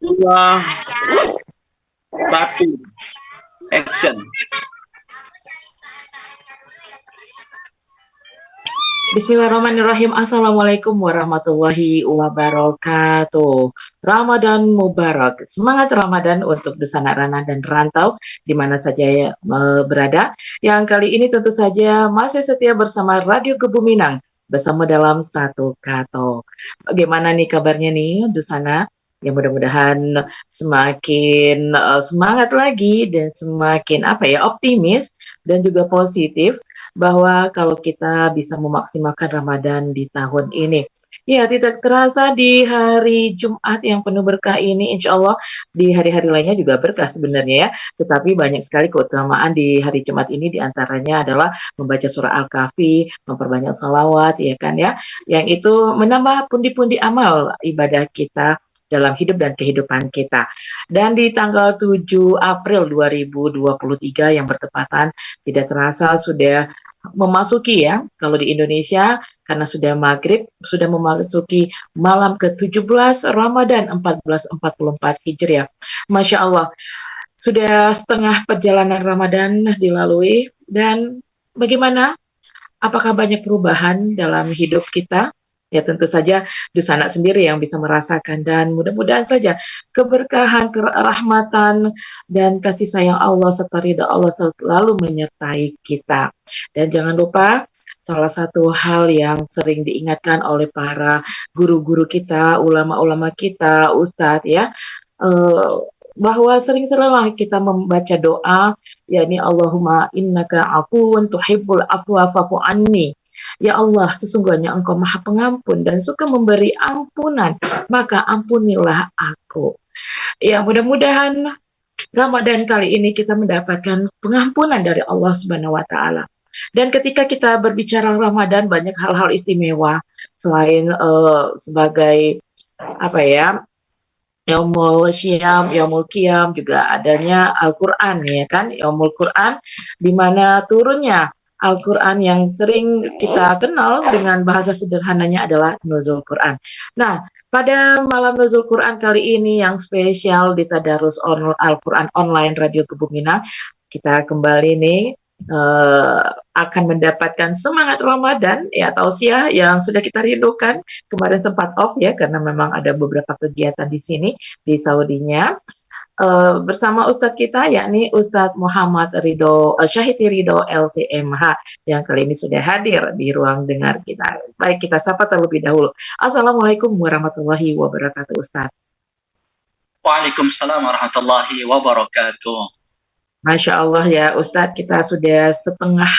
dua, satu, action. Bismillahirrahmanirrahim. Assalamualaikum warahmatullahi wabarakatuh. Ramadan Mubarak. Semangat Ramadan untuk Dusana Rana dan Rantau di mana saja ya, berada. Yang kali ini tentu saja masih setia bersama Radio Kebuminang bersama dalam satu kato. Bagaimana nih kabarnya nih Dusana? Ya mudah-mudahan semakin semangat lagi dan semakin optimis dan juga positif bahwa kalau kita bisa memaksimalkan Ramadan di tahun ini. Ya, tidak terasa di hari Jumat yang penuh berkah ini, insya Allah di hari-hari lainnya juga berkah sebenarnya ya. Tetapi banyak sekali keutamaan di hari Jumat ini, diantaranya adalah membaca surah Al-Kahfi, memperbanyak salawat, ya kan ya. Yang itu menambah pundi-pundi amal ibadah kita dalam hidup dan kehidupan kita. Dan di tanggal 7 April 2023 yang bertepatan tidak terasa sudah memasuki ya, kalau di Indonesia karena sudah maghrib, sudah memasuki malam ke-17 Ramadan 1444 Hijriah. Masya Allah, sudah setengah perjalanan Ramadan dilalui dan bagaimana? Apakah banyak perubahan dalam hidup kita? Ya tentu saja Dusana sendiri yang bisa merasakan dan mudah-mudahan saja keberkahan, kerahmatan dan kasih sayang Allah serta ridha Allah selalu menyertai kita. Dan jangan lupa salah satu hal yang sering diingatkan oleh para guru-guru kita, ulama-ulama kita, ustadz ya, bahwa sering-seringlah kita membaca doa, yakni Allahumma innaka afuwun tuhibbul afwa fa'fu anni. Ya Allah, sesungguhnya Engkau Maha Pengampun dan suka memberi ampunan, maka ampunilah aku. Ya, mudah-mudahan Ramadan kali ini kita mendapatkan pengampunan dari Allah Subhanahu wa taala. Dan ketika kita berbicara Ramadan, banyak hal-hal istimewa selain sebagai Yaumul Syiyam, Yaumul Qiyam, juga adanya Al-Quran ya kan, Yaumul Quran, di mana turunnya Al-Quran yang sering kita kenal dengan bahasa sederhananya adalah Nuzul Quran. Nah, pada malam Nuzul Quran kali ini yang spesial di Tadarus Al-Quran online Radio Kebuminang, kita kembali nih akan mendapatkan semangat Ramadan ya, tausiah yang sudah kita rindukan. Kemarin sempat off ya karena memang ada beberapa kegiatan di sini di Saudinya. Bersama Ustadz kita yakni Ustadz Muhammad Ridho Syahidi Ridho LCMH yang kali ini sudah hadir di ruang dengar kita. Baik, kita sapa terlebih dahulu. Assalamualaikum warahmatullahi wabarakatuh Ustadz. Waalaikumsalam warahmatullahi wabarakatuh. Masya Allah ya Ustadz, kita sudah setengah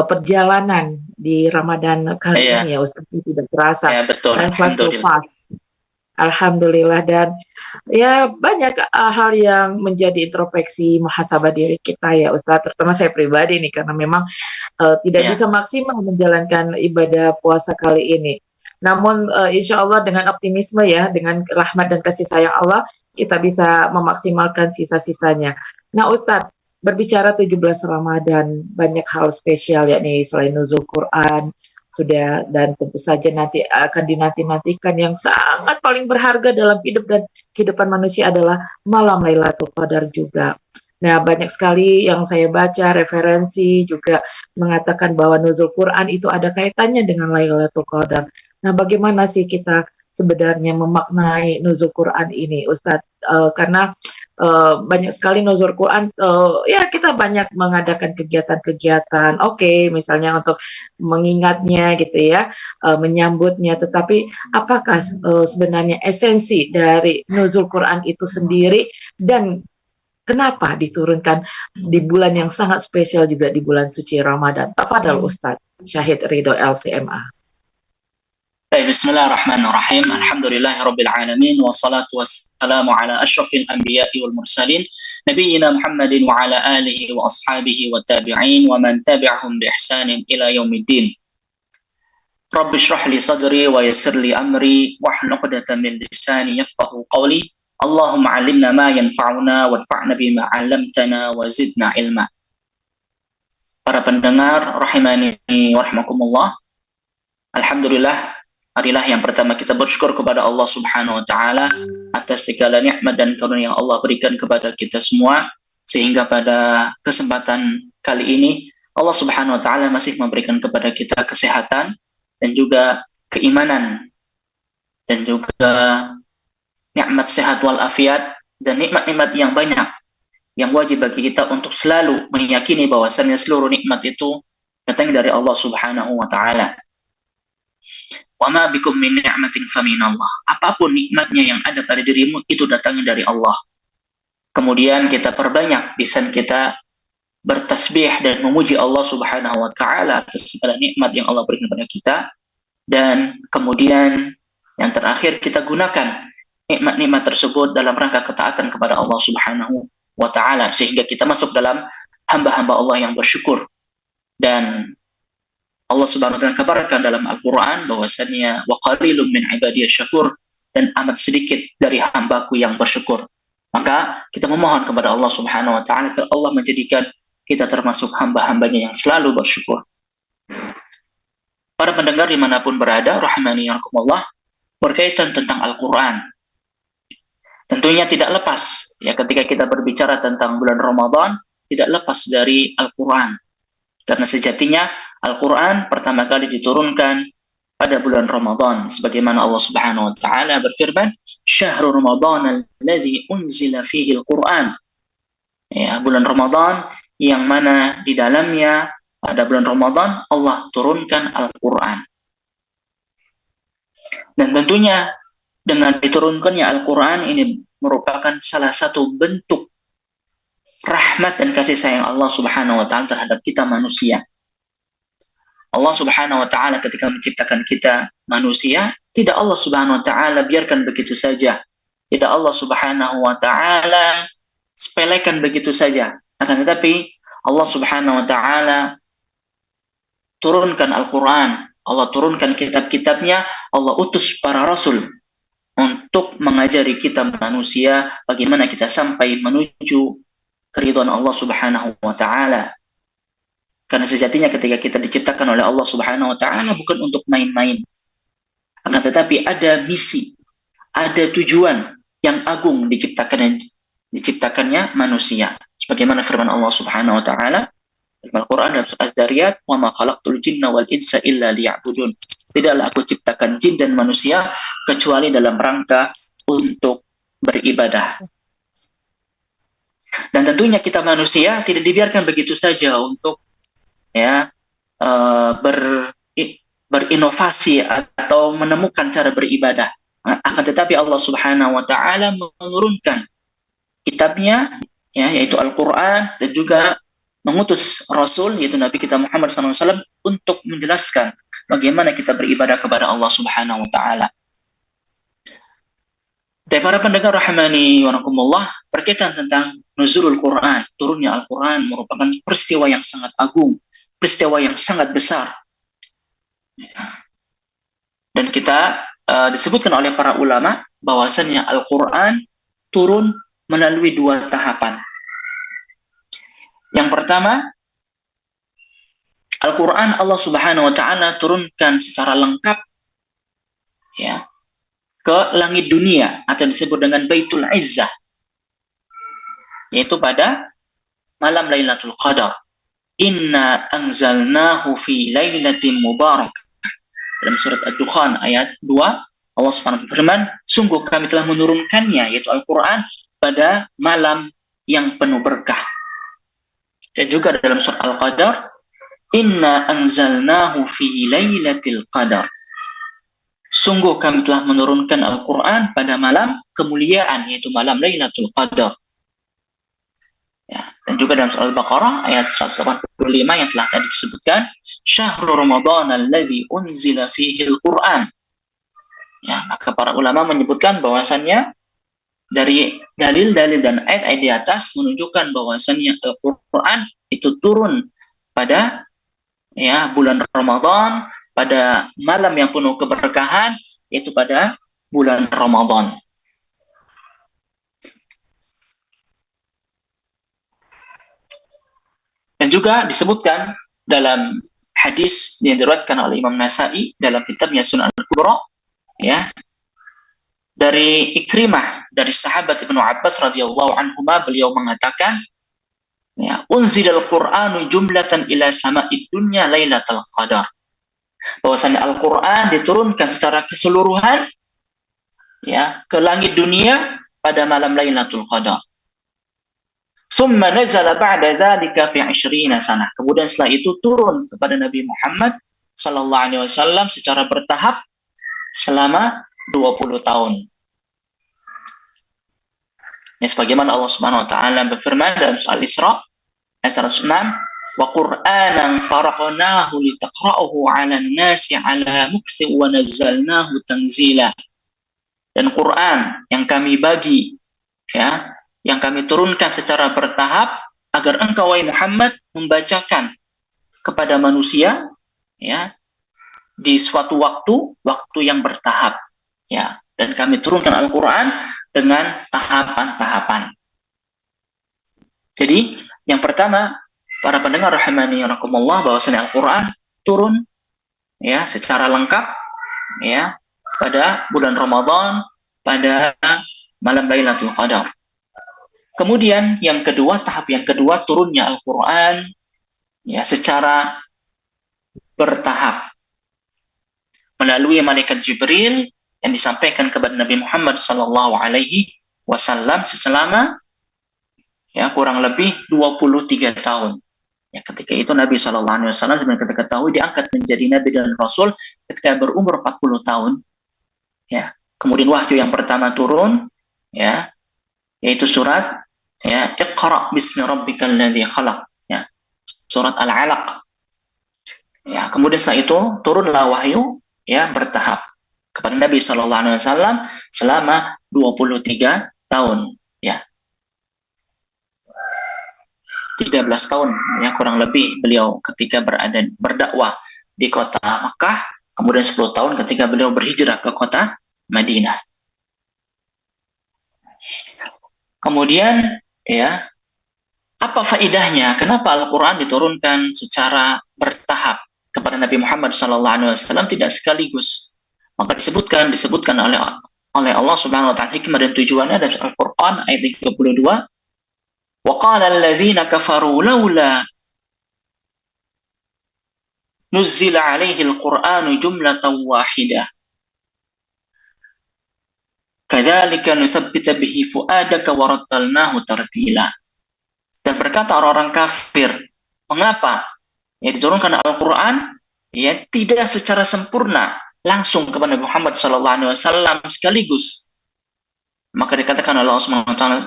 perjalanan di Ramadan kali ini ya Ustadz, tidak terasa. Ya, betul. Alhamdulillah. Dan ya banyak hal yang menjadi introspeksi muhasabah diri kita ya Ustadz, terutama saya pribadi nih karena memang tidak bisa maksimal menjalankan ibadah puasa kali ini. Namun insya Allah dengan optimisme ya, dengan rahmat dan kasih sayang Allah, kita bisa memaksimalkan sisa-sisanya. Nah Ustadz, berbicara 17 Ramadan, banyak hal spesial yakni selain Nuzul Quran, sudah, dan tentu saja nanti akan dinanti-nantikan yang sangat paling berharga dalam hidup dan kehidupan manusia adalah malam Lailatul Qadar juga. Nah, banyak sekali yang saya baca, referensi juga mengatakan bahwa Nuzul Quran itu ada kaitannya dengan Lailatul Qadar. Nah, bagaimana sih kita sebenarnya memaknai Nuzul Quran ini, Ustadz? Karena banyak sekali Nuzul Quran, ya kita banyak mengadakan kegiatan-kegiatan, misalnya untuk mengingatnya gitu ya, menyambutnya, tetapi apakah sebenarnya esensi dari Nuzul Quran itu sendiri dan kenapa diturunkan di bulan yang sangat spesial juga di bulan suci Ramadan? Tafadhal Ustadz Syahid Ridho LCMA. Bismillahirrahmanirrahim. Alhamdulillahirabbil alamin wassalatu wassalamu ala asyrafil anbiya'i wal mursalin nabiyyina Muhammadin wa ala alihi wa ashabihi wa tabi'in wa man tabi'ahum bi ihsanin ila yaumiddin. Rabbi shrah li sadri wa yassir li amri wahlul 'uqdatam min lisani yafqahu qawli. Allahumma 'allimna ma yanfa'una wanfa'na bima 'allamtana wa zidna ilma. Para pendengar rahimani wa rahimakumullah. Alhamdulillah, marilah yang pertama kita bersyukur kepada Allah Subhanahu wa taala atas atas segala nikmat dan karunia yang Allah berikan kepada kita semua, sehingga pada kesempatan kali ini Allah Subhanahu wa taala masih memberikan kepada kita kesehatan dan juga keimanan dan juga nikmat sehat wal afiat dan nikmat-nikmat yang banyak yang wajib bagi kita untuk selalu meyakini bahwasannya seluruh nikmat itu datang dari Allah Subhanahu wa taala. Wa ma bikum min ni'matin faminallah. Apapun nikmatnya yang ada pada dirimu itu datangnya dari Allah. Kemudian kita perbanyak lisan kita bertasbih dan memuji Allah Subhanahu wa taala atas segala nikmat yang Allah berikan kepada kita, dan kemudian yang terakhir kita gunakan nikmat-nikmat tersebut dalam rangka ketaatan kepada Allah Subhanahu wa taala sehingga kita masuk dalam hamba-hamba Allah yang bersyukur. Dan Allah Subhanahu wa taala kabarkan dalam Al-Qur'an bahwasannya wa qalilun min ibadiyasy syakur, dan amat sedikit dari hambaku yang bersyukur. Maka kita memohon kepada Allah Subhanahu wa taala agar Allah menjadikan kita termasuk hamba-hambanya yang selalu bersyukur. Para pendengar dimanapun berada, rahimani ya rahimakumullah, berkaitan tentang Al-Quran, tentunya tidak lepas ya ketika kita berbicara tentang bulan Ramadan, tidak lepas dari Al-Quran, karena sejatinya Al-Quran pertama kali diturunkan pada bulan Ramadan, sebagaimana Allah Subhanahu wa taala berfirman, "Syahrul Ramadan allazi unzila fihi al-Quran." Ya, bulan Ramadan yang mana di dalamnya pada bulan Ramadan Allah turunkan Al-Quran. Dan tentunya dengan diturunkannya Al-Quran ini merupakan salah satu bentuk rahmat dan kasih sayang Allah Subhanahu wa taala terhadap kita manusia. Allah Subhanahu wa taala ketika menciptakan kita manusia, tidak Allah Subhanahu wa taala biarkan begitu saja. Tidak Allah Subhanahu wa taala sepelekan begitu saja. Akan tetapi Allah Subhanahu wa taala turunkan Al-Quran, Allah turunkan kitab-kitabnya, Allah utus para rasul untuk mengajari kita manusia bagaimana kita sampai menuju keridhaan Allah Subhanahu wa taala. Karena sejatinya ketika kita diciptakan oleh Allah Subhanahu wa taala bukan untuk main-main. Akan tetapi ada misi, ada tujuan yang agung diciptakannya manusia. Sebagaimana firman Allah Subhanahu wa taala dalam Al-Qur'an dalam surah Az-Zariyat, "Wa ma khalaqtul jinna wal insa illa liya'budun." Tidaklah aku ciptakan jin dan manusia kecuali dalam rangka untuk beribadah. Dan tentunya kita manusia tidak dibiarkan begitu saja untuk berinovasi atau menemukan cara beribadah. Akan tetapi Allah Subhanahu wa taala menurunkan kitabnya yaitu Al-Qur'an, dan juga mengutus Rasul yaitu Nabi kita Muhammad SAW untuk menjelaskan bagaimana kita beribadah kepada Allah Subhanahu wa taala. Dan para pendengar rahimani wa rahimakumullah, berkaitan tentang nuzulul Quran, turunnya Al-Quran merupakan peristiwa yang sangat agung, peristiwa yang sangat besar. Dan kita disebutkan oleh para ulama bahwasannya Al-Quran turun melalui dua tahapan. Yang pertama, Al-Quran Allah Subhanahu wa taala turunkan secara lengkap ke langit dunia atau disebut dengan Baitul Izzah, yaitu pada malam Lailatul Qadar. Inna anzalnahu fi lailatin mubarak. Dalam surat Ad-Dukhan ayat 2, Allah Subhanahu wa taala berfirman, sungguh kami telah menurunkannya yaitu Al-Quran pada malam yang penuh berkah. Dan juga dalam surat Al-Qadar, inna anzalnahu fi lailatul qadar. Sungguh kami telah menurunkan Al-Quran pada malam kemuliaan yaitu malam Lailatul Qadar. Dan juga dalam surah Al-Baqarah ayat 185 yang telah tadi disebutkan, Syahrul Ramadan allazi unzila fihi al-Quran. Maka para ulama menyebutkan bahwasannya dari dalil-dalil dan ayat-ayat di atas menunjukkan bahwasannya Al-Quran itu turun pada bulan Ramadan, pada malam yang penuh keberkahan, yaitu pada bulan Ramadan. Dan juga disebutkan dalam hadis yang diriwayatkan oleh Imam Nasa'i dalam kitabnya Sunan Al-Kubra, dari Ikrimah dari sahabat Ibnu Abbas radhiyallahu anhuma, beliau mengatakan, ya, unzilal Qur'anu jumlatan ila sama'id dunya lailatul qadar. Bahwasanya Al-Qur'an diturunkan secara keseluruhan, ya, ke langit dunia pada malam Lailatul Qadar. Summa nazala ba'da dzalika fi 20 sanah. Kemudian setelah itu turun kepada Nabi Muhammad sallallahu alaihi wasallam secara bertahap selama 20 tahun. Ya, sebagaimana Allah Subhanahu wa taala berfirman dalam surah Al-Isra ayat 106, wa Qur'anan faraqnahu litaqra'ahu 'alan nasi 'ala mukthi wa nazzalnahu tanzila. Dan Quran yang kami bagi, ya, yang kami turunkan secara bertahap agar engkau wahai Muhammad membacakan kepada manusia, ya, di suatu waktu yang bertahap, ya, dan kami turunkan Al-Qur'an dengan tahapan-tahapan. Jadi yang pertama, para pendengar rahimani rahimakumullah, bahwasanya Al-Qur'an turun, ya, secara lengkap, ya, pada bulan Ramadan pada malam Lailatul Qadar. Kemudian yang kedua, tahap yang kedua, turunnya Al-Qur'an, ya, secara bertahap melalui malaikat Jibril yang disampaikan kepada Nabi Muhammad sallallahu alaihi wasallam selama, ya, kurang lebih 23 tahun. Ya, ketika itu Nabi sallallahu alaihi wasallam sebenarnya kita ketahui diangkat menjadi nabi dan rasul ketika berumur 40 tahun. Ya, kemudian wahyu yang pertama turun, ya, yaitu surat, ya, Iqra bismi rabbikal ladzi khalaq, ya, surat Al-Alaq. Ya, kemudian setelah itu turunlah wahyu, ya, bertahap kepada Nabi sallallahu alaihi wasallam selama 23 tahun, ya. 13 tahun, ya, kurang lebih beliau ketika berdakwah di kota Makkah, kemudian 10 tahun ketika beliau berhijrah ke kota Madinah. Kemudian, ya, apa faedahnya? Kenapa Al-Qur'an diturunkan secara bertahap kepada Nabi Muhammad SAW tidak sekaligus? Maka disebutkan oleh Allah Subhanahu wa taala hikmah dan tujuannya dari Al-Qur'an ayat 32. Wa qala alladziina kafaru laula nuzzila 'alaihi al-Qur'anu jumlatan wahidah. Kadzalika nutsabbita bihi fuadaka wa rattalnahu tartila. Dan berkata orang-orang kafir, mengapa, ya, diturunkan Al-Qur'an, ya, tidak secara sempurna langsung kepada Muhammad sallallahu alaihi wasallam sekaligus? Maka dikatakan oleh Allah Subhanahu wa taala,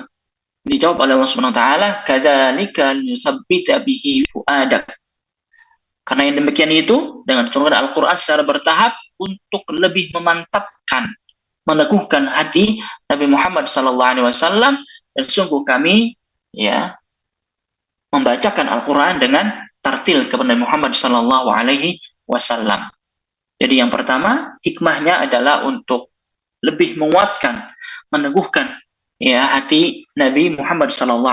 dijawab oleh Allah Subhanahu wa taala, kadzalika nutsabbita bihi fuadak. Karena yang demikian itu dengan turunkan Al-Qur'an secara bertahap untuk lebih memantapkan, meneguhkan hati Nabi Muhammad SAW, dan sungguh kami, ya, membacakan Al-Quran dengan tartil kepada Nabi Muhammad SAW. Jadi yang pertama, hikmahnya adalah untuk lebih menguatkan, meneguhkan, ya, hati Nabi Muhammad SAW,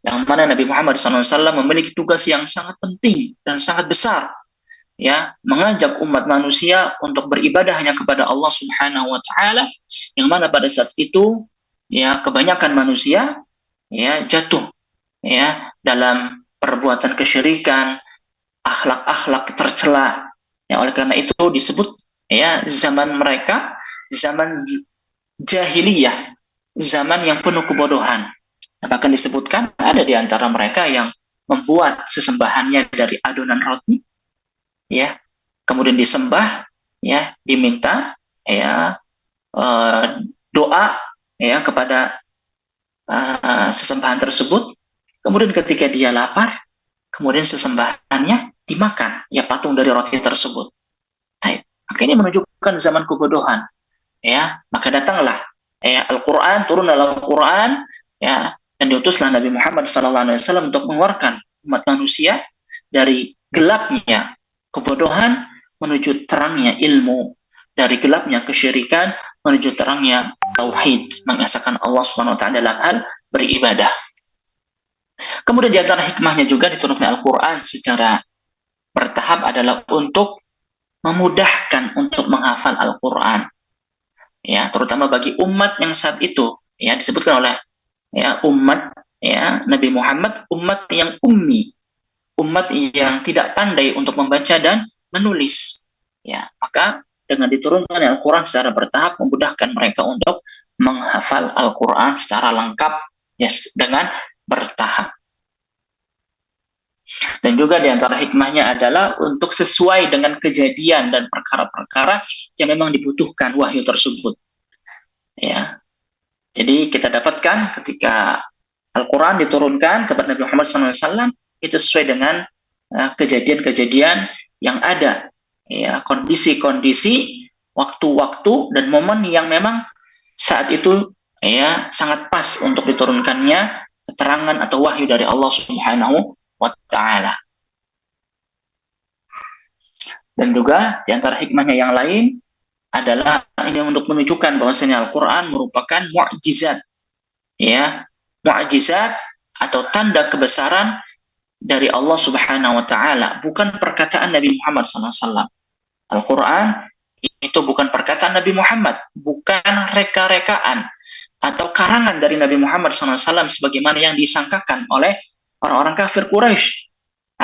yang mana Nabi Muhammad SAW memiliki tugas yang sangat penting dan sangat besar, ya, mengajak umat manusia untuk beribadah hanya kepada Allah Subhanahu wa taala, yang mana pada saat itu, ya, kebanyakan manusia, ya, jatuh, ya, dalam perbuatan kesyirikan, akhlak-akhlak tercela. Ya, oleh karena itu disebut, ya, zaman mereka zaman jahiliyah, zaman yang penuh kebodohan. Bahkan disebutkan ada di antara mereka yang membuat sesembahannya dari adonan roti, ya, kemudian disembah, ya, diminta, ya, doa, ya, kepada sesembahan tersebut. Kemudian ketika dia lapar, kemudian sesembahannya dimakan, ya, patung dari roti tersebut. Maka ini menunjukkan zaman kebodohan, ya. Maka datanglah, ya, Al-Qur'an, turun Al-Qur'an, ya, dan diutuslah Nabi Muhammad SAW untuk mengeluarkan umat manusia dari gelapnya kebodohan menuju terangnya ilmu, dari gelapnya kesyirikan menuju terangnya tauhid, mengesahkan Allah Subhanahu wa taala dalam hal beribadah. Kemudian di antara hikmahnya juga diturunkan Al-Qur'an secara bertahap adalah untuk memudahkan untuk menghafal Al-Qur'an. ya, terutama bagi umat yang saat itu ya disebutkan oleh ya umat ya Nabi Muhammad, umat yang ummi, umat yang tidak pandai untuk membaca dan menulis. Ya, maka dengan diturunkan Al-Quran secara bertahap memudahkan mereka untuk menghafal Al-Quran secara lengkap ya, dengan bertahap. Dan juga di antara hikmahnya adalah untuk sesuai dengan kejadian dan perkara-perkara yang memang dibutuhkan wahyu tersebut. Ya, jadi kita dapatkan ketika Al-Quran diturunkan kepada Nabi Muhammad SAW itu sesuai dengan kejadian-kejadian yang ada, ya, kondisi-kondisi, waktu-waktu dan momen yang memang saat itu ya sangat pas untuk diturunkannya keterangan atau wahyu dari Allah Subhanahu wa ta'ala. Dan juga di antara hikmahnya yang lain adalah ini untuk menunjukkan bahwasanya Al-Quran merupakan mukjizat, ya, mukjizat atau tanda kebesaran dari Allah Subhanahu wa ta'ala, bukan perkataan Nabi Muhammad SAW. Al-Quran itu bukan perkataan Nabi Muhammad, bukan reka-rekaan atau karangan dari Nabi Muhammad SAW sebagaimana yang disangkakan oleh orang-orang kafir Quraisy.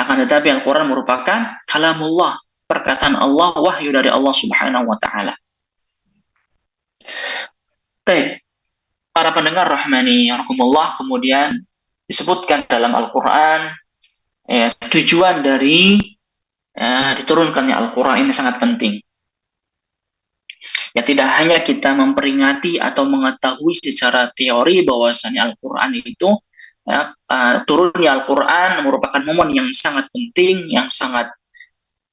Akan tetapi Al-Quran merupakan kalamullah, perkataan Allah, wahyu dari Allah Subhanahu wa ta'ala. Baik, para pendengar rahmani yarhakumullah, kemudian disebutkan dalam Al-Quran tujuan dari diturunkannya Al-Quran ini sangat penting. Ya, tidak hanya kita memperingati atau mengetahui secara teori bahwasanya Al-Quran itu ya, turunnya Al-Quran merupakan momen yang sangat penting, yang sangat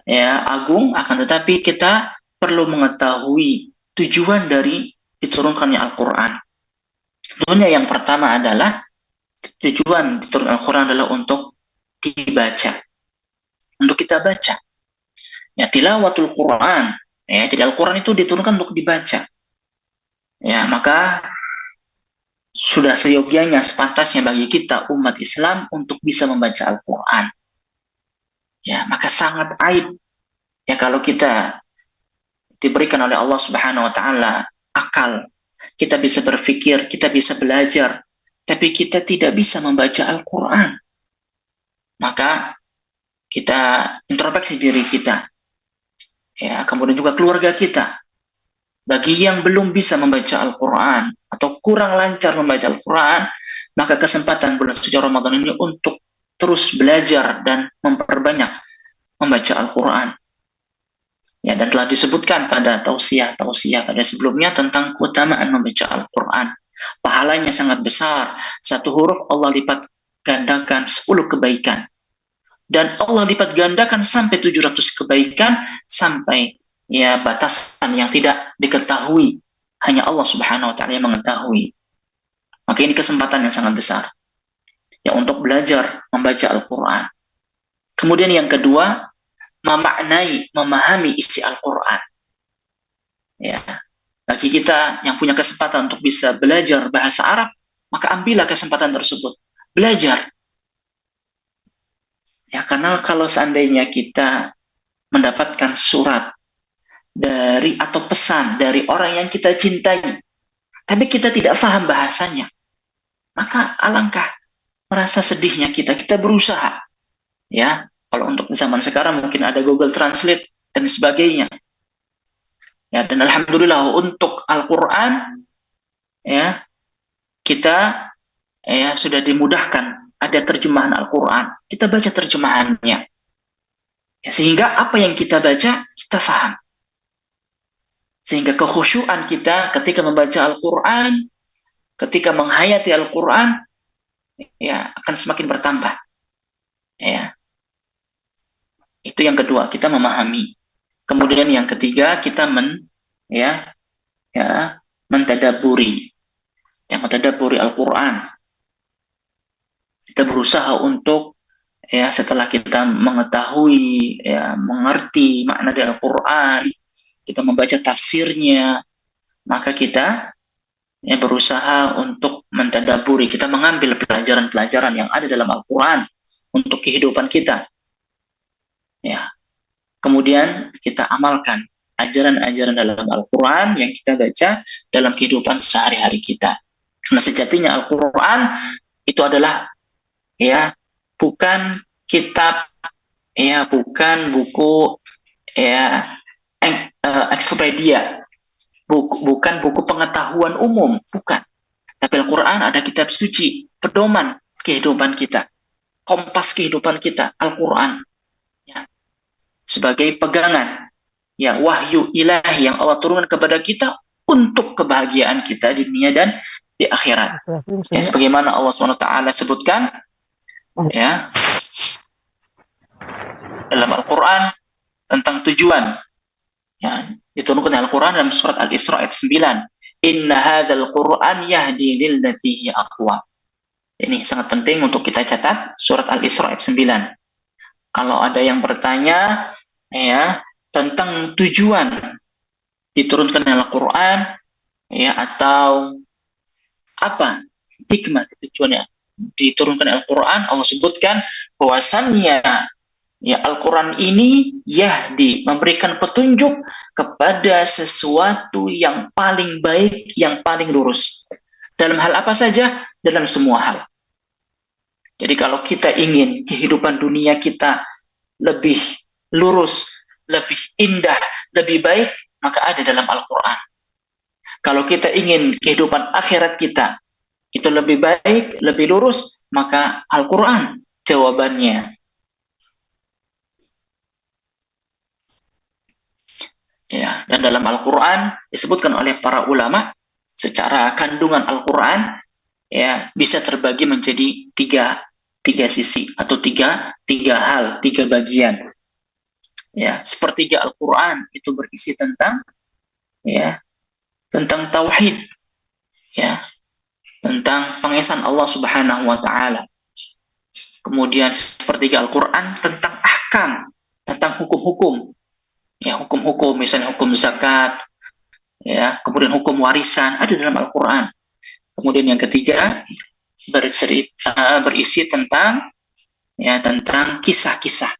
ya agung, akan tetapi kita perlu mengetahui tujuan dari diturunkannya Al-Quran. Tentunya yang pertama adalah tujuan diturunkan Al-Quran adalah untuk dibaca, untuk kita baca. Ya, tilawatul Quran. Ya, jadi Al-Quran itu diturunkan untuk dibaca. Ya, maka sudah seyogianya, sepantasnya bagi kita umat Islam untuk bisa membaca Al-Quran. Ya, maka sangat aib ya kalau kita diberikan oleh Allah Subhanahu wa ta'ala akal, kita bisa berpikir, kita bisa belajar, tapi kita tidak bisa membaca Al-Quran. Maka kita introspeksi diri kita, ya, kemudian juga keluarga kita. Bagi yang belum bisa membaca Al-Quran atau kurang lancar membaca Al-Quran, maka kesempatan bulan suci Ramadan ini untuk terus belajar dan memperbanyak membaca Al-Quran. Ya, dan telah disebutkan pada tausiah pada sebelumnya tentang keutamaan membaca Al-Quran. Pahalanya sangat besar. Satu huruf Allah lipat gandakan 10 kebaikan. Dan Allah lipat gandakan sampai 700 kebaikan, sampai ya batasan yang tidak diketahui, hanya Allah Subhanahu wa ta'ala yang mengetahui. Maka ini kesempatan yang sangat besar ya untuk belajar membaca Al-Quran. Kemudian yang kedua, memaknai, memahami isi Al-Quran. Ya, bagi kita yang punya kesempatan untuk bisa belajar bahasa Arab, maka ambillah kesempatan tersebut, belajar. Ya, karena kalau seandainya kita mendapatkan surat dari atau pesan dari orang yang kita cintai, tapi kita tidak paham bahasanya, maka alangkah merasa sedihnya kita berusaha. Ya, kalau untuk zaman sekarang mungkin ada Google Translate dan sebagainya. Ya, dan alhamdulillah untuk Al-Quran ya kita ya sudah dimudahkan, ada terjemahan Al-Quran, kita baca terjemahannya. Ya, sehingga apa yang kita baca kita paham. Sehingga kekhusyuan kita ketika membaca Al-Quran, ketika menghayati Al-Quran, ya akan semakin bertambah. Ya, itu yang kedua, kita memahami. Kemudian yang ketiga, kita mentadaburi, mentadaburi Al-Quran. Kita berusaha untuk ya setelah kita mengetahui, ya mengerti makna dari Al-Quran, kita membaca tafsirnya, maka kita ya berusaha untuk mentadaburi, kita mengambil pelajaran-pelajaran yang ada dalam Al-Quran untuk kehidupan kita. Ya. Kemudian kita amalkan ajaran-ajaran dalam Al-Quran yang kita baca dalam kehidupan sehari-hari kita. Karena sejatinya Al-Quran itu adalah ya bukan kitab, ya bukan buku ya ensiklopedia, bukan buku pengetahuan umum, bukan. Tapi Al-Quran ada kitab suci, pedoman kehidupan kita, kompas kehidupan kita, Al-Quran ya, sebagai pegangan ya wahyu ilahi yang Allah turunkan kepada kita untuk kebahagiaan kita di dunia dan di akhirat. Ya, sebagaimana Allah SWT sebutkan ya dalam Al-Quran tentang tujuan ya diturunkan Al-Quran dalam surat Al-Isra ayat 9. Inna hadzal Qur'an yahdi lillati hiya aqwam. Ini sangat penting untuk kita catat, surat Al-Isra ayat 9. Kalau ada yang bertanya ya tentang tujuan diturunkan Al-Quran ya atau apa hikmah tujuannya diturunkan Al-Quran, Allah sebutkan bahwasannya ya Al-Quran ini yahdi, memberikan petunjuk kepada sesuatu yang paling baik, yang paling lurus. Dalam hal apa saja? Dalam semua hal. Jadi kalau kita ingin kehidupan dunia kita lebih lurus, lebih indah, lebih baik, maka ada dalam Al-Quran. Kalau kita ingin kehidupan akhirat kita itu lebih baik, lebih lurus, maka Al-Quran jawabannya. Ya, dan dalam Al-Quran disebutkan oleh para ulama secara kandungan Al-Quran ya bisa terbagi menjadi tiga sisi atau tiga hal, tiga bagian. Ya, sepertiga Al-Quran itu berisi tentang tauhid, ya, tentang pengesahan Allah Subhanahu wa taala. Kemudian sepertiga Al-Quran tentang ahkam, tentang hukum-hukum. Ya, hukum-hukum, misalnya hukum zakat, ya, kemudian hukum warisan ada dalam Al-Quran. Kemudian yang ketiga berisi tentang kisah-kisah.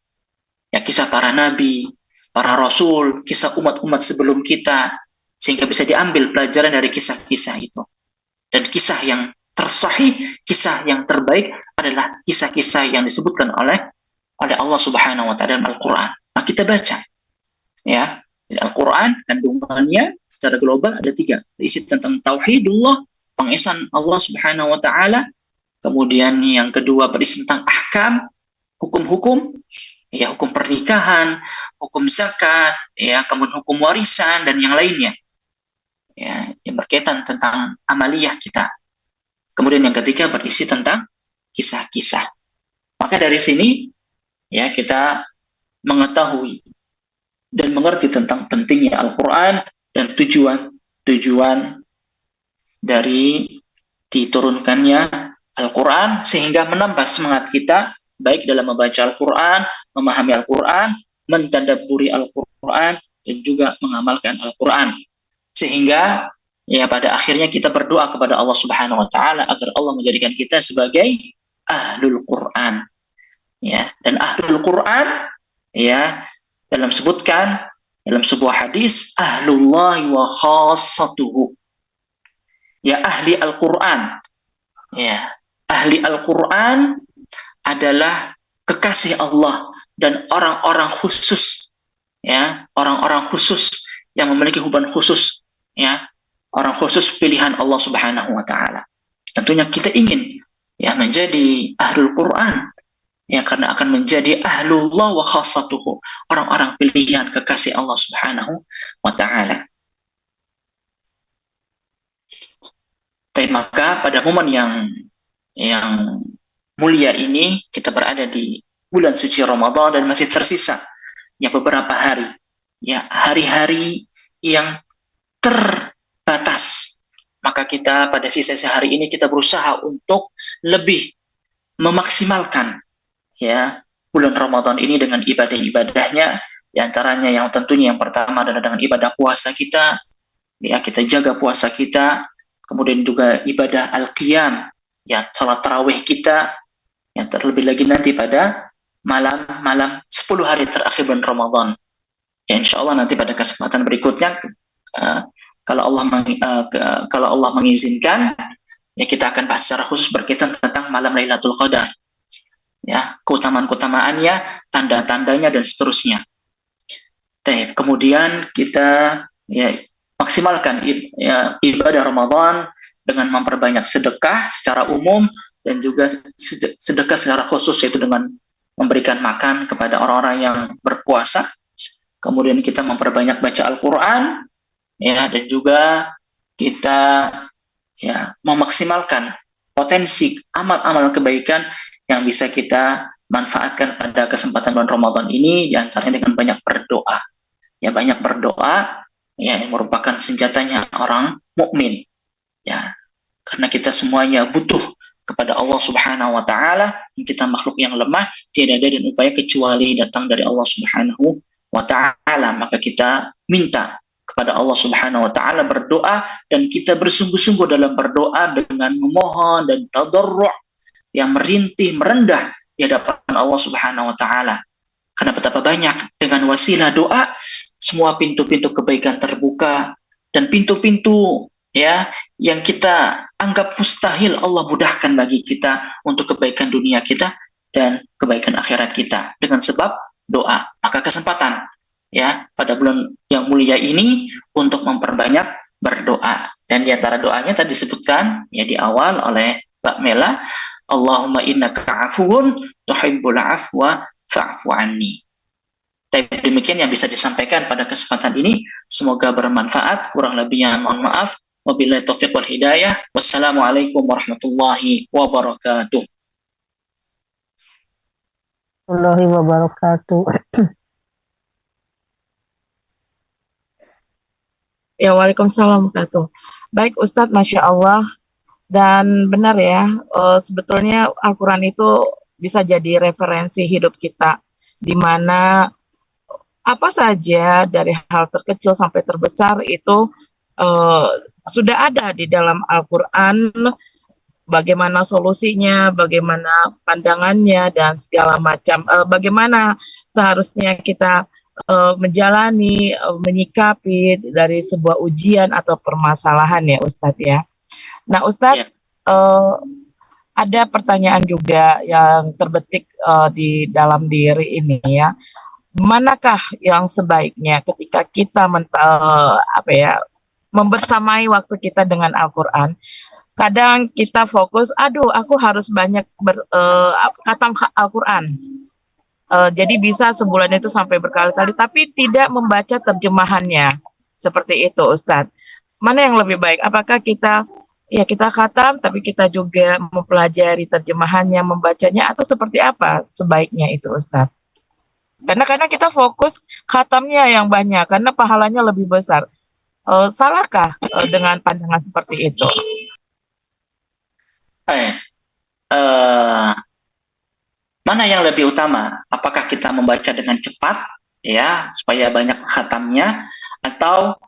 Ya, kisah para nabi, para rasul, kisah umat-umat sebelum kita, sehingga bisa diambil pelajaran dari kisah-kisah itu. Dan kisah yang tersahih, kisah yang terbaik adalah kisah-kisah yang disebutkan oleh Allah Subhanahu wa taala dalam Al-Qur'an. Nah, kita baca ya, di Al-Qur'an kandungannya secara global ada 3. Berisi tentang tauhidullah, pengesahan Allah Subhanahu wa taala. Kemudian yang kedua berisi tentang ahkam, hukum-hukum, ya, hukum pernikahan, hukum zakat, ya, kemudian hukum warisan dan yang lainnya. Ya, yang berkaitan tentang amaliyah kita. Kemudian yang ketiga berisi tentang kisah-kisah. Maka dari sini ya kita mengetahui dan mengerti tentang pentingnya Al-Qur'an dan tujuan dari diturunkannya Al-Qur'an, sehingga menambah semangat kita baik dalam membaca Al-Qur'an, memahami Al-Qur'an, mentadabburi Al-Qur'an dan juga mengamalkan Al-Qur'an. Sehingga ya pada akhirnya kita berdoa kepada Allah Subhanahu wa taala agar Allah menjadikan kita sebagai ahlul Quran. Ya, dan ahlul Quran ya dalam sebuah hadis ahlullahi wa khassatuhu. Ya, ahli Al-Qur'an. Ya, ahli Al-Qur'an adalah kekasih Allah dan orang-orang khusus. Ya, orang-orang khusus yang memiliki hubungan khusus, ya, orang khusus pilihan Allah Subhanahu wa taala. Tentunya kita ingin ya menjadi ahlul Quran, ya, karena akan menjadi ahlullah wa khassatuhu, orang-orang pilihan kekasih Allah Subhanahu wa taala. Tapi maka pada momen yang mulia ini kita berada di bulan suci Ramadan dan masih tersisa ya beberapa hari, ya, hari-hari yang terbatas. Maka kita pada sisa hari ini kita berusaha untuk lebih memaksimalkan ya bulan Ramadan ini dengan ibadah-ibadahnya. Di antaranya yang tentunya yang pertama adalah dengan ibadah puasa kita, ya, kita jaga puasa kita. Kemudian juga ibadah al-qiyam, ya, salat tarawih kita, yang terlebih lagi nanti pada malam 10 hari terakhir bulan Ramadan. Ya, insya Allah nanti pada kesempatan berikutnya, kalau kalau Allah mengizinkan, ya kita akan bahas secara khusus berkaitan tentang malam Lailatul Qadar, ya, keutamaan-keutamaannya, tanda-tandanya dan seterusnya. Kemudian kita ya maksimalkan ibadah Ramadan dengan memperbanyak sedekah secara umum dan juga sedekah secara khusus, yaitu dengan memberikan makan kepada orang-orang yang berpuasa. Kemudian kita memperbanyak baca Al-Quran, ya, dan juga kita ya memaksimalkan potensi amal-amal kebaikan yang bisa kita manfaatkan pada kesempatan bulan Ramadan ini, diantaranya dengan banyak berdoa. Ya, banyak berdoa, ya, yang merupakan senjatanya orang mukmin. Ya, karena kita semuanya butuh kepada Allah Subhanahu wa taala, kita makhluk yang lemah, tidak ada dan upaya kecuali datang dari Allah Subhanahu wa taala. Maka kita minta kepada Allah Subhanahu wa taala, berdoa, dan kita bersungguh-sungguh dalam berdoa dengan memohon dan tadarru', yang merintih, merendah di hadapan Allah Subhanahu wa taala. Karena betapa banyak dengan wasilah doa semua pintu-pintu kebaikan terbuka, dan pintu-pintu ya yang kita anggap mustahil Allah mudahkan bagi kita untuk kebaikan dunia kita dan kebaikan akhirat kita dengan sebab doa. Maka kesempatan ya pada bulan yang mulia ini untuk memperbanyak berdoa, dan di antara doanya tadi disebutkan ya di awal oleh Mbak Mela, Allahumma innaka afuwun tuhibbul afwa fa'fu anni. Demikian yang bisa disampaikan pada kesempatan ini, semoga bermanfaat. Kurang lebihnya mohon maaf. Wabillahi taufiq wal hidayah. Wassalamualaikum warahmatullahi wabarakatuh. Warahmatullahi wabarakatuh. Ya, waalaikumsalam warahmatullahi wabarakatuh. Baik Ustadz, Masya Allah. Dan benar ya, sebetulnya Al-Quran itu bisa jadi referensi hidup kita, di mana apa saja dari hal terkecil sampai terbesar itu sudah ada di dalam Al-Quran, bagaimana solusinya, bagaimana pandangannya, dan segala macam, bagaimana seharusnya kita menjalani, menyikapi dari sebuah ujian atau permasalahan ya Ustadz ya. Nah Ustadz, ada pertanyaan juga yang terbetik di dalam diri ini ya. Manakah yang sebaiknya ketika kita membersamai waktu kita dengan Al-Quran? Kadang kita fokus, aku harus banyak khatam Al-Quran. Jadi bisa sebulan itu sampai berkali-kali, tapi tidak membaca terjemahannya. Seperti itu Ustadz. Mana yang lebih baik? Apakah kita khatam, tapi kita juga mempelajari terjemahannya, membacanya, atau seperti apa sebaiknya itu Ustadz? Karena kadang kita fokus khatamnya yang banyak, karena pahalanya lebih besar. Salahkah dengan pandangan seperti itu? Mana yang lebih utama? Apakah kita membaca dengan cepat, ya, supaya banyak khatamnya, atau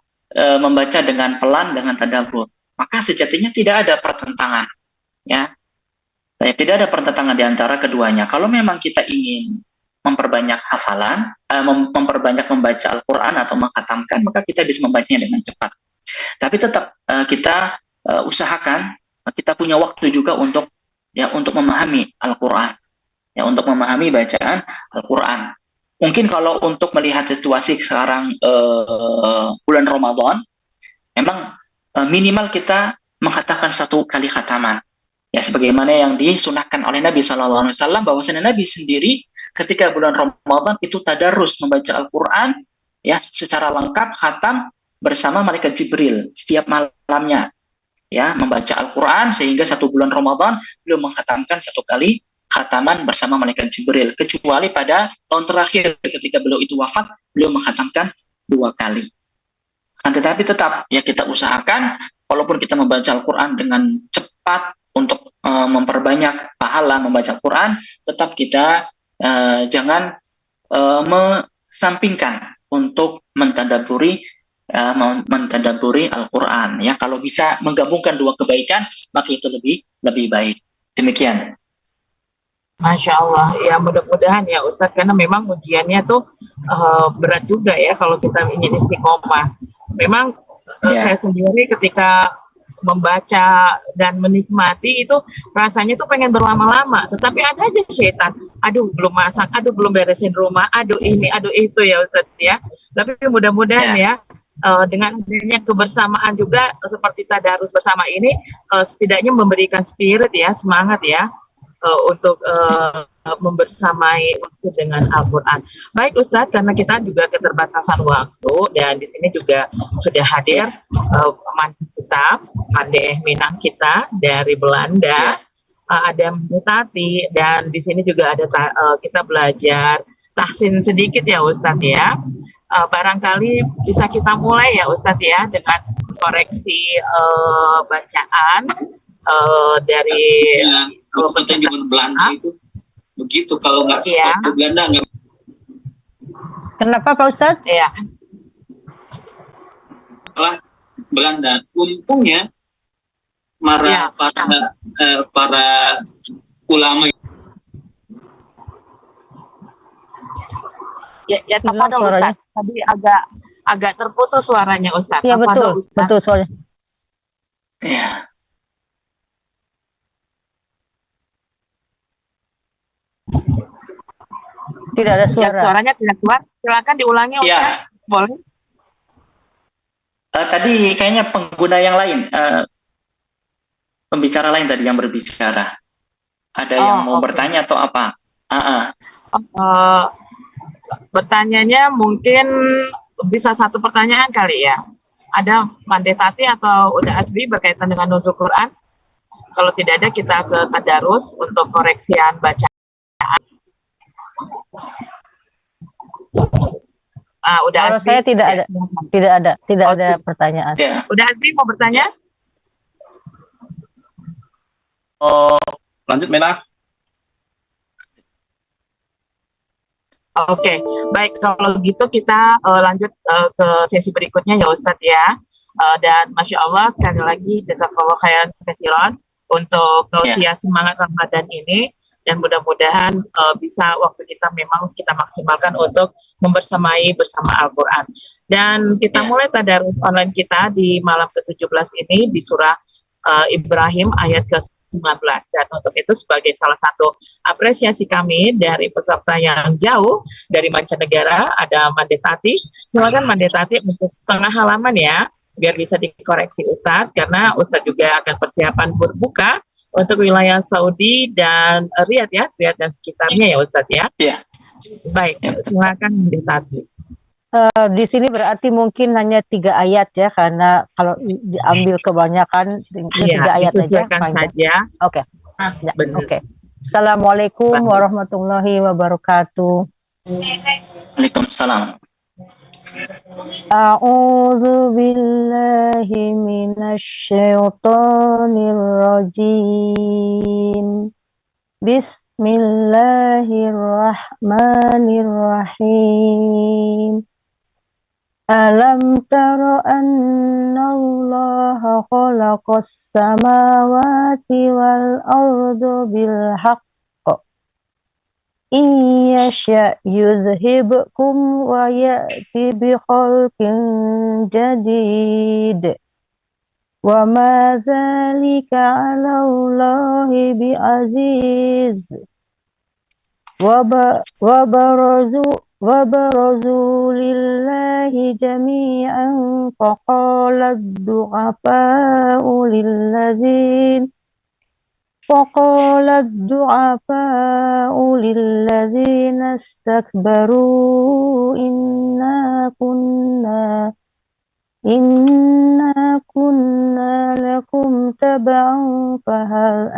membaca dengan pelan dengan tadabbur? Maka sejatinya tidak ada pertentangan, ya. Tidak ada pertentangan di antara keduanya. Kalau memang kita ingin memperbanyak hafalan, memperbanyak membaca Al-Quran atau mengkhatamkan, maka kita bisa membacanya dengan cepat. Tapi tetap kita usahakan, kita punya waktu juga untuk memahami Al-Quran, ya, untuk memahami bacaan Al-Quran. Mungkin kalau untuk melihat situasi sekarang bulan Ramadan, memang minimal kita mengkhatamkan 1 kali khataman. Ya, sebagaimana yang disunahkan oleh Nabi SAW, bahwasanya Nabi sendiri ketika bulan Ramadan itu tadarus membaca Al-Quran ya secara lengkap, khatam bersama malaikat Jibril setiap malamnya, ya, membaca Al-Quran sehingga 1 bulan Ramadan beliau mengkhatamkan 1 kali khataman bersama malaikat Jibril, kecuali pada tahun terakhir ketika beliau itu wafat, beliau mengkhatamkan 2 kali. Tetapi tetap ya kita usahakan, walaupun kita membaca Al-Quran dengan cepat untuk memperbanyak pahala membaca Al-Quran, tetap kita jangan mensampingkan untuk mentadaburi Al-Quran, ya. Kalau bisa menggabungkan 2 kebaikan, maka itu lebih baik. Demikian. Masya Allah, ya mudah-mudahan ya Ustadz, karena memang ujiannya tuh berat juga ya kalau kita ingin istiqomah. Memang saya sendiri ketika membaca dan menikmati itu rasanya tuh pengen berlama-lama, tetapi ada aja setan, aduh belum masak, aduh belum beresin rumah, aduh ini, aduh itu ya Ustadz ya. Tapi mudah-mudahan ya dengan adanya kebersamaan juga seperti tadarus bersama ini setidaknya memberikan spirit ya, semangat ya untuk membersamai waktu dengan Al-Quran. Baik Ustadz, karena kita juga keterbatasan waktu dan di sini juga sudah hadir Mande kita, Mande Minang kita dari Belanda, ada Mande Tati, dan di sini juga ada kita belajar tahsin sedikit ya Ustadz ya. Barangkali bisa kita mulai ya Ustadz ya dengan koreksi bacaan dari kalau kita zaman Belanda itu begitu, kalau nggak seperti Belanda nggak. Kenapa Pak Ustadz? Ya. Setelah Belanda, untungnya para ulama. Ya tepat dong Ustadz. Tadi agak terputus suaranya Ustadz. Iya betul, betul soalnya. Ya. Tidak ada suara. Ya, suaranya tidak keluar. Silakan diulangi Ustaz. Ya. Boleh. Tadi kayaknya pengguna yang lain, pembicara lain tadi yang berbicara. Ada yang mau bertanya atau apa? Bertanyanya mungkin bisa satu pertanyaan kali ya. Ada Mande Tati atau Uda Asbi berkaitan dengan nuzul Quran? Kalau tidak ada, kita ke tadarus untuk koreksian bacaan. Kalau saya tidak ada pertanyaan. Ya. Udah Azmi mau bertanya? Oh, lanjut Mela. Oke, baik kalau gitu kita lanjut ke sesi berikutnya ya Ustadz ya. Dan Masya Allah sekali lagi jazakallah khairan kasiran untuk tausiah semangat Ramadan ini. Dan mudah-mudahan bisa waktu kita memang kita maksimalkan untuk membersamai bersama Al-Quran. Dan kita mulai tadarus online kita di malam ke-17 ini di surah Ibrahim ayat ke-19. Dan untuk itu sebagai salah satu apresiasi kami dari peserta yang jauh dari mancanegara, ada Mande Tati. Silakan Mande Tati untuk setengah halaman ya, biar bisa dikoreksi Ustadz, karena Ustadz juga akan persiapan berbuka untuk wilayah Saudi dan Riyadh ya, Riyadh dan sekitarnya ya Ustadz ya. Iya. Baik, silakan Mande Tati. Di sini berarti mungkin hanya 3 ayat ya, karena kalau diambil kebanyakan 3 ayat saja. Oke. Oke. Assalamualaikum warahmatullahi wabarakatuh. Waalaikumsalam. A'udzu billahi minasy syaithanir rajim. Bismillahirrahmanirrahim. Alam tara annallaha khalaqas samawati wal arda bil haqq iyasya yuzhibkum wa ya'ti bi khalqin jadid wa ma dzalika 'ala Allahi bi aziz wa barazu lillahi jami'an faqala ad-du'afa'u lilladzina istakbaru inna kunna lakum tab'an fahal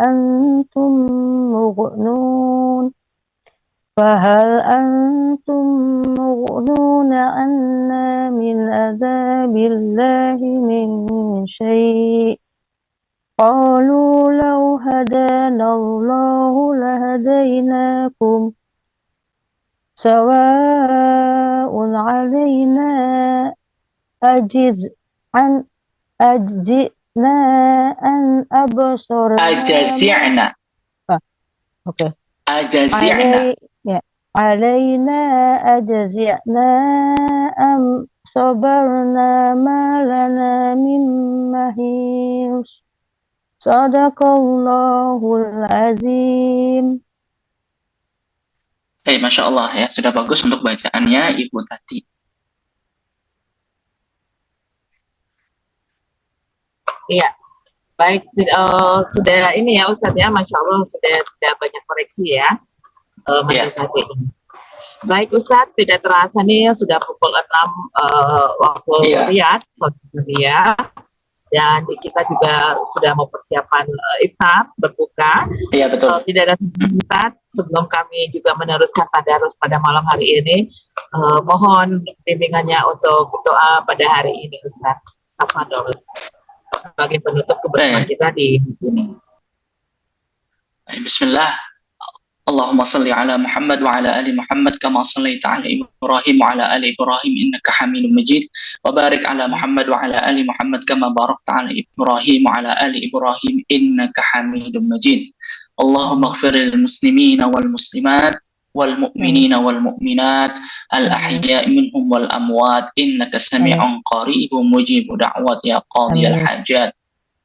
antum mughnuna anna min adzabillahi min syai'. Qalu law hadanallahu lahadainakum sawa'un 'alaina ajizna an absarna. Ajazi'na. Oke. Ajazi'na. Ya. Alaina ajazi'na am sabarna malana min mahis. Sadaqallahul azim. Masya Allah ya, sudah bagus untuk bacaannya Ibu Tati. Iya, baik. Sudah ini ya Ustadz ya, Masya Allah sudah banyak koreksi ya. Mas Tati. Baik Ustadz, tidak terasa nih sudah pukul 6 waktu Riyadh, Saudi. Dan kita juga sudah mempersiapkan iftar, berbuka. Iya, betul. Tidak ada Ustadz, sebelum kami juga meneruskan tadarus pada malam hari ini, mohon bimbingannya untuk doa pada hari ini Ustadz. Tafadhol sebagai penutup kebersamaan kita di sini. Bismillah. Allahumma salli ala Muhammad wa ala ali Muhammad kama sallaita ala Ibrahim wa ala ali Ibrahim innaka Hamidum Majid wa barik ala Muhammad wa ala ali Muhammad kama barakta ala Ibrahim wa ala ali Ibrahim innaka Hamidum Majid. Allahumma ighfir lil muslimina wal muslimat wal mu'minina wal mu'minat al ahya'i minhum wal amwat innaka sami'un qaribun mujibud da'wat ya qadiyal hajat.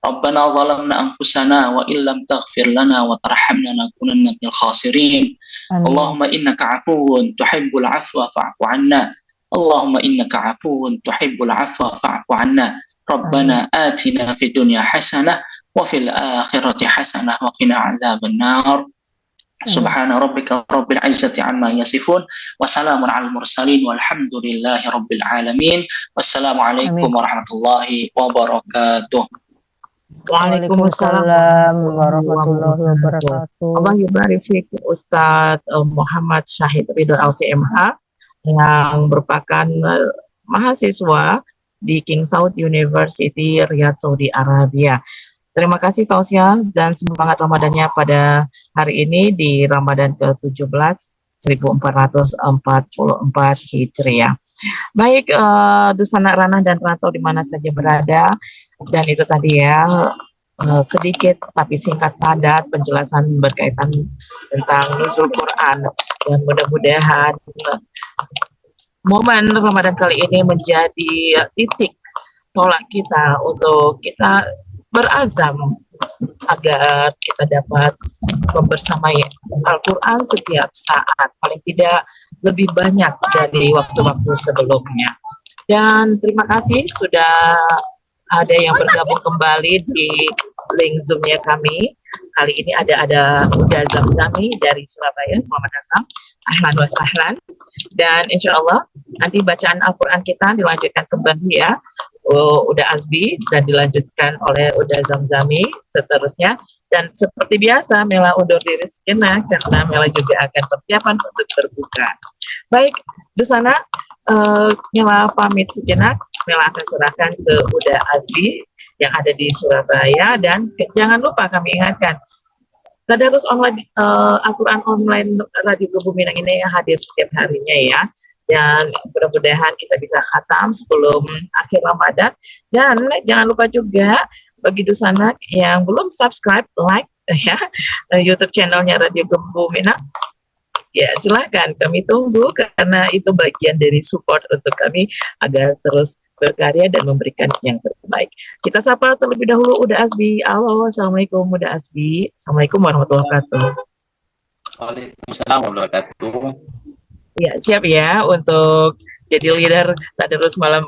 ربنا ظلمنا أنفسنا وإن لم تغفر لنا وترحمنا لنكونن من الخاسرين اللهم إنك عفو تحب العفو فاعف عنا اللهم إنك عفو تحب العفو فاعف عنا ربنا آتنا في الدنيا حسنة وفي الآخرة حسنة وقنا عذاب النار سبحان ربك رب العزة عما يصفون وسلام على المرسلين والحمد لله رب العالمين والسلام عليكم ورحمة الله وبركاته. Waalaikumsalam warahmatullahi wabarakatuh. Allah yubarik fiik Ustadz Muhammad Syahid Ridho LCMH yang merupakan mahasiswa di King Saud University Riyadh, Saudi Arabia. Terima kasih tausiah dan semangat Ramadannya pada hari ini di Ramadan ke-17 1444 Hijriah. Baik, Dusana Ranah dan Rantau di mana saja berada. Dan itu tadi ya, sedikit tapi singkat padat penjelasan berkaitan tentang nuzul Quran. Dan mudah-mudahan momen Ramadan kali ini menjadi titik tolak kita untuk kita berazam agar kita dapat membersamai Al-Quran setiap saat, paling tidak lebih banyak dari waktu-waktu sebelumnya. Dan terima kasih sudah ada yang bergabung kembali di link Zoom-nya kami. Kali ini ada Uda Zamzami dari Surabaya. Selamat datang. Ahlan wa sahlan. Dan insya Allah nanti bacaan Al-Quran kita dilanjutkan kembali ya. Uda Azbi dan dilanjutkan oleh Uda Zamzami seterusnya. Dan seperti biasa Mela undur diri sejenak karena Mela juga akan persiapan untuk berbuka. Baik, Dusana, Mela pamit sejenak. Mela akan serahkan ke Uda Azbi yang ada di Surabaya dan jangan lupa kami ingatkan tadarus online Al-Quran online Radio Kebuminang ini hadir setiap harinya ya, dan mudah-mudahan kita bisa khatam sebelum akhir Ramadan. Dan jangan lupa juga bagi Dusana yang belum subscribe, like ya YouTube channelnya Radio Kebuminang. Ya, silahkan, kami tunggu karena itu bagian dari support untuk kami agar terus berkarya dan memberikan yang terbaik. Kita sapa terlebih dahulu Uda Azbi. Halo, Assalamualaikum Uda Azbi. Assalamualaikum warahmatullahi wabarakatuh. Waalaikumsalam warahmatullahi wabarakatuh. Ya, siap ya untuk jadi leader tadarus malam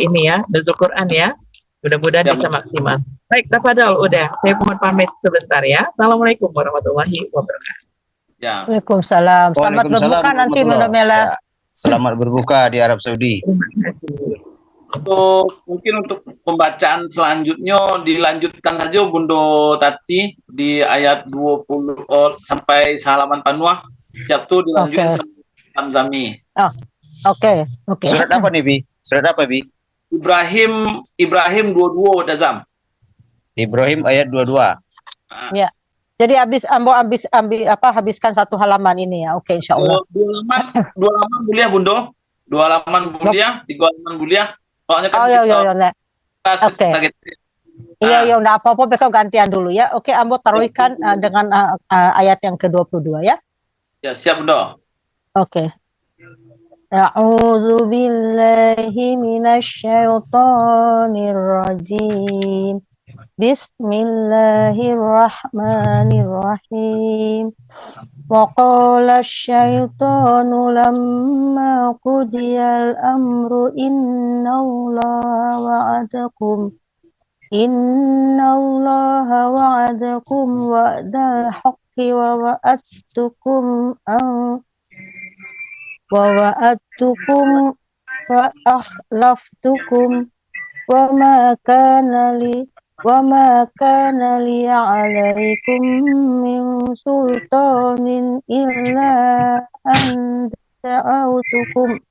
ini ya, nuzul Quran ya. Mudah-mudahan bisa maksimal. Baik, tafadhol Uda. Saya mohon pamit sebentar ya. Assalamualaikum warahmatullahi wabarakatuh. Ya. Waalaikumsalam. Selamat berbuka nanti Mela. Ya. Selamat berbuka di Arab Saudi. Mungkin untuk pembacaan selanjutnya dilanjutkan saja Bundo Tati di ayat 20 sampai halaman Panuah. Siap tuh dilanjutkan sama Zamzami. Oke. Surat apa nih, Bi? Surat apa, Bi? Ibrahim 22 Dazam. Ibrahim ayat 22. Ya. Jadi habiskan satu halaman ini ya. Oke, insyaallah. Dua halaman boleh Bundo. 2 halaman boleh, 3 halaman boleh. Soalnya kan Oke. Iya, enggak apa-apa, bekau gantian dulu ya. Oke, Ambo taruhkan dengan ayat yang ke-22 ya. Ya, siap, Bunda. Oke. A'udzu billahi minasyaitonir rajim. Bismillahirrahmanirrahim. Wa qala asyaitonu lamma qudiyal amru innallaha wa'adakum wa'dal haqqi wa wa'adtukum fa akhlaftukum wa ma kana li alaikum min sultanin illa an da'autukum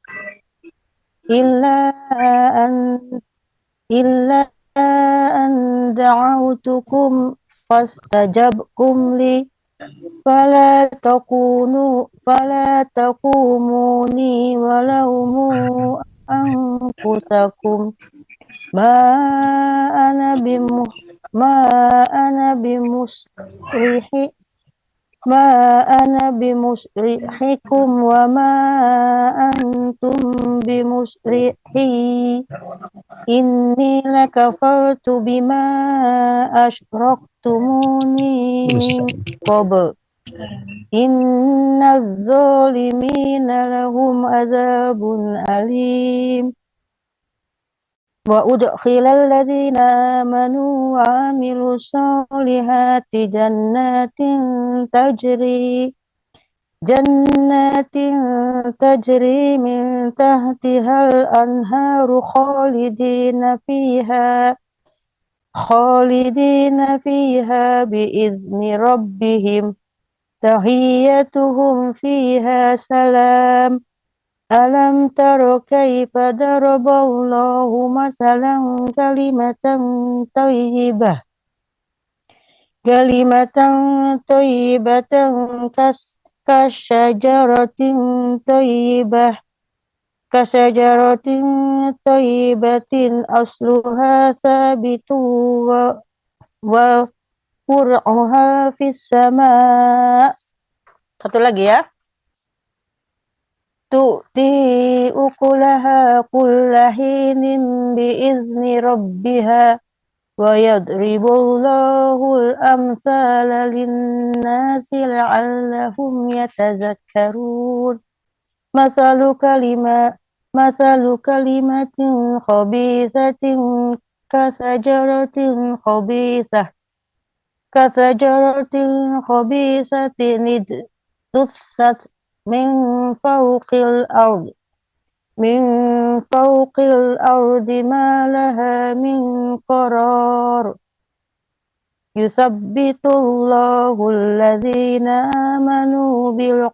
fastajabtum li fala takumuni walaumu anfusakum ma ana bimusrihikum wa ma antum bimusrihi inni lakafartu bima asyraktumuni min qabl innaz zalimina lahum adzabun alim wa udkhilal ladzina amanu wa amilus solihati jannatin tajri min tahtihal anharu khalidina fiha biizni rabbihim tahiyyatuhum fiha salam. Alam taro kaifa daraballahu masalan kalimatan tayyibatan kasajaratin tayyibatin asluha thabitu wa fur'uha fis sama'. Satu lagi ya. Tu'ti ukulaha kullahinin biizni rabbiha wa yadribullahul amsala linnasi la'allahum yatazakkarun. Masalu kalimatin khabithatin kasajaratin khabithatin idtussat min fawqil ardi ma laha min qarar yusabbitullahu alladhina amanu bil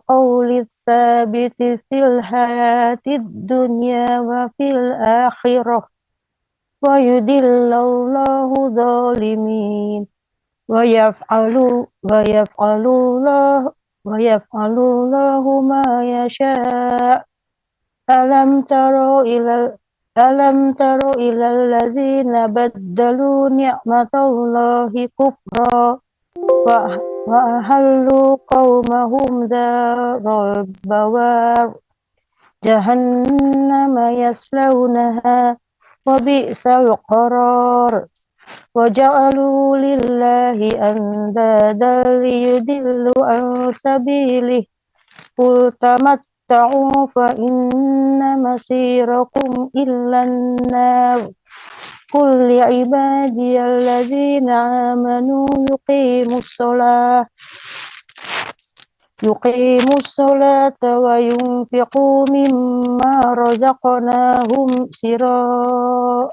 qawli tsabiti fil hayatid dunya wa fil akhirah wa yudillallahu zalimin wa yaf'alullahu ma yasha'. Alam taro ilal ladzina baddalu ni'matallahi kufra wa ahallu qaumahum daral bawar jahannama yaslawnaha wa bi'sal qarar wa ja'alu lillahi andadan liyudillu an sabilihi qul tamatta'u fa inna masirakum illan nar qul li'ibadiyalladzina amanu yuqimus salata wa yunfiqu mimma razaqnahum sirran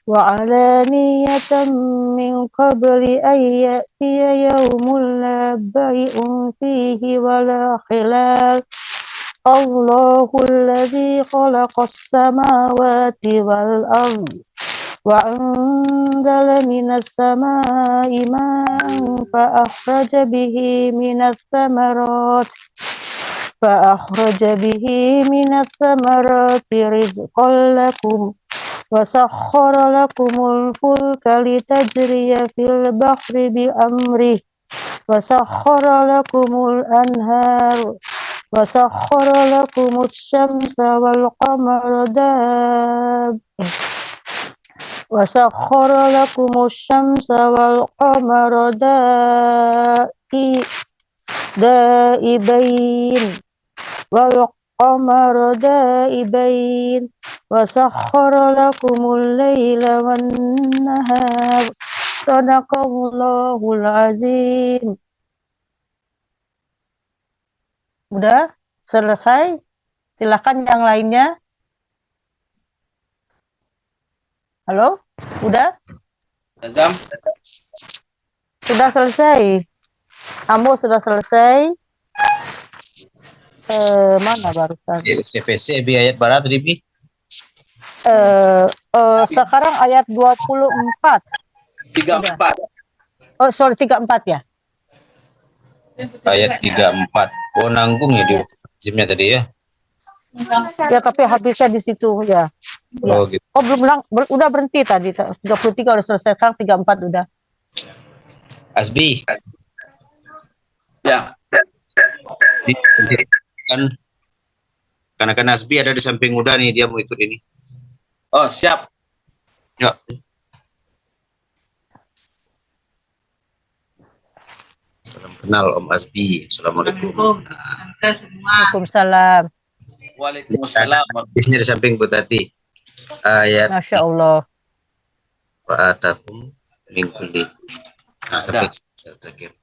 wa alaniyatan min qabli an ya'tiya yawmun la bay'un fihi wala khilal. Allahu alladhi khalaqas samawati wal ardi wa anzala minas samaa'i ma'an fa akhraja bihi minas samarati rizqan lakum wa sakhkhara lakumul fulka litajriya fil bahri bi amrih wa sakhkhara lakumul anhar wa sakhkhara lakumus syamsa wal qamara daibain wa sakhkhara lakumul laila wan nahar. Sadaqallahul azim. Udah selesai? Silakan yang lainnya. Halo? Udah? Azam. Sudah selesai. Ambo sudah selesai. Mana barusan? CPC Bi ayat berapa tadi Bi? Sekarang ayat 24. 34. Oh, sorry 34 ya. Ayat 34. Oh, nanggung ya di Azimnya tadi ya. Ya, tapi habisnya di situ ya. Oh, gitu. Oh, udah berhenti tadi. 33 udah selesai, sekarang 34 udah. Asbi. Ya. Kan Asbi ada di samping Uda nih, dia mau ikut ini. Oh, siap. Ya. Salam kenal Om Asbi. Assalamualaikum. Waalaikumsalam. Waalaikumsalam. Di sini di samping Bu Tati. Ayat Masya Allah. Wa'atakum min kulli. Nah, sampai terakhir.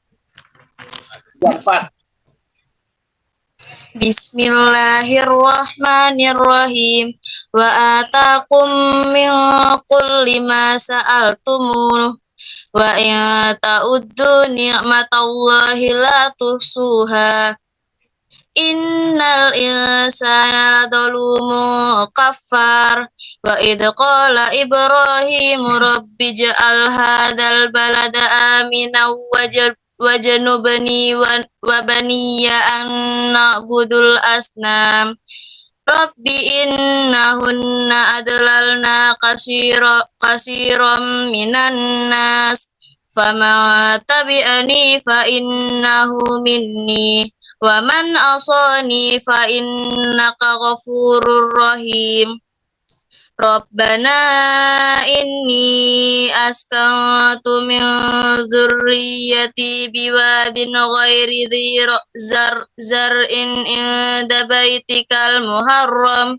34. Bismillahirrahmanirrahim. Wa atakum min kulli ma sa'altumuh. Wa in ta'uddu ni'matallahi la tuhsuha. Innal insana ladzalumun kafar. Wa idh qala Ibrahim rabbi ja'al hadzal balada aminan wajnubni wa baniya an na'budul asnam. Rabbi innahunna adlalna kasiran minan nas. Faman tabi'ani fa innahu minni wa man asani fa innaka ghafurur rahim. Rabbana inni askantu min dzurriyyati biwadin ghairi dhi zar'in inda baitikal muharram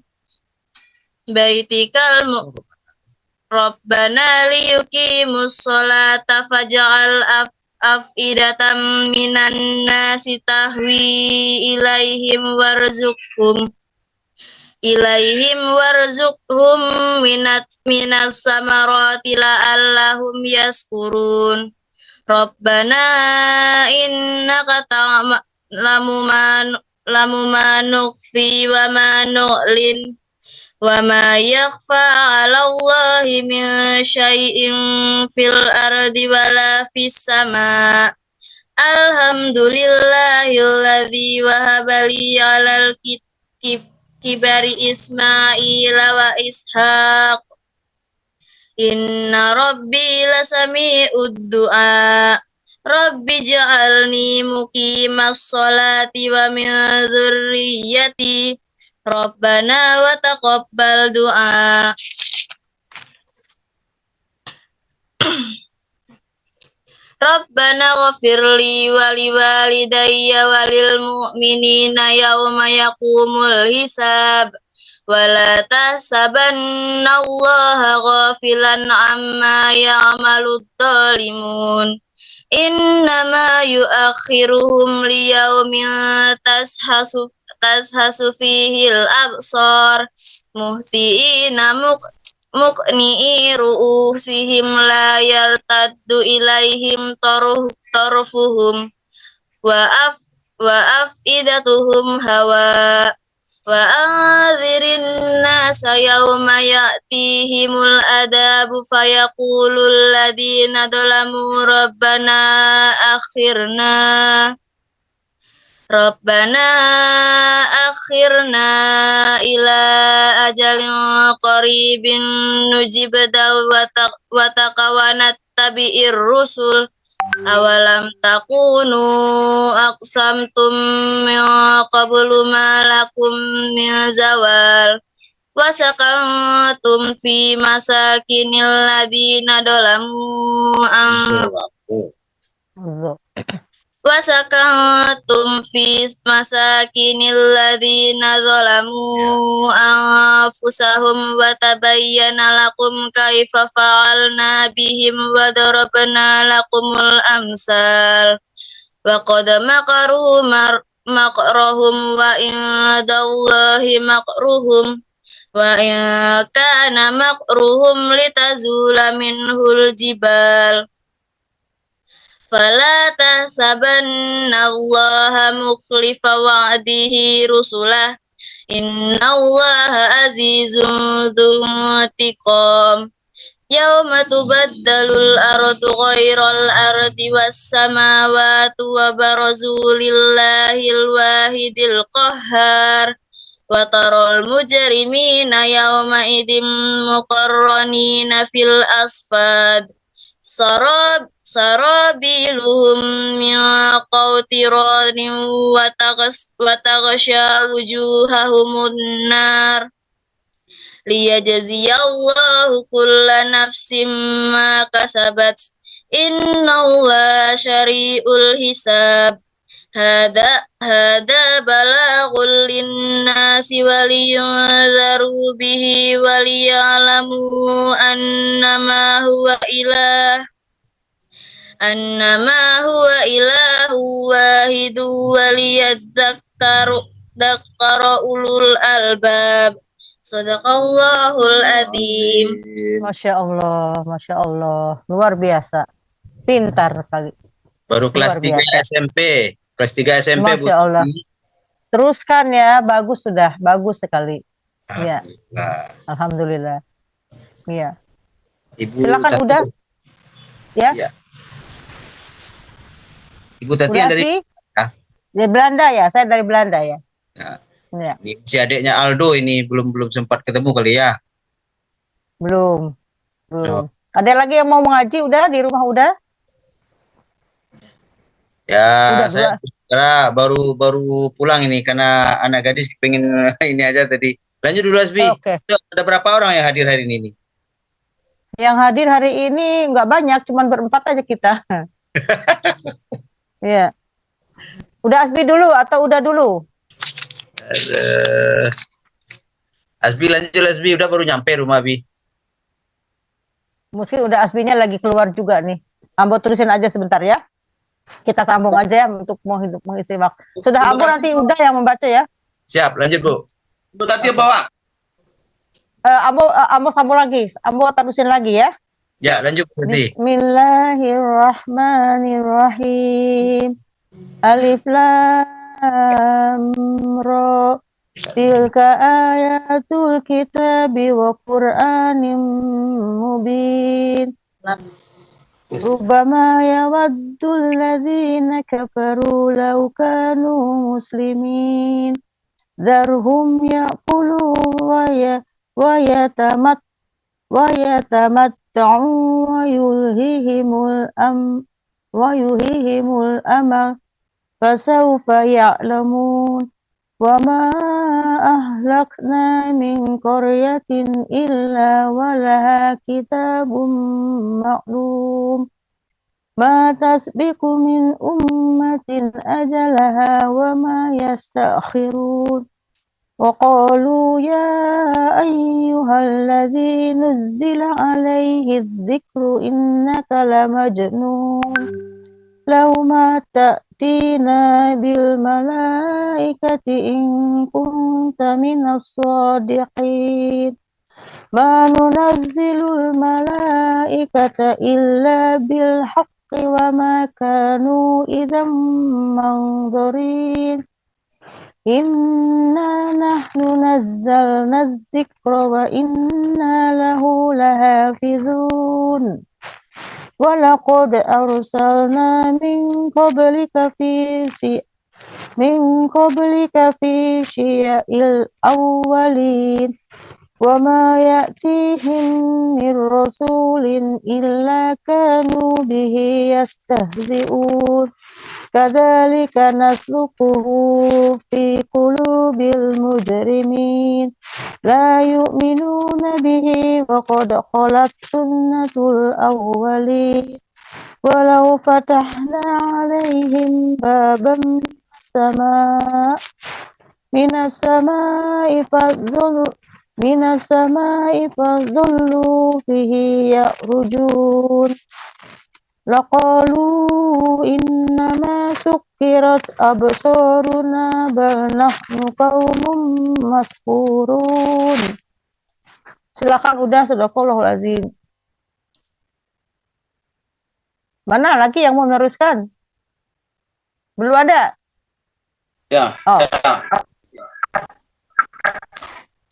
Rabbana liyuqimus sholata faj'al afidatan minan nasi tahwi ilaihim warzuqhum minas samarati la'allahum yaskurun. Rabbana innaka ta'lamu ma nukhfi wa ma nu'lin wa ma yakhfa 'ala Allahi min syai'in fil ardi wala fis sama'. Alhamdulillahilladzi wahaba li 'alal kibari Ismaila wa Ishaq. Inna rabbi lasami'ud du'a. Rabbi ja'alni muqimas sholati wa min dzurriyyati. Rabbana wa taqabbal du'a. Rabbana ghafirli wa liwalidayya wa lil mu'minina yawma yaqumul hisab. Wa la tahsabanna Allaha ghafilan amma ya'malud dhalimun. Innama yu'akhiruhum liyawmin tashasu fihil absar muhti'ina muqni'i ru'usihim la yartaddu ilaihim tarfuhum wa afidatuhum hawa وأنذر الناس يوم يأتيهم العذاب فيقول الذين ظلموا ربنا أخرنا إلى أجل قريب نجب دعوتك ونتبع الرسل أولم تكونوا أقسمتم من قبل ما لكم من زوال وسكنتم في مساكن الذين ظلموا أنفسهم وتبين لكم كيف فعلنا بهم وضربنا لكم الأمثال وقد مكروا مكرهم وعند الله مكرهم وإن كان مكرهم لتزول منه الجبال فلا تحسبن الله مخلف وعده رسله إن الله عزيز ذو انتقام يوم تبدل الأرض غير الأرض والسماوات وبرزوا لله الواحد القهار وترى المجرمين يومئذ مقرنين في الأصفاد سرابيلهم من قطران وتغشى وجوههم النار ليجزي الله كل نفس ما كسبت إن الله سريع الحساب هذا بلاغ للناس ولينذروا به وليعلموا أنما هو إله واحد وليذكر أولو الألباب. Sadaqallahul adzim. Masya Allah, luar biasa, pintar sekali. Baru kelas 3 SMP, kelas 3 SMP. Masya Allah. Teruskan ya, bagus sudah, bagus sekali. Ya. Alhamdulillah. Iya. Ibu silakan Tati. udah. Ya. Ya. Ibu Tati yang dari Belanda ya, saya dari Belanda ya. Ya. Ini si adiknya Aldo ini belum sempat ketemu kali ya. Belum. Ada lagi yang mau mengaji udah di rumah udah? Ya, saya baru pulang ini karena anak gadis pengen ini aja tadi. Lanjut dulu Asbi. Oke. Ada berapa orang yang hadir hari ini? Yang hadir hari ini nggak banyak, cuman berempat aja kita. Iya. Udah Asbi dulu atau udah dulu? Asbi lanjut Asbi, udah baru nyampe rumah Bi. Mungkin udah Asbinya lagi keluar juga nih. Ambo tulisin aja sebentar ya. Kita sambung aja ya untuk mengisi waktu. Sudah Ambo nanti udah yang membaca ya. Siap, lanjut Bu. Bu Tati bawa. Ambo sambung lagi. Ambo terusin lagi ya. Ya, lanjut Bu Tati. Bismillahirrahmanirrahim. Alif Lam Ra. Tilka ayatul kitabi wa Qur'anim mubin. Rubbama yawaddul ladzina kafaru law kanu muslimin. Darhum ya'kulu wa yatamatta'u wa yulhihimul amal fasawfa ya'lamun. Wa ma ahlakna min qaryatin illa walaha kitabun ma'lum. Ma tasbiqu min ummatin ajalaha wa ma yastakhirun. Wa qalu ya ayyuhalladzi nuzzila alaihi dzikru innaka lamajnun. Law ma ta'tina bil malaikati in kunta minas shadiqin. Ma nunazzilul malaikata illa bil haqqi wa ma kanu idzam manzurin. Inna nahnu nazzalna dzikra wa inna lahu lahafizun. Wa laqad arsalna min qablika fi syi'il awwalin wa ma ya'tihim min rasulin illa kanu bihi yastahzi'un. Kadzalika nasluquhu fi qulubil mujrimin la yu'minuna bihi wa qad khalat sunnatul awwalin walau fatahna 'alaihim baban minas sama'i fadhullu fihi ya'rujun laqalu innama sukkirat absaruna bal nahnu qaumun maskurun. Silakan udah, sadaqallahul azim. Mana lagi yang mau meneruskan? Belum ada? Ya. Oh.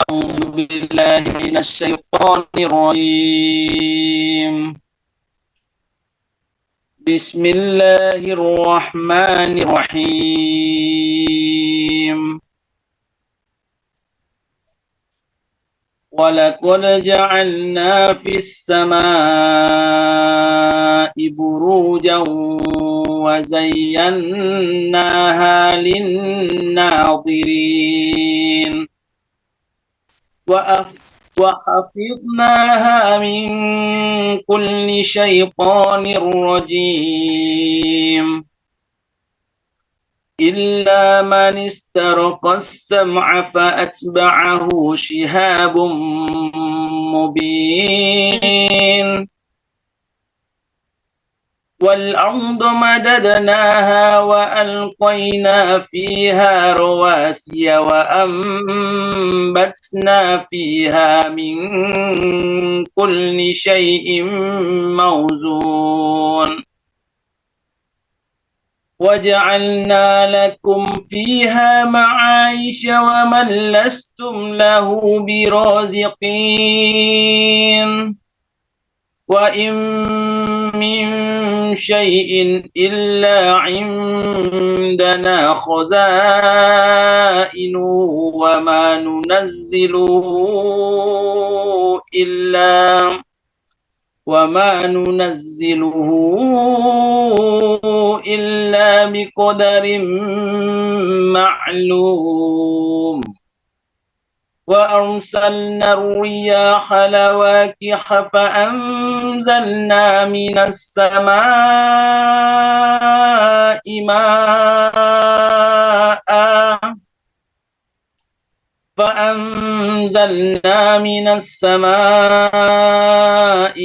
A'udzu billahi minasy syaithanir rajim. Bismillahirrahmanirrahim. Walaqad ja'alna fis samaa'i burujan wa zayyannaha lin-naadhirin wa وحفظناها من كل شيطان رجيم إلا من استرق السمع فأتبعه شهاب مبين والأرض مددناها وألقينا فيها رواسي وأنبتنا فيها من كل شيء موزون وجعلنا لكم فيها معايش ومن لستم له برازقين وإن من شيء إلا عندنا خزائنه وما ننزله إلا بقدر معلوم وأرسلنا الرياح لواقح فأنزلنا من السماء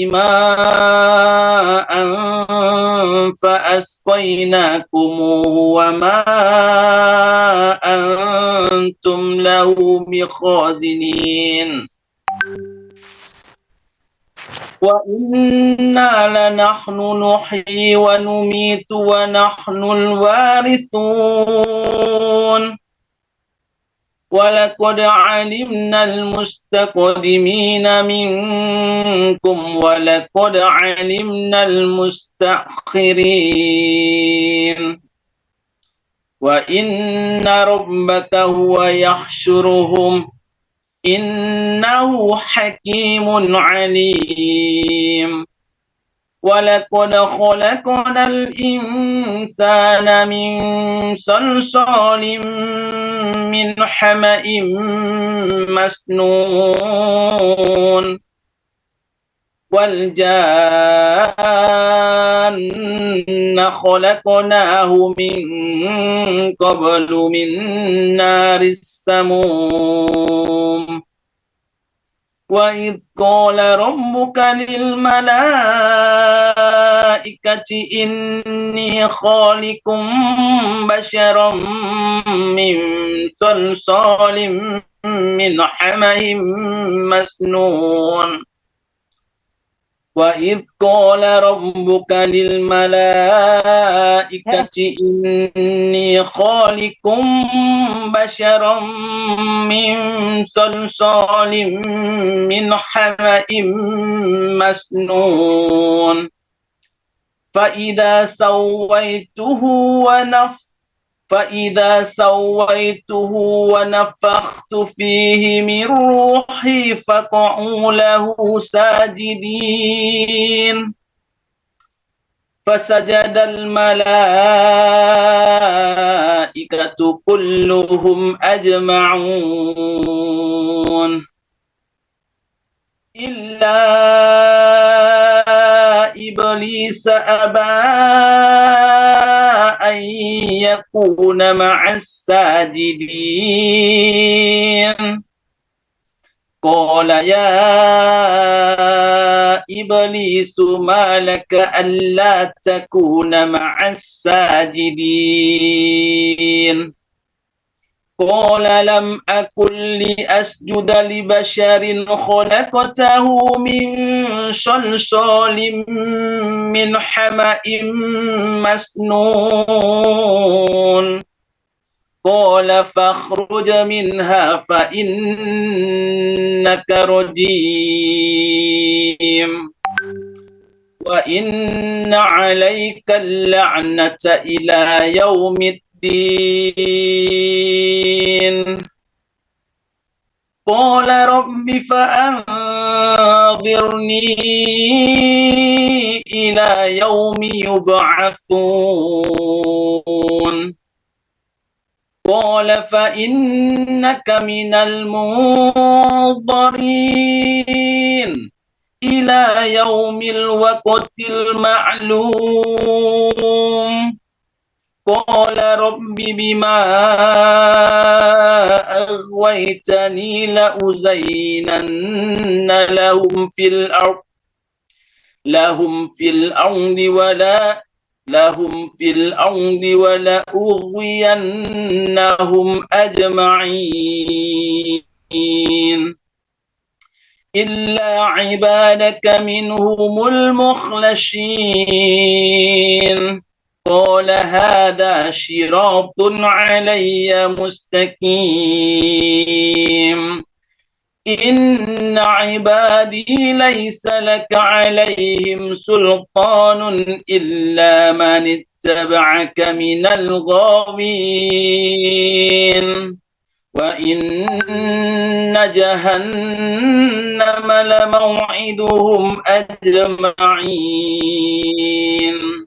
ماء فأسقيناكموه وما أنتم له بخازنين وإنا لنحن نحيي ونميت ونحن الوارثون ولقد علمنا المستقدمين منكم ولقد علمنا المستأخرين وإن ربك هو يحشرهم إنه حكيم عليم ولقد خلقنا الإنسان من صلصال من حمأ مسنون والجان خلقناه من قبل من نار السموم وإذ قال ربك للملائكة إني خالق بشرا من صلصال من حمأ مسنون وإذ قال ربك للملائكة إني خالق بشرا من صلصال من حمأ مسنون فإذا سويته ونفخت فيه من روحي فقعوا له ساجدين فسجد الملائكة كلهم أجمعون إلا إبليس أبى أن يكون مع الساجدين قال يا إبليس ما لك ألا تكون مع الساجدين قال لم أكن لأسجد لبشر خلقته من صلصال من حمأ مسنون قال فاخرج منها فإنك رجيم وإن عليك اللعنة إلى يوم الدين قال رب فأنظرني إلى يوم يبعثون قال فإنك من المنظرين إلى يوم الوقت المعلوم قال رب بما أغويتني لأزينن لهم في الأرض ولأغوينهم أجمعين إلا عبادك منهم المخلصين قال هذا صراط علي مستقيم إن عبادي ليس لك عليهم سلطان إلا من اتبعك من الغاوين وإن جهنم لموعدهم أجمعين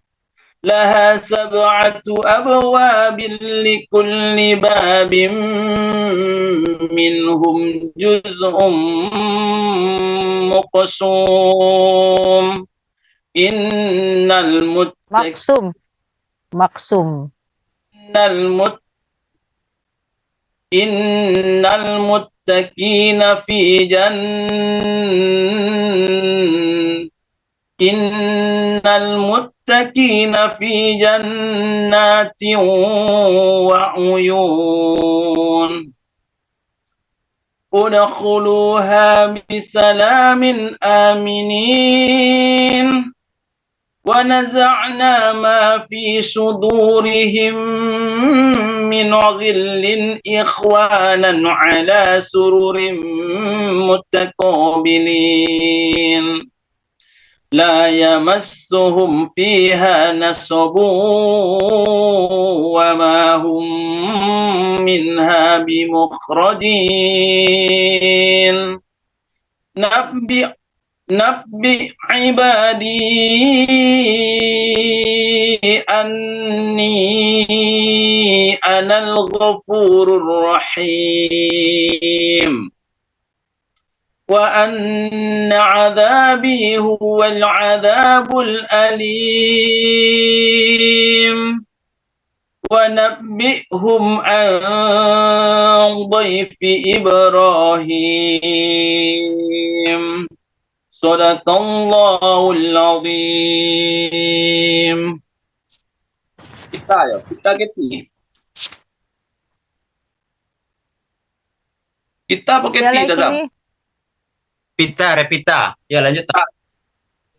لها 7 أبواب لكل باب منهم جزء مقسوم إن المتقين في جنات وعيون ادخلوها بسلام آمنين ونزعنا ما في صدورهم من غل إخوانا على سرر متقابلين لا يمسهم فيها نصب وما هم منها بمخرجين نبئ عبادي أني أنا الغفور الرحيم وأن عذابي هو العذاب الأليم ونبئهم عن ضيف إبراهيم صدق الله العظيم. Kita Getty. Kita pakai T dalam. Repita. Ya lanjut.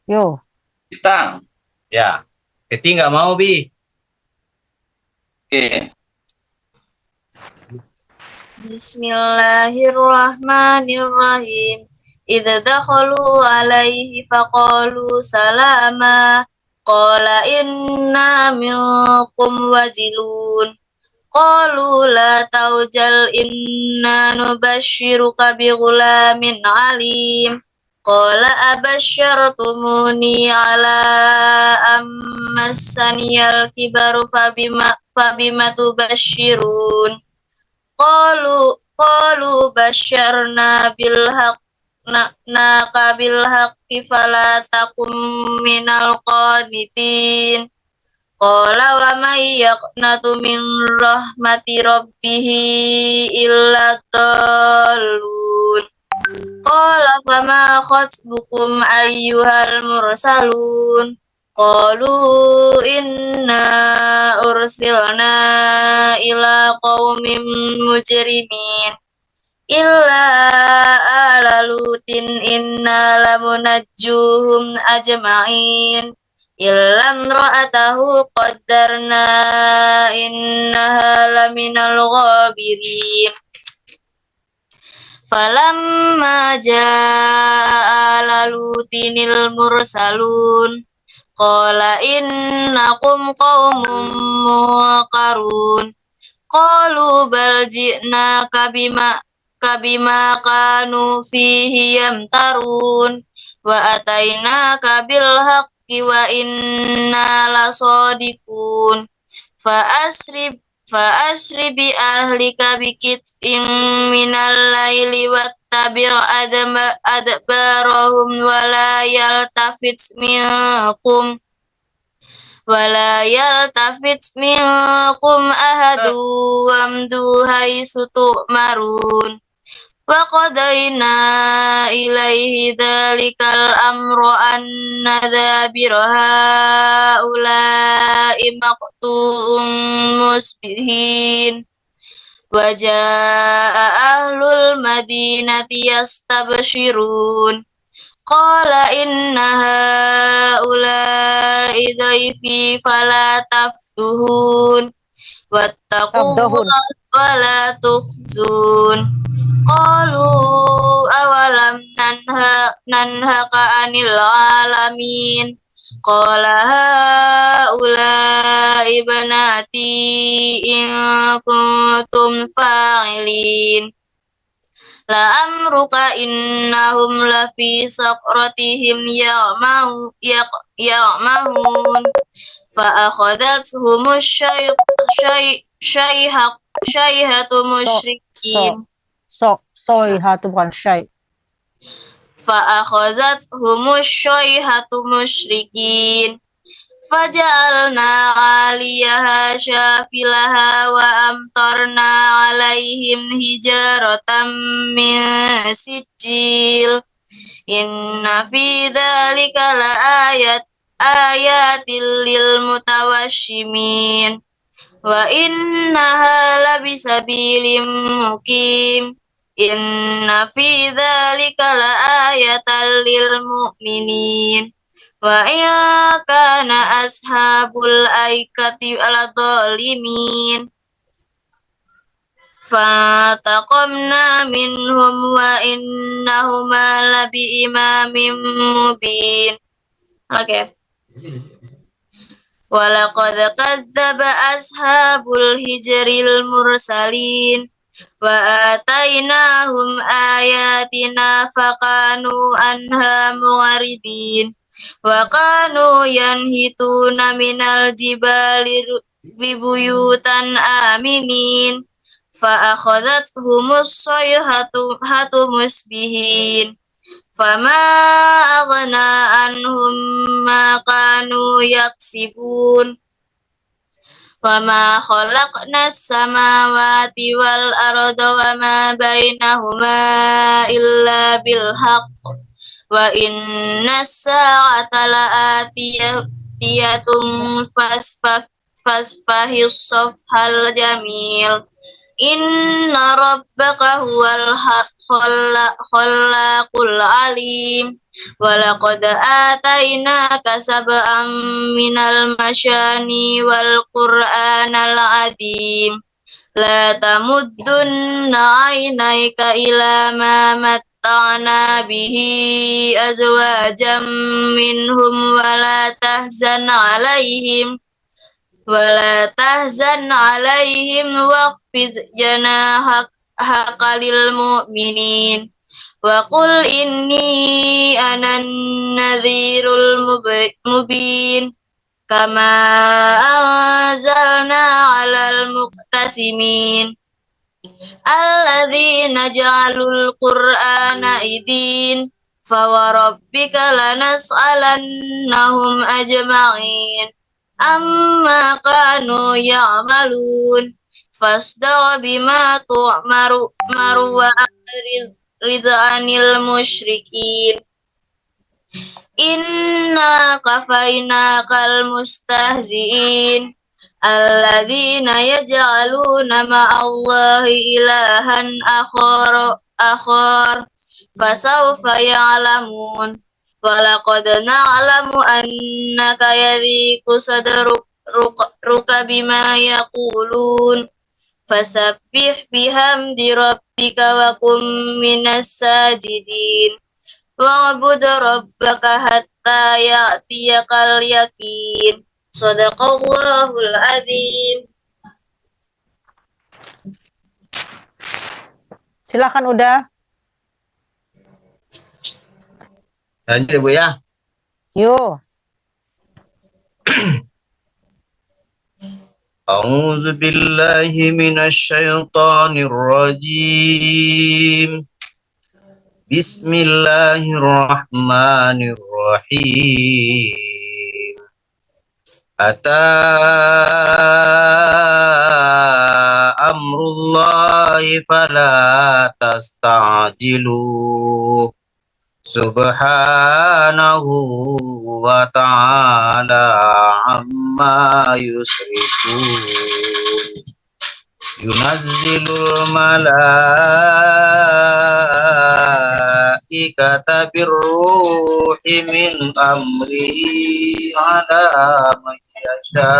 Yo. Kita. Ya. Keti nggak mau, Bi. Oke. Bismillahirrahmanirrahim. Idza dakhalu alaihi faqalu salama. Qala inna minkum wajilun. Qalu la taujal inna nubashiruka bi ghulamin alim. Qala abasyartumuni ala ammassaniyal kibaru fabima tubashirun. Qalu basyarna bil haqqi fala takum minal qanitin. Qala wa may yaqnatu min rahmati rabbih illa dallun. Qala fama khatbukum ayyuhal mursalun. Qalu inna ursilna ila qaumin mujrimin. Illa ala lutin inna lamunajjuhum ajma'in. Illam ra'atahu qaddarna innaha laminal ghabirin. Falamma ja'a lalutinil mursalun. Qala innakum qaumun munkarun. Qalu bal ji'naka bima kanu fihi yamtarun. Wa atainaka bil haqqi wa inna lasadiqun. Fa asri bi ahlika bikit'in minal laili wattabi' adbarahum wala yaltafit minkum ahadu wamdu haitsu tu'marun. Wa qadayna ilaihi dzalikal amru anna dabira haula'i maqtu'un musbihin. Wa jaa'a ahlul madinati yastabshirun. Qala inna haula'i dhaifi fala tafduhun. Wattaqullaha wa la tukhzun. Qalu awalam nanhaka anil alamin. Qala haula'i banati in kuntum fa'ilin. La amruka innahum lafi saqratihim ya'mahun. Fa akhadathum syayhatu musyrikin. Soihatu bukan syai. Fa akhadathum syayhatu musyrikin. Faja'alna 'aliyaha syafilaha wa amtarna 'alaihim hijaratan min sijil. Inna fi dzalika la ayatil lil mutawassimin. Wa innaha labisabilim muqim. Inna fi dzalika la ayatan lil mu'minin. Wa in kana ashabul aikati aladh-dhalimin. Fataqamna minhum wa innahuma labi imamin mubin. Oke. Walaqad kadzdzaba ashabul hijril mursalin. Wa atainahum ayatina fakanu anha mu'ridin. Wa kanu yanhituna minal jibali libuyutan aminin. Fa akhadhathumus sayhatu musbihin. Fama aghna anhum ma kanu yaksibun. Wa ma khalaqnas samawati wal arda wa ma bainahuma illa bil haqq. Wa inna as-sa'ata la'atiyatum fasfahis safhal jamil. Inna rabbaka khallaqul alim. Walaqad atainaka sab'an minal masyani wal qur'anal adim. La tamuddunna aynayka ila ma matta'na bihi azwajam minhum wala tahzan alaihim waqfid janahaka lil mu'minin. Wa qul inni anan nadhirul mubin kama anzalna 'alal muqtasimin alladzina ja'alul qur'ana idin fawarabbika lanas'alannahum ajma'in amma kanu ya'malun fasda' bima tu'maru wa ridhanil musyrikin. Inna kafainakal mustahzi'in alladzina yaj'aluna ma'allahi ilahan akhar fasawfa ya'lamun. Walaqad na'lamu annaka yadhiqu sadruka bima yaqulun fasabbih bihamdi rabbika wa kum minas sajidin wa'bud rabbaka hatta ya'tiyakal yakin. Shadaqallahul azim. Silakan udah. Lanjut Bu ya. Yuk. A'udzu billahi minasy syaithanir rajim. Bismillahirrahmanirrahim. Ata amrullahi fala tasta'jilu. Subhanahu wa ta'ala amma yusrikun. Yunazzilul malaikata birruhi min amrihi ala man yasha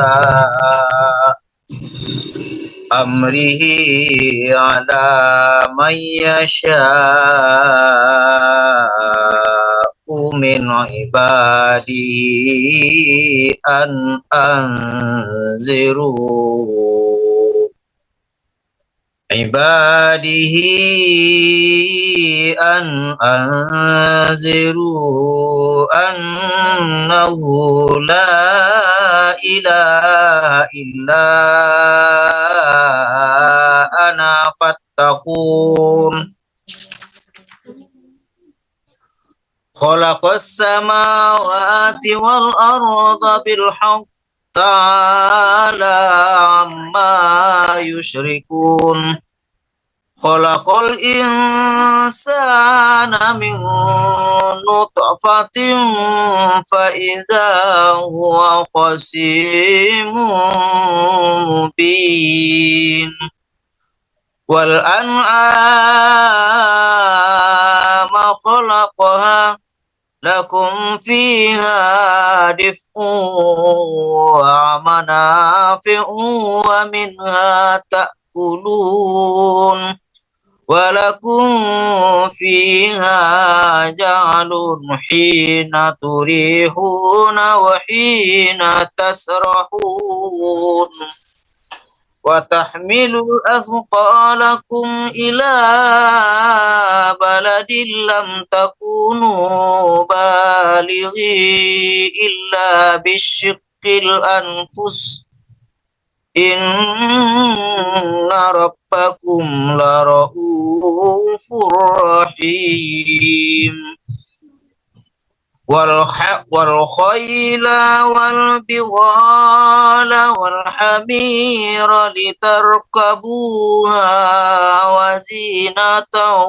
min ibadihi an anziru annahu la ilaha illa ana fattaqun. Khalaqas samawati wal arda bil haqq ta'ala amma yushrikun. Khalaqal insana min nutfatin fa idza huwa khasimun mubin. Wal an'ama khalaqaha lakum fiha dif'un wa manafi'u wa minha ta'kulun wa lakum fiha ja'alun hina turihuna wa hina tasrahun wa tahmilu athqalakum ila baladin lam takunu balighi illa bisyiqqil anfus inna rabbakum lara'ufur rahim. Wal khayla wal bighala wal hamira litarkabuha wa zinatan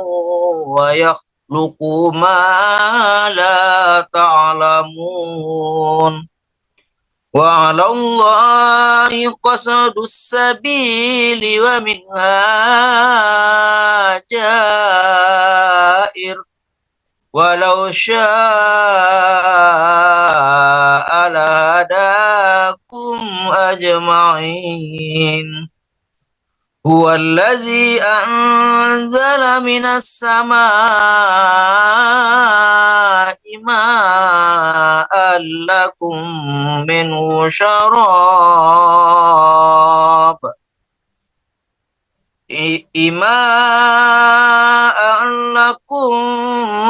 wa yakhluqu ma la ta'lamun. وعلى الله قصد السبيل ومنها جائر ولو شاء لهداكم أجمعين هو الذي أنزل من السماء ماء لكم منه شراب ماء لكم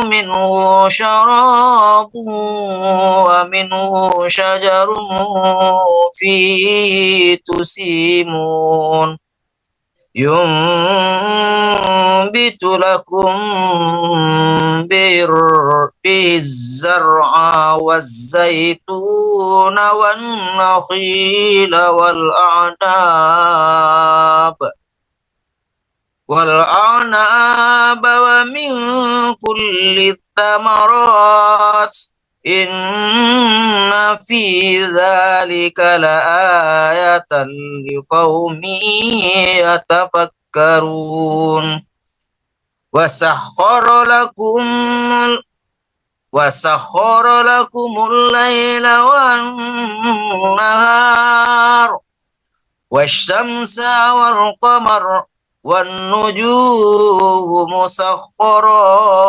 منه شراب ومنه شجر فيه تسيمون ينبت لكم به الزرع والزيتون والنخيل والأعناب ومن كل الثمرات إن في ذلك لآية لقوم يتفكرون وسخر لكم الليل والنهار والشمس والقمر والنجوم مسخرات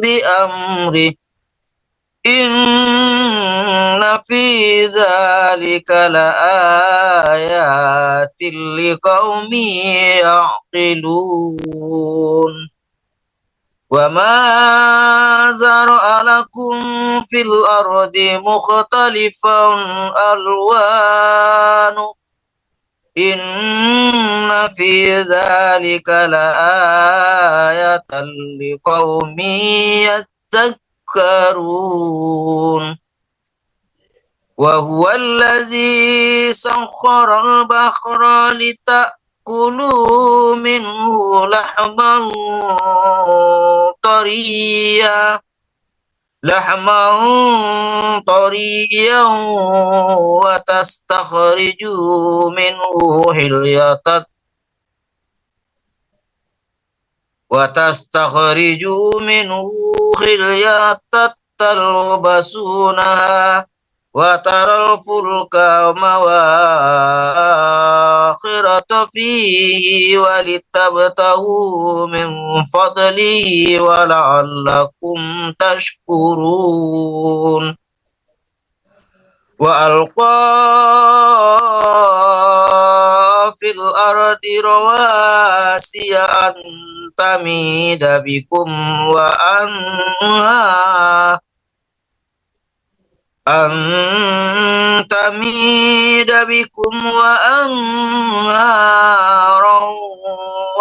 بأمره إن في ذلك لآيات لقوم يعقلون وما زرع لكم في الأرض مختلفا ألوانه إن في ذلك لآية لقوم يتذكرون وهو الذي سخر البحر لتأكلوا منه لحما طريا وتستخرجوا منه حلية تلبسونها وترى الفلك مواخر فيه ولتبتغوا من فضله ولعلكم تشكرون وألقى في الأرض رواسي أن تميد بكم وأنهارا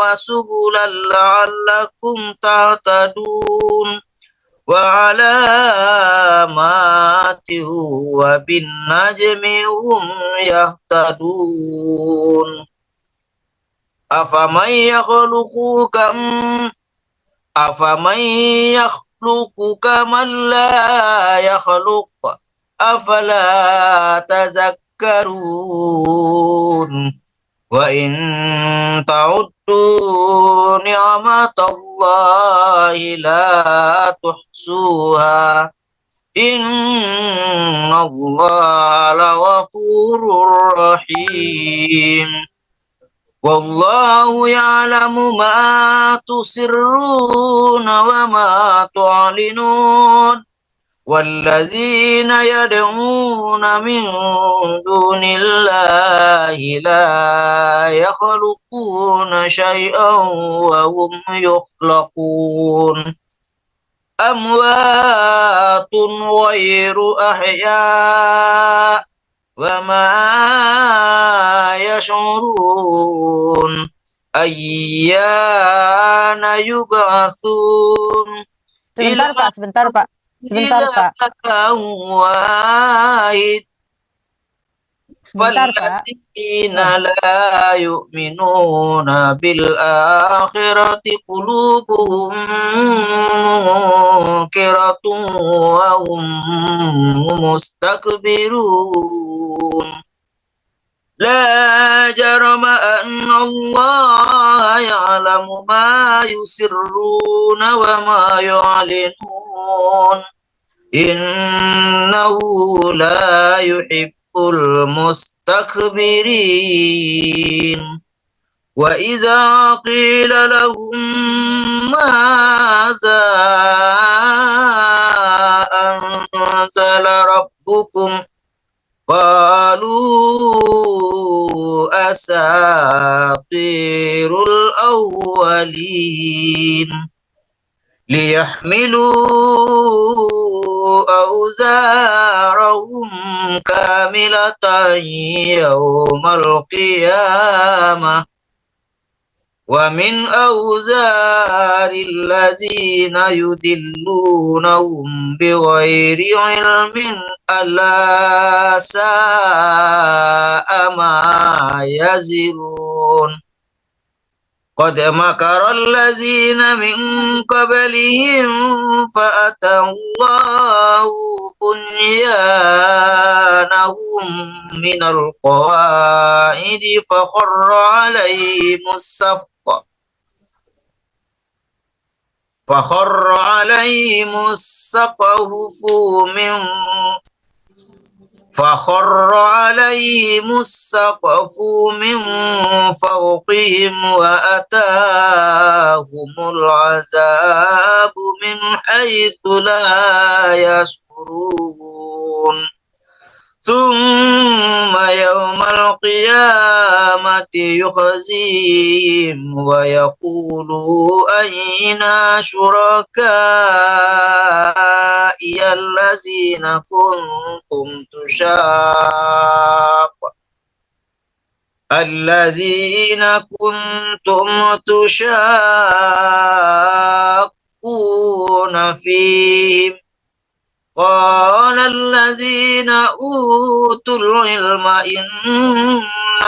وسبلا لعلكم تهتدون وعلامات وبالنجم هم يهتدون أفمن يخلق كمن لا يخلق أفلا تذكرون وإن تعدوا نعمة الله لا تحصوها إن الله لغفور رحيم والله يعلم ما تسرون وما تعلنون والذين يدعون من دون الله لا يخلقون شيئا وهم يخلقون أموات غير أحياء وما يشعرون أيان يبعثون Sebentar Pak. Sebentar, Pak. Falladzina la yu'minuna bil akhirati qulubuhum munkiratun wa hum mustakbirun. La jarama anna Allah ya'lamu ma yusirruna wa ma yu'linun. Innahu la yuhibbul mustakbirin. Wa idza qila lahum madza anzala rabbukum qalu asatirul awwalin. ليحملوا أوزارهم كاملة يوم القيامة ومن أوزار الذين يضلونهم بغير علم ألا ساء ما يزرون. قد مكر الذين من قبلهم فأتى الله بنيانهم من القواعد فخر عليهم السقف من فوقهم وأتاهم العذاب من حيث لا يشعرون. ثم يوم القيامة يخزيهم ويقول أين شركائي الذين كنتم تشاقون فيهم. قال الذين أوتوا العلم إن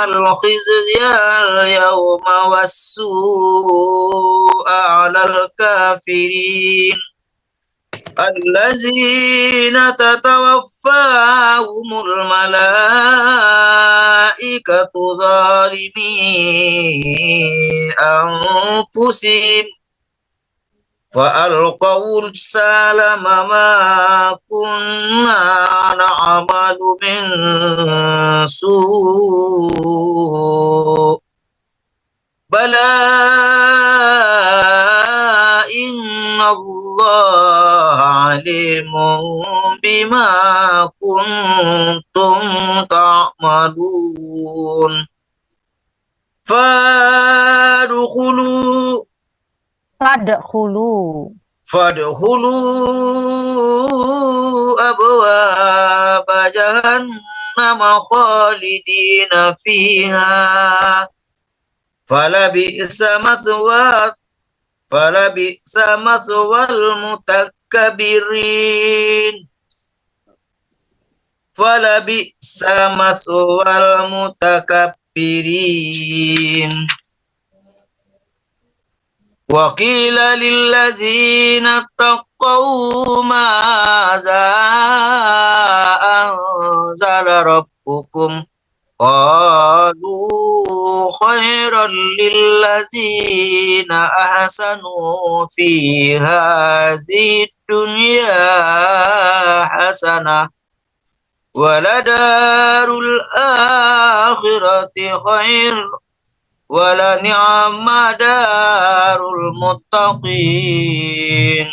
الخزي اليوم والسوء على الكافرين الذين تتوفاهم الملائكة ظالمي أنفسهم فألقوا السلم ما كنا نعمل من سوء بلى إن الله عليم بما كنتم تعملون. فادخلوا أبواب جهنم خالدين فيها فلبئس مثوى المتكبرين. وقيل للذين اتقوا ماذا أنزل ربكم قالوا خيرا للذين أحسنوا في هذه الدنيا حسنة ولدار الآخرة خير ولنعم دار المتقين.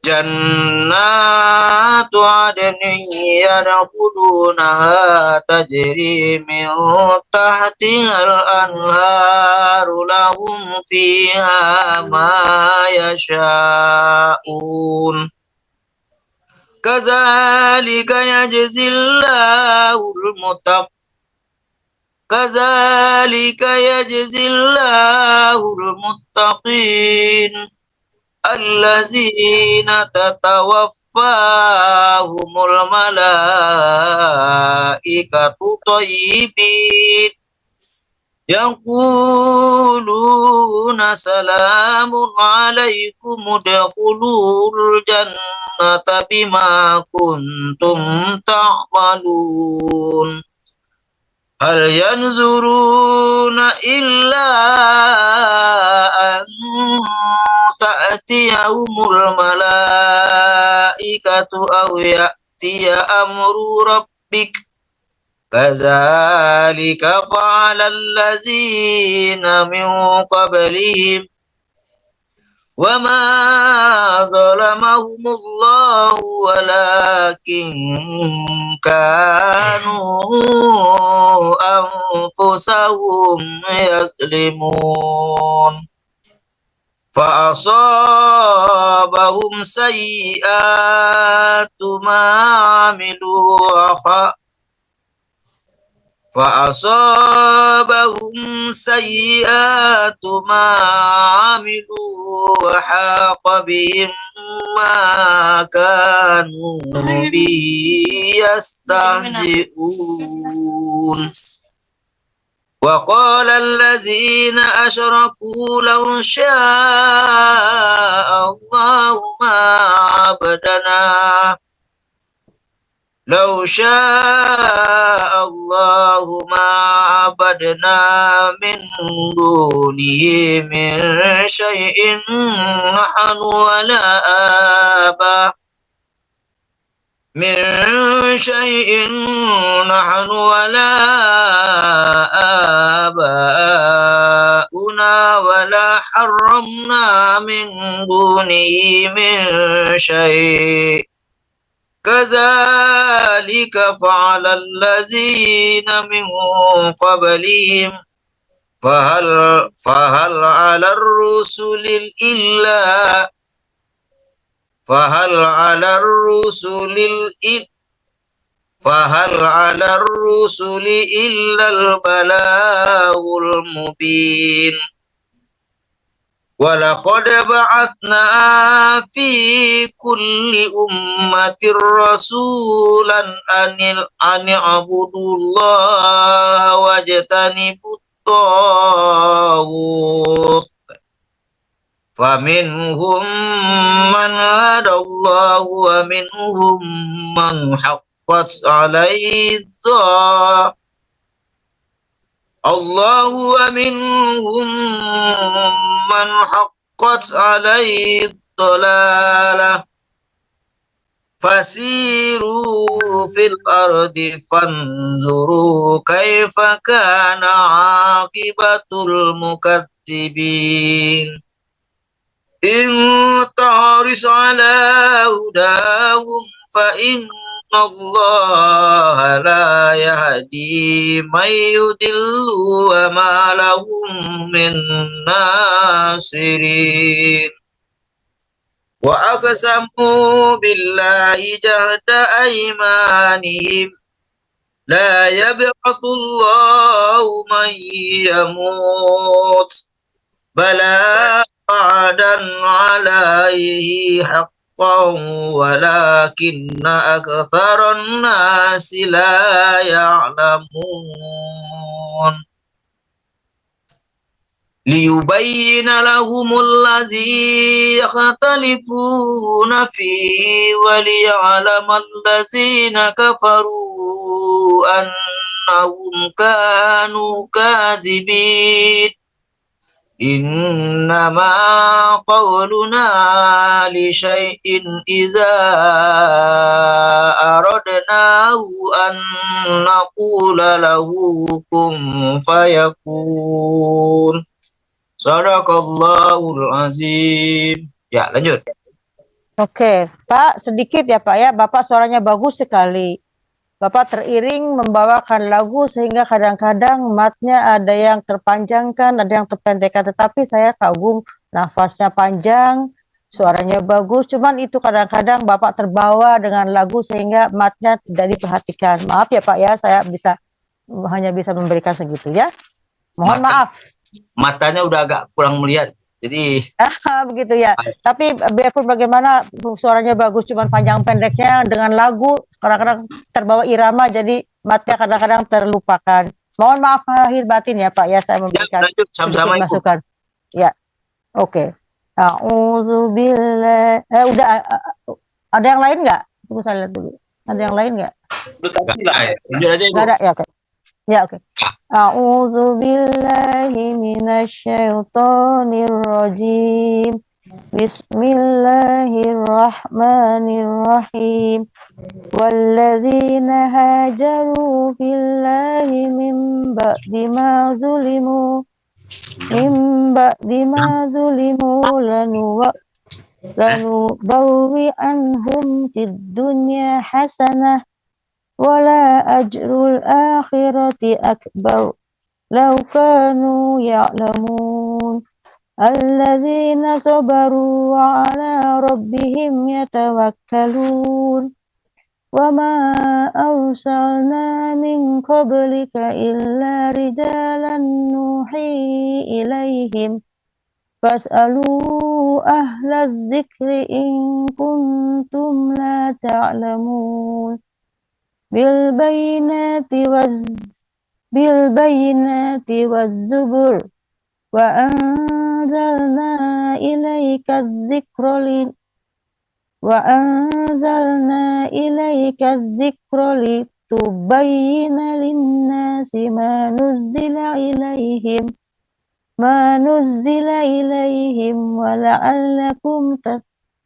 جنات عدن يدخلونها تجري من تحتها الأنهار لهم فيها ما يشاءون كذلك يجزي الله المتقين. allazina tatawaffahumul malaikatu thayyibin yaquluna salamun alaikum udkhulul jannata bima kuntum ta'malun hal yanzuruna illa an ta'tiyahumul malaikatu aw ya'tiya amru rabbik kadzalika fa'ala allazina min qablihim wa ma zalamahumullahu walakin kanu anfusahum yazlimun فأصابهم سيئات ما عملوا وحاق بهم ما كانوا به يستهزئون وقال الذين أشركوا لو شاء الله ما عبدنا من دونه من شيء نحن ولا آباؤنا ولا حرمنا من دونه من شيء كذلك فعل الذين من قبلهم فهل على الرسل إلا البلاغ المبين ولقد بعثنا في كل أمة رسولا أن اعبدوا الله واجتنبوا الطاغوت فمنهم من هدى الله ومنهم من حقت عليه الضلالة فسيروا في الأرض فانظروا كيف كان عاقبة المكذبين إن تحرص على هداهم فإن الله لا يهدي من يضل وما لهم من ناصرين وأقسموا بالله جهد أيمانهم لا يبعث الله من يموت بلى وعدا عليه حقا ولكن أكثر الناس لا يعلمون ليبين لهم الذي يختلفون فيه وليعلم الذين كفروا أنهم كانوا كاذبين إنما قولنا لشيء إذا أردناه أن نقول له كن فيكون Sadaqallahul azim. Ya, lanjut. Oke, Pak, sedikit ya Pak ya. Bapak suaranya bagus sekali. Bapak teriring membawakan lagu sehingga kadang-kadang matnya ada yang terpanjangkan, ada yang terpendekkan. Tetapi saya kagum, nafasnya panjang, suaranya bagus. Cuman itu kadang-kadang Bapak terbawa dengan lagu sehingga matnya tidak diperhatikan. Maaf ya Pak ya, saya hanya bisa memberikan segitu ya. Mohon maaf. Matanya udah agak kurang melihat. Jadi begitu ya. Tapi biarpun bagaimana suaranya bagus, cuman panjang pendeknya dengan lagu kadang-kadang terbawa irama, jadi matnya kadang-kadang terlupakan. Mohon maaf lahir batin ya Pak ya, saya memberikan sedikit masukan. Ya, oke. A'udzubillah. Udah ada yang lain nggak? Tunggu saya lihat dulu. Ada yang lain nggak? Nggak ada ya, oke. Ya, oke. A'udzubillahi minasyaitonirrajim. Bismillahirrahmanirrahim. Walladzina hajaru fillahi min ba'di ma zulimu lanubawwi'anhum fid dunya hasanah wala ajrul akhirati akbar law kanu ya'lamun alladzina sabaru wa ala rabbihim yatawakkalun wa ma arsalna min qablika illa rijalan nuhi ilaihim fas'alu ahla dzikri in kuntum la ta'lamun bil bayyinati waz zubur wa anzalna ilaika dzikra litubayyina lin-nasi ma nuzzila ilaihim wa la'allakum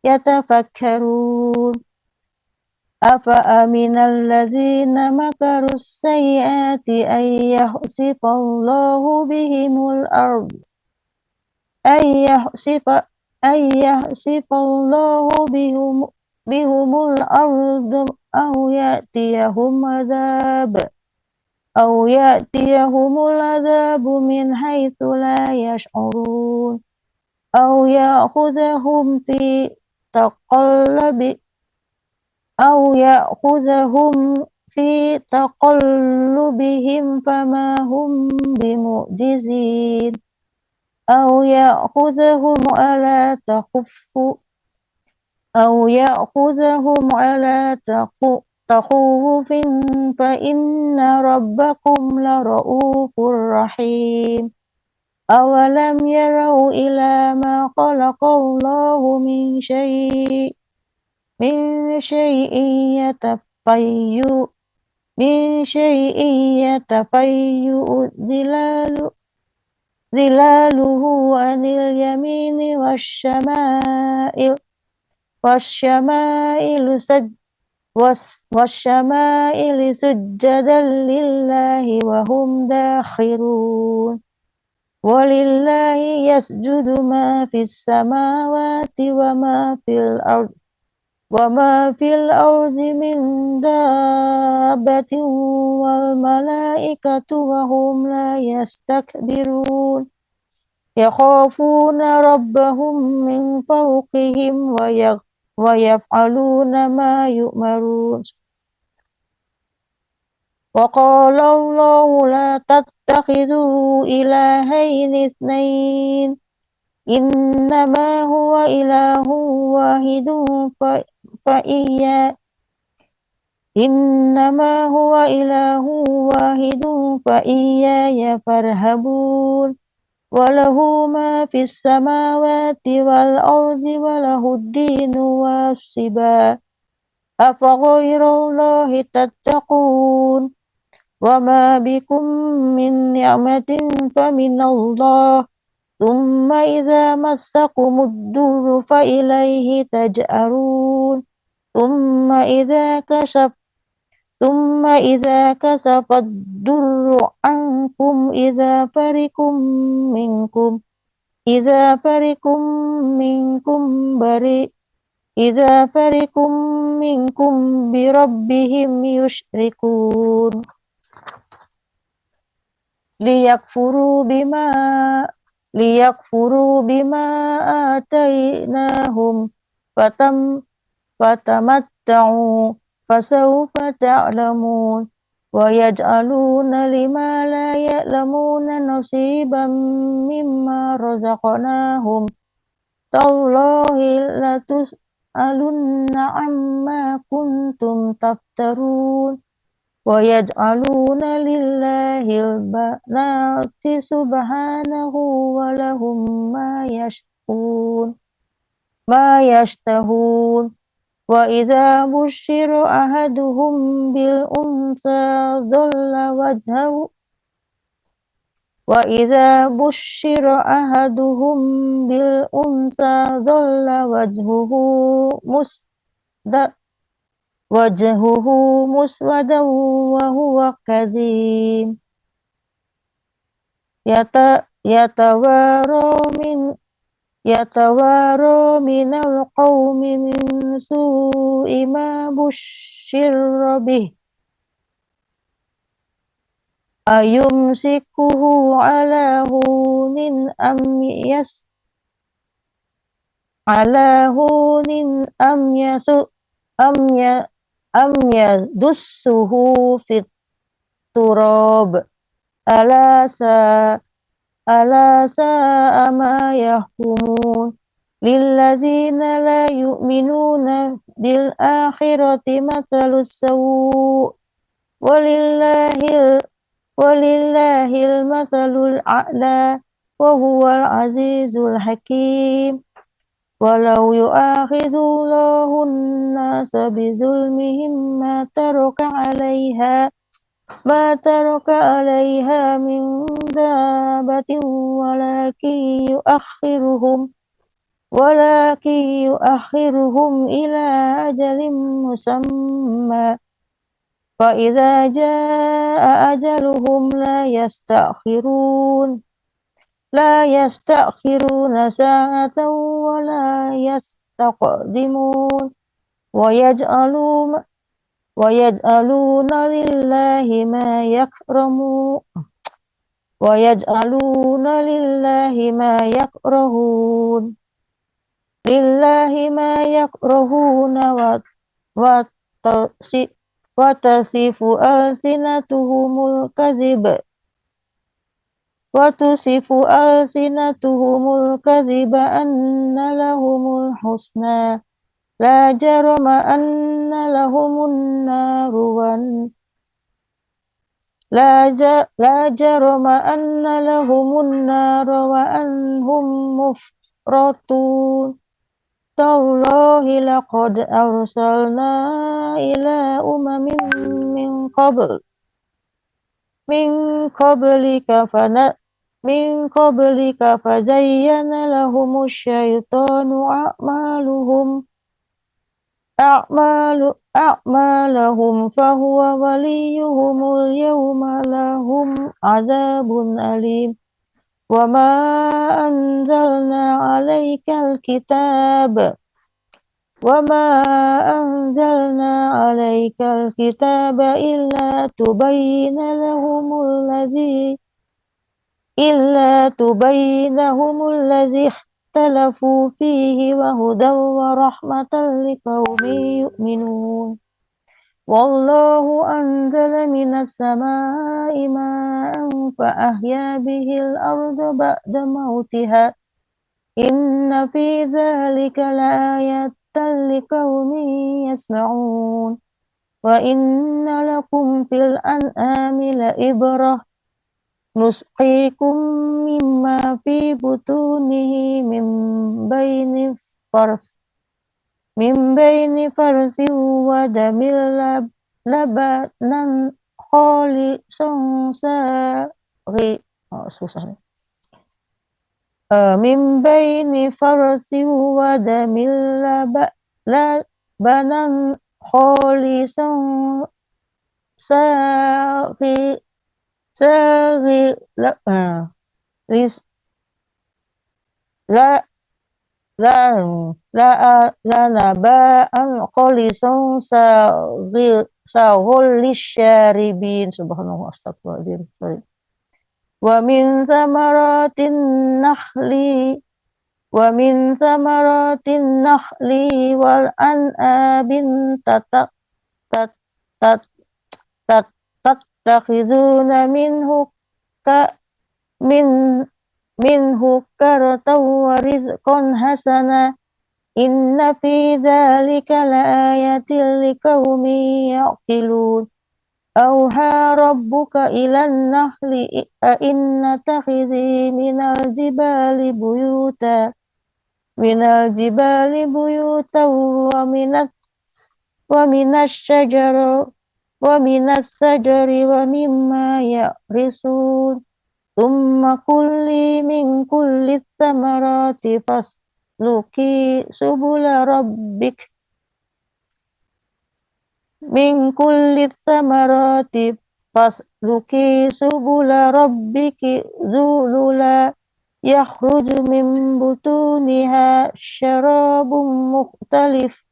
yatafakkarun. Afa aminal ladzina makarus sayyiati ay yahsifallahu bihimul ard bihumul ard aw ya'tiyahumul adzabu min haitsu la yash'urun aw ya'khudhahum fi taqallubihim fama hum bimu'jizin aw ya'khudhahum ala takhufin fa inna rabbakum la ra'ufur rahim awalam yarau ila ma khalaqallahu min syai'in yatafayyu zilaluhu anil yamini wasyama'il sujjadan lillahi wa hum dakhirun walillahi yasjudu ma fis samawati wa ma fil ardi min dabbatin wal malaikatu wa hum la yastakbirun yakhafuna rabbahum min fawqihim wa yaf'aluna ma yu'marun. Wa qala Allahu la tattakhidhu ilahaini itsnain innama huwa ilahun wahidun fa iyaya farhabun walahu ma fis samawati wal ardi walahu ad-dinu was-siba afa ghayrallahi tattaqun wa ma bikum min ni'matin faminallah thumma idza massakumud durru fa ilayhi taj'arun thumma idza kasafad durru ankum idza farikum minkum bi rabbihim yushrikun liyakfuru bima atainahum fatamatta'u fasawfa ta'lamun ويجعلون لما لا يعلمون نصيبا مما رزقناهم تالله لتسألن عما كنتم تفترون ويجعلون لله البنات سبحانه ولهم ما يشتهون وإذا بشر أحدهم بالأنثى ظل وجهه وإذا بشر أحدهم بالأنثى ظل وجهه مسودا وهو كظيم يتوارى من القوم من سوء ما بشر به أيمسكه على هون أم يدسه في التراب ألا ساء ما يحكمون للذين لا يؤمنون بالآخرة مثل السوء ولله المثل الأعلى وهو العزيز الحكيم ولو يؤاخذ الله الناس بظلمهم ما ترك عليها من دابة ولكن يؤخرهم إلى أجل مسمى فإذا جاء أجلهم لا يستأخرون ساعة ولا يستقدمون ويجعلون لله ما يكرهون وتصف ألسنتهم الكذب أن لهم الحسنى لا جرم أن لهم النار وأنهم مفرطون تالله لقد أرسلنا إلى أمم من قبلك فزين لهم الشيطان أعمالهم فهو وليهم اليوم لهم عذاب أليم وما أنزلنا عليك الكتاب إلا تبين لهم الذي اختلفوا فيه وهدى ورحمة لقوم يؤمنون والله أنزل من السماء ماء فأحيا به الأرض بعد موتها إن في ذلك لآية لقوم يسمعون وإن لكم في الأنعام لعبرة نسقيكم مما في بطونه من بين فرث ودم لبنا خالصا من بين فرث ودم لبنا خالصا لنباء خالصا ساغل للشاربين subhanallah astagfirullahaladzim ومن ثمرات النخل والأعناب يتخذون منه كرة ورزقا حسنا إن في ذلك لآية لقوم يعقلون أوحى ربك إلى النحل أئن تخذي من الجبال بيوتا ومن الشجر ومما يعرشون ثم كلي من كل الثمرات فاسلكي سبل ربك ذللا يخرج من بطونها شراب مختلف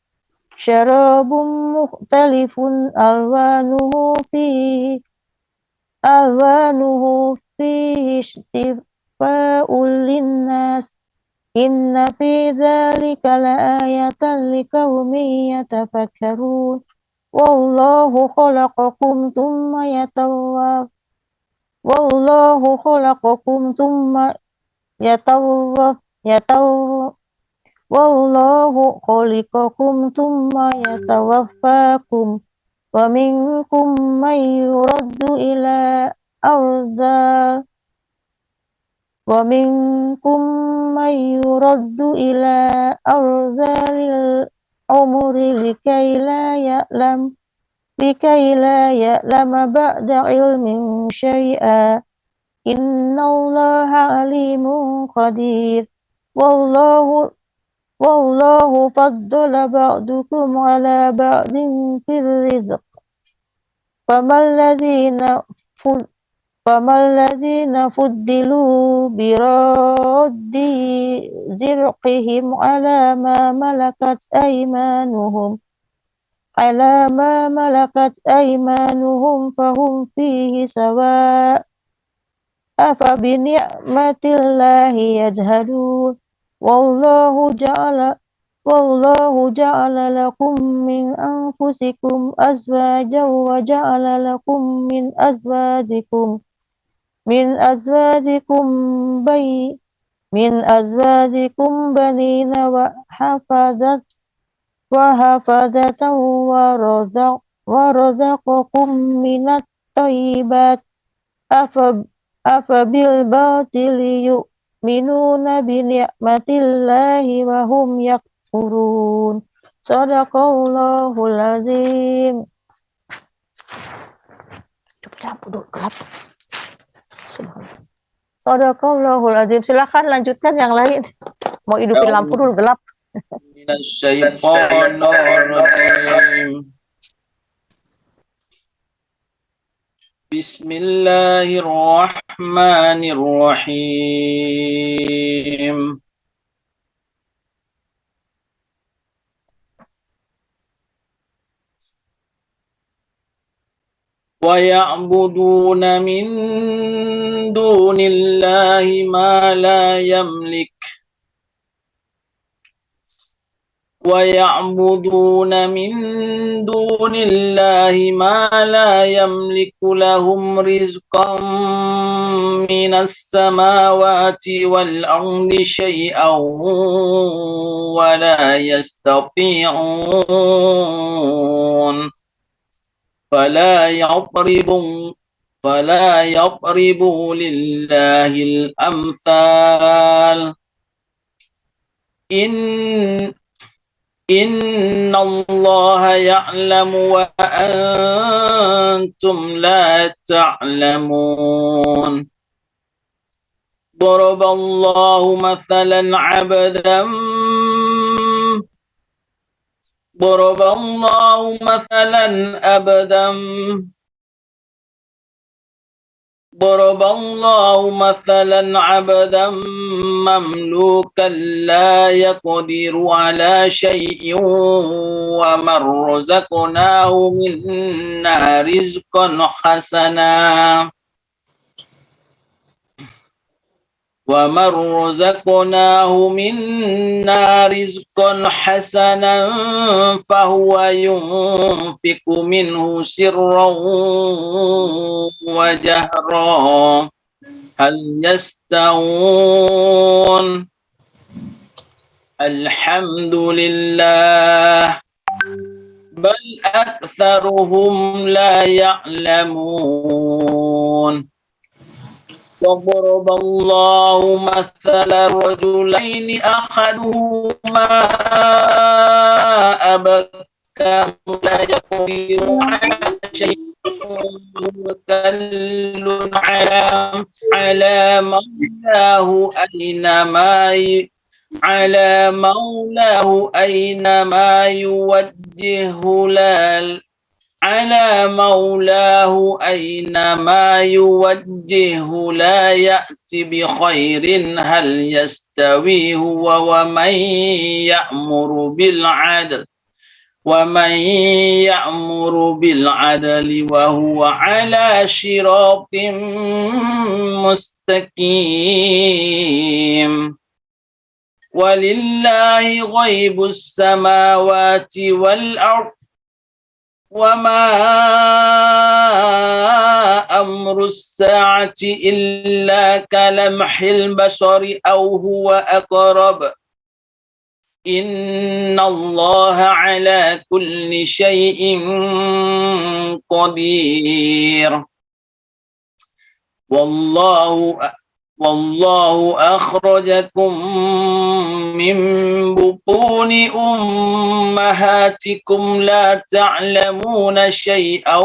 ألوانه فيه شفاء للناس إن في ذلك لآية لقوم يتفكرون والله خلقكم ثم يتوفاكم ومنكم من يرد إلى أرذل العمر لكي لا يعلم بعد علم شيئا إن الله عليم قدير والله فضل بعضكم على بعض في الرزق فما الذين فضلوا براد رزقهم على ما ملكت أيمانهم فهم فيه سواء أفبنعمة الله يجهدون والله جعل لكم من أنفسكم أزواجا وجعل لكم من أزواجكم بنين وحفظة ورزقكم من الطيبات أفبالباطل يؤمنون بنعمة الله وهم يكفرون صدق الله العظيم. Sadaqallahul azim. Silakan lanjutkan yang lain. Mau hidupin lampu dulu gelap. Bismillahirrahmanirrahim. Wa ya'buduna min dunillahi ma la yamlik ويعبدون من دون الله ما لا يملك لهم رزقا من السماوات والأرض شيئا ولا يستطيعون فلا يضربوا لله الأمثال إن الله يعلم وأنتم لا تعلمون ضرب الله مثلا عبدا مملوكا لا يقدر على شيء ومن رزقناه منا رزقا حسنا ومن رزقناه منا رزقا حسنا فهو ينفق منه سرا وجهرا هل يستوون الحمد لله بل أكثرهم لا يعلمون وضرب الله مثلا رجلين أحدهما أبكم لا يقدر على شيء كل على مولاه أينما يوجهه لا يأتي بخير هل يستوي هو ومن يأمر بالعدل وهو على صراط مستقيم ولله غيب السماوات والأرض وما أمر الساعة إلا كلمح البصر أو هو أقرب إن الله على كل شيء قدير والله أخرجكم من بطون أمهاتكم لا تعلمون شيئا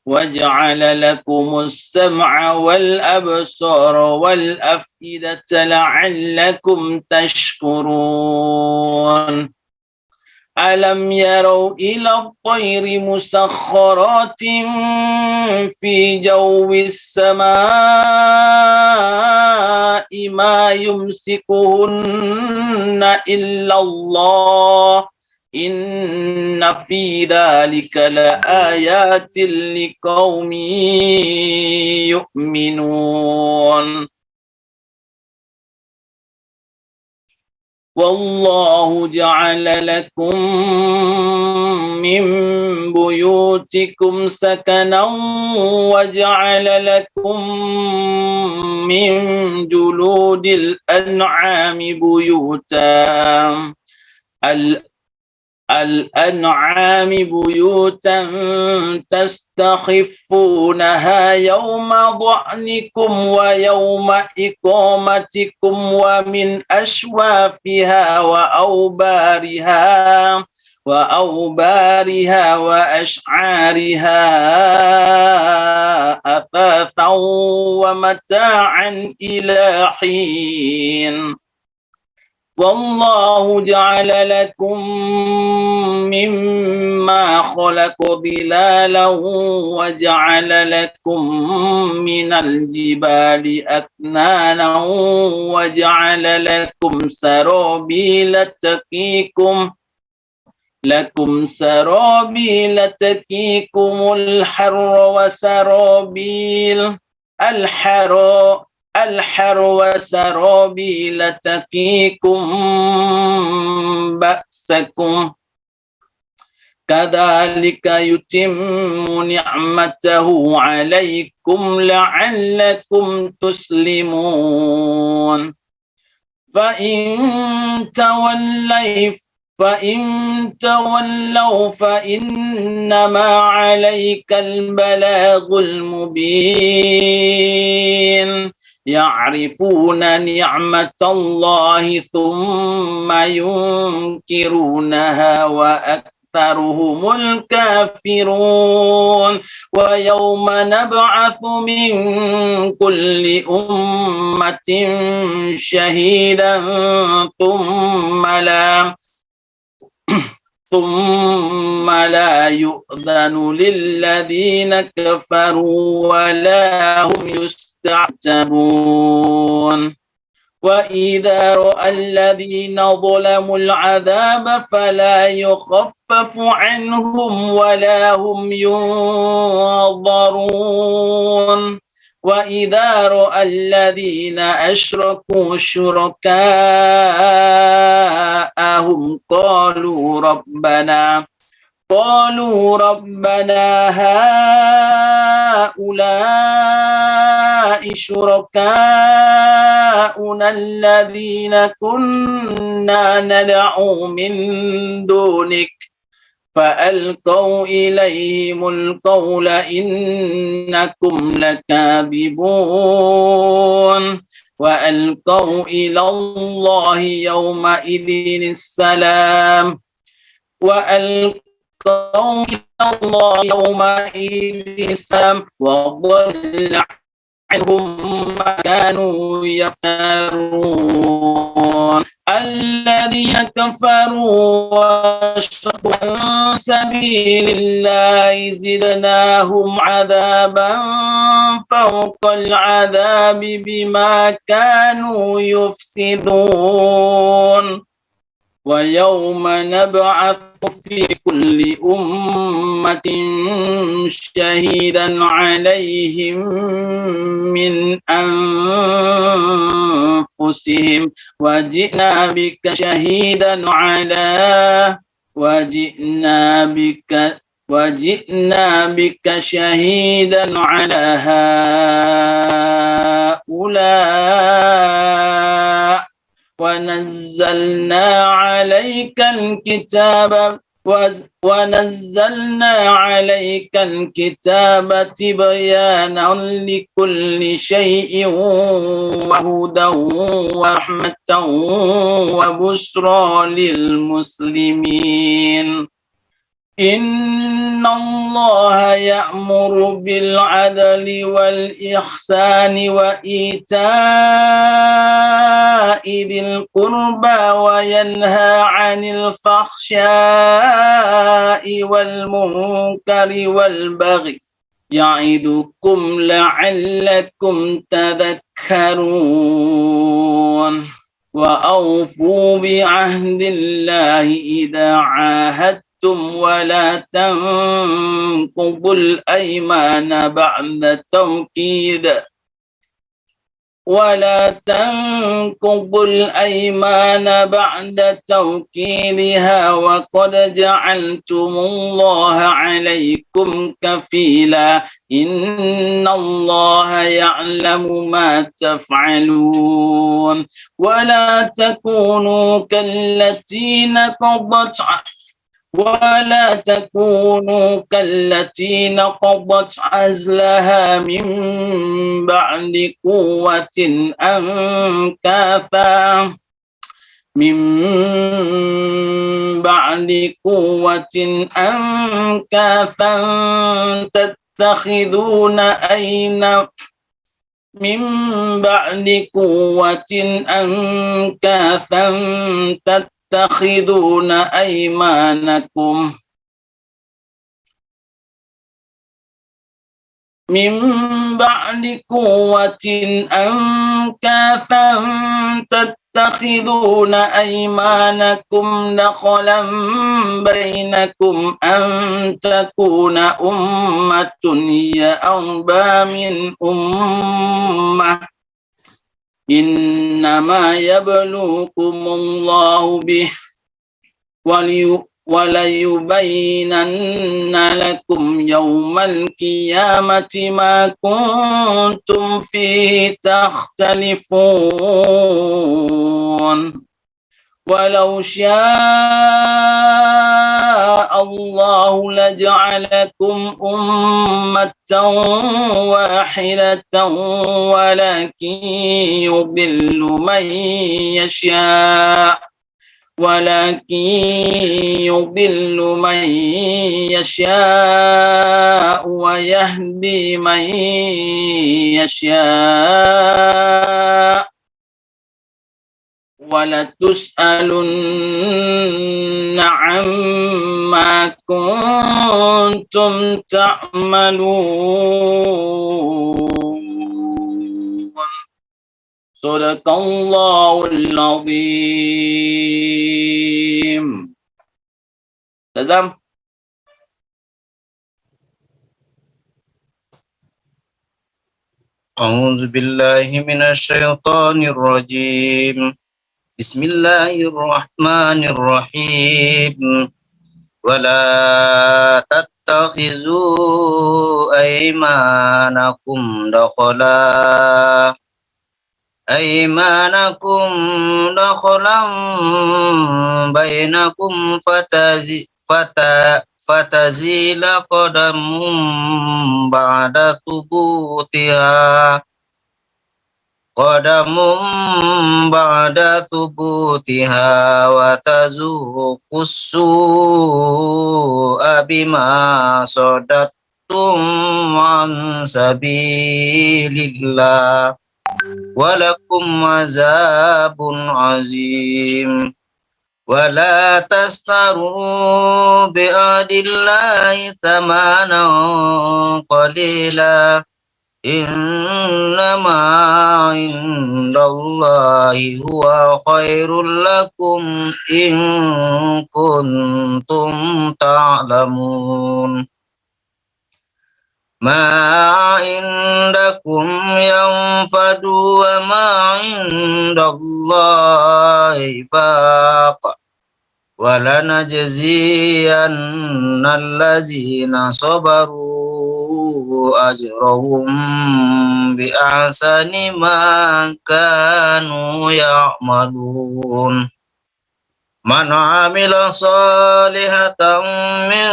وجعل لكم السمع والأبصار والأفئدة لعلكم تشكرون ألم يروا إلى الطير مسخرات في جو السماء ما يمسكهن إلا الله إن في ذلك لآيات لقوم يؤمنون والله جعل لكم من بيوتكم سكنا وجعل لكم من جلود الأنعام بيوتا تستخفونها يوم ضعنكم ويوم إقامتكم ومن أشوافها وأوبارها وأشعارها أثاثا ومتاعا إلى حين والله جعل لكم مما خلق ظلالا وجعل لكم من الجبال أكنانا وجعل لكم سرابيل تقيكم الحر وسرابيل تقيكم بأسكم كذلك يتم نعمته عليكم لعلكم تسلمون فإن تولوا فإنما عليك البلاغ المبين يعرفون نعمة الله ثم ينكرونها وأكثرهم الكافرون ويوم نبعث من كل أمة شهيدا ثم لا يؤذن للذين كفروا ولا هم يستعتبون وإذا رأى الذين ظلموا العذاب فلا يخفف عنهم ولا هم ينظرون وإذا رأى الذين أشركوا شركاءهم قالوا ربنا هؤلاء شركاؤنا الذين كنا ندعو من دونك فألقوا إليهم القول إنكم لكاذبون وألقوا إلى الله يومئذ السلام وضل عنهم ما كانوا يفترون الذين كفروا وصدوا عن سبيل الله زدناهم عذابا فوق العذاب بما كانوا يفسدون ويوم نبعث في كل أمة شهيدا عليهم من أنفسهم وجئنا بك شهيدا على هؤلاء ونزلنا عليك الكتاب تبيانا لكل شيء وهدى ورحمة وبشرى للمسلمين إن الله يأمر بالعدل والإحسان وإيتاء ذي القربى وينهى عن الفحشاء والمنكر والبغي يعظكم لعلكم تذكرون وأوفوا بعهد الله إذا عاهدتم ولا تنقضوا الأيمان بعد توكيدها وقد جعلتم الله عليكم كفيلا إن الله يعلم ما تفعلون ولا تكونوا كالتي نقضت عزلها من بعد قوة أنكاثا تتخذون أيمانكم دخلا بينكم أن تكون أمة هي أربى من أمة إنما يبلوكم الله به وليبينن لكم يوم القيامة ما كنتم فيه تختلفون ولو شاء الله لجعلكم أمة واحدة ولكن يضل من يشاء ويهدي من يشاء ولتسألن عما كنتم تعملون صدق الله العظيم. Tazam. أعوذ بالله من الشيطان الرجيم. بسم الله الرحمن الرحيم. ولا تتخذوا أيمانكم دخلا بينكم فتزيل قدم بعد ثبوتها وتذوق السوء بما صددتم عن سبيل الله ولكم عذاب عظيم. ولا تشتروا بعهد الله ثمنا قليلا إنما عند الله هو خير لكم إن كنتم تعلمون. ما عندكم ينفد وما عند الله باق ولنجزين الذين صبروا أجرهم بأحسن ما كانوا يعملون. من عمل صالحة من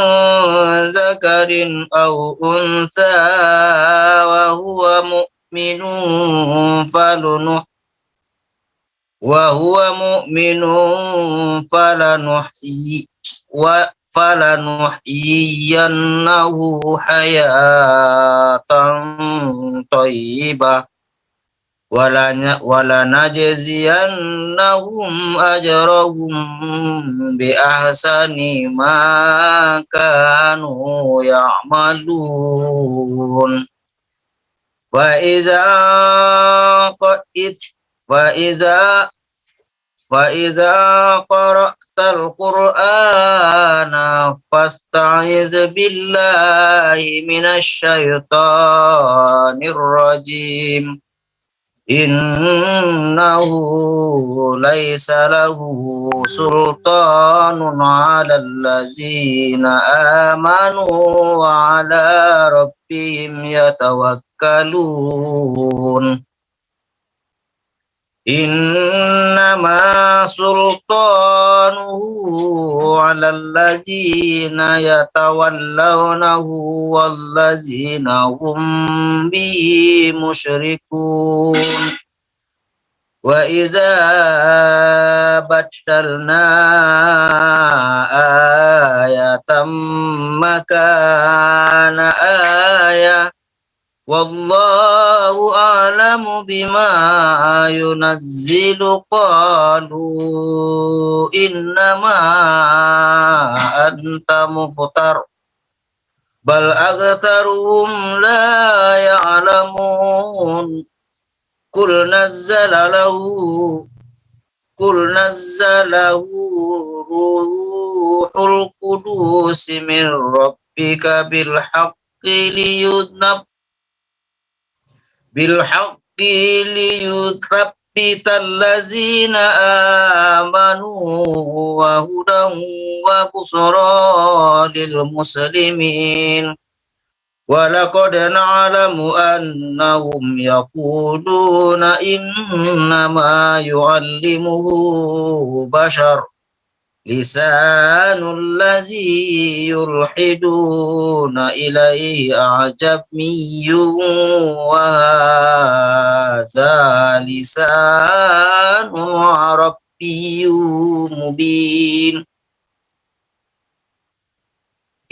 ذكر أو أنثى وهو مؤمن فلنحيينه حياة طيبة ولنجزينهم أجرهم بأحسن ما كانوا يعملون. وإذا قرأت القرآن فاستعذ بالله من الشيطان الرجيم إنه ليس له سلطان على الذين آمنوا وعلى ربهم يتوكلون. إنما سلطانه على الذين يتولونه والذين هم به مشركون. وإذا بدلنا آية مكان آية والله أعلم بما ينزل قالوا إنما أنت مفتر بل أكثرهم لا يعلمون. قل نزله روح القدس من ربك بالحق ليثبت الذين آمنوا وهدى وبشرى للمسلمين. ولقد نعلم أنهم يقولون إنما يعلمه بشر لسان الذي يلحدون إليه أعجمي وهذا لسان عربي مبين.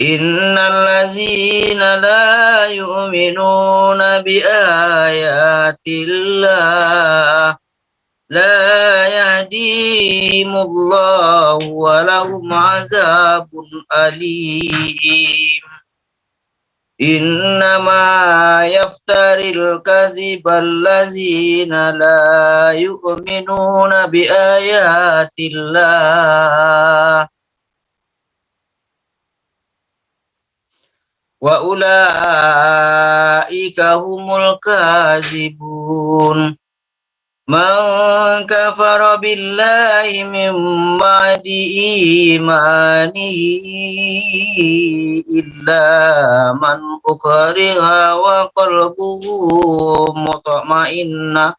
إن الذين لا يؤمنون بآيات الله لا يهديهم الله ولهم عذاب أليم. إنما يفتري الكذب الذين لا يؤمنون بآيات الله wa ulaika humul kazibun. Man kafara billahi min ba'di imanihi illa man ukriha wa qalbuhu mutma'innun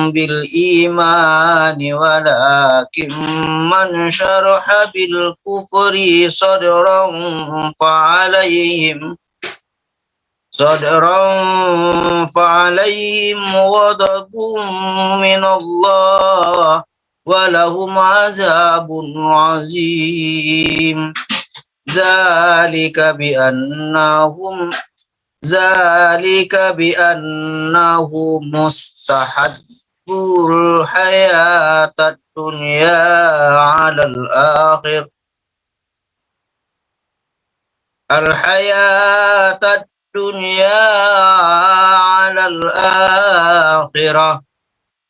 bil imani walakin man syaraha bil kufri sadran fa'alayhim ghadabun min Allah wa lahum azabun azim. Zalika bi'annahum mustahabbul hayatad dunya 'alal akhir al-hayatad dunya 'alal akhirah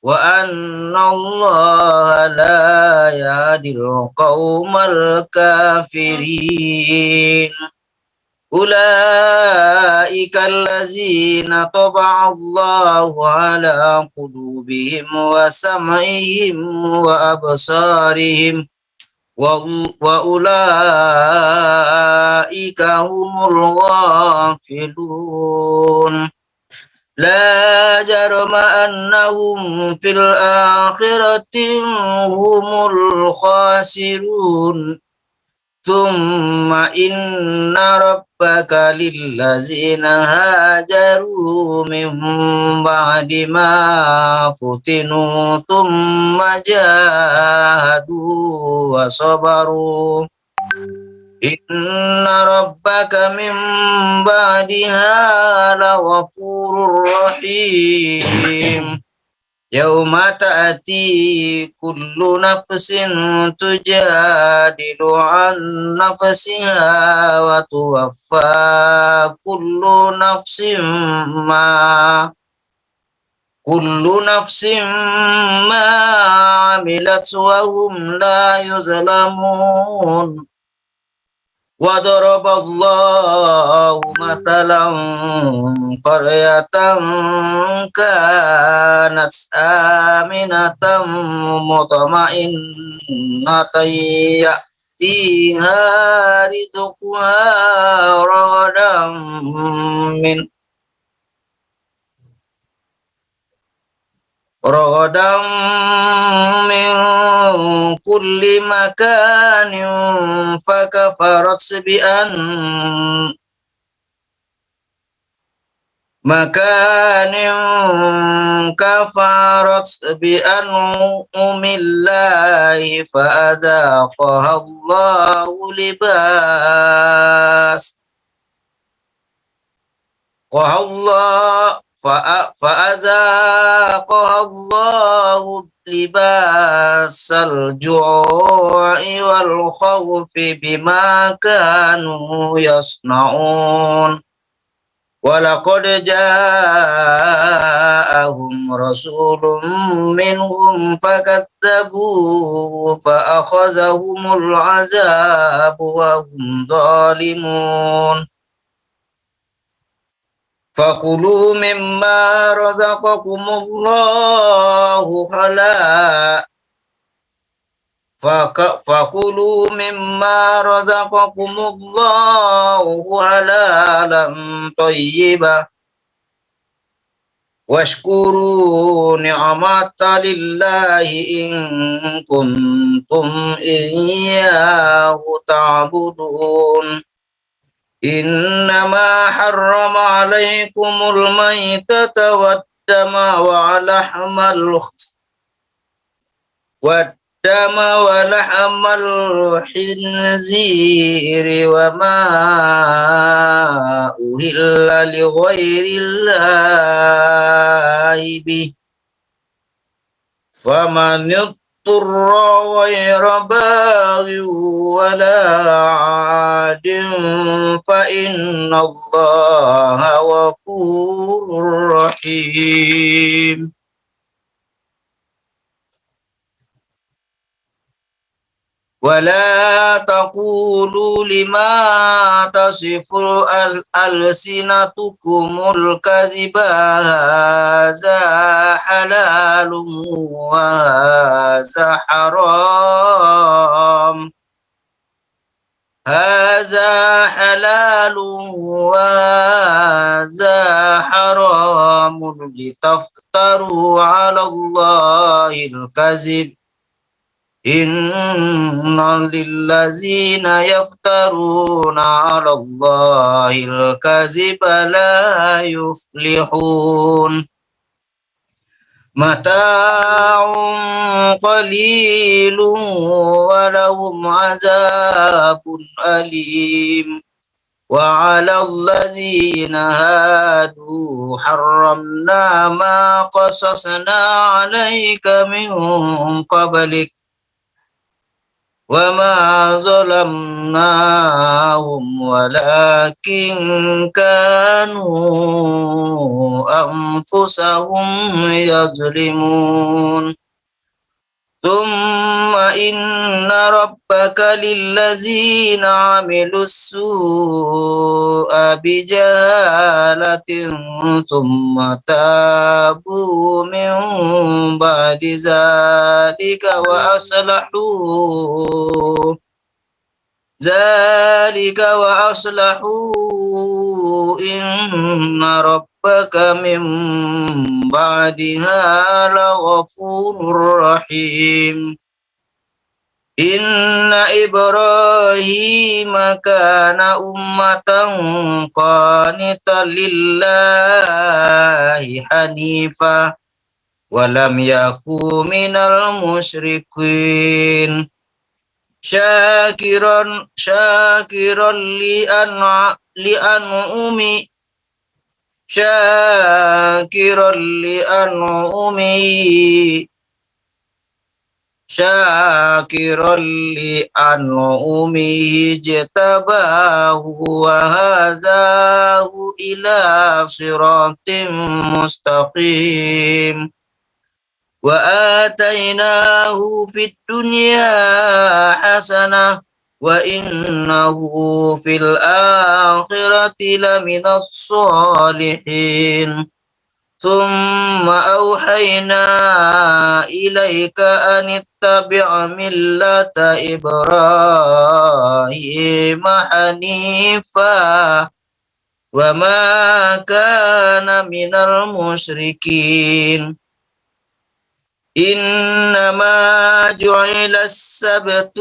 wa anna Allah la yahdil qaumal kafirin. Ulaika allazina taba'a Allahu ala qulubihim wa sam'ihim wa absarihim wa ulaika humul ghafilun. La jarma annahum fil akhirati humul khasirun. Thumma inna rabbaka lillazina hajaru min ba'di ma futinu thumma jahadu wa sabaru. Inna rabbaka min ba'diha laghafurur rahim. Yauma ta'ati kullu nafsin tujadilu an nafsiha wa tuwaffa kullu nafsin ma amilat wa hum la yuzlamun. Wa daraballahu mathalan qaryatan kanat aminatan mutma'innatan ya'tiha rizquha ragadan min kulli makanin fakafarat bi'an'umillahi fa'adhaqaha Allahu libasal ju'i wal khawfi bima kanu yasna'un. Walaqad ja'ahum rasulun minhum fakadzabu fa akhazahumul 'adzabu wa hum zalimun. Fakulu mimma razaqakumullahu halalan thayyiban washkuru ni'mata lillahi in kuntum iyyahu ta'budun. Innama harrama alaikumul maytata waddama wa lahmal khinziri wa ma uhilla li ghairillahi bih. Faman yutturra ghayra baghin wala 'adin fa innallaha ghafurur rahim. ولا تقولوا لما تصف ألسنتكم الكذب هذا حلال وهذا حرام هذا حلال وهذا حرام لتفتروا على الله الكذب إن للذين يفترون على الله الكذب لا يفلحون متاع قليل ولهم عذاب أليم وعلى الذين هادوا حرمنا ما قصصنا عليك من قبلك وما ظلمناهم ولكن كانوا أنفسهم يظلمون ثم إن ربك للذين عملوا السوء بجهالة ثم تابوا من بعد ذلك وأصلحوا إن ربك من بعدها لغفور رحيم إن إبراهيم كان أمة قانتا لله حنيفا ولم يكن من المشركين شاكرا لأنعمه اجتباه وهداه إلى صراط مستقيم وآتيناه في الدنيا حسنة وإنه في الآخرة لمن الصالحين ثم أوحينا إليك أن اتبع ملة إبراهيم حنيفا وما كان من المشركين إنما جعل السبت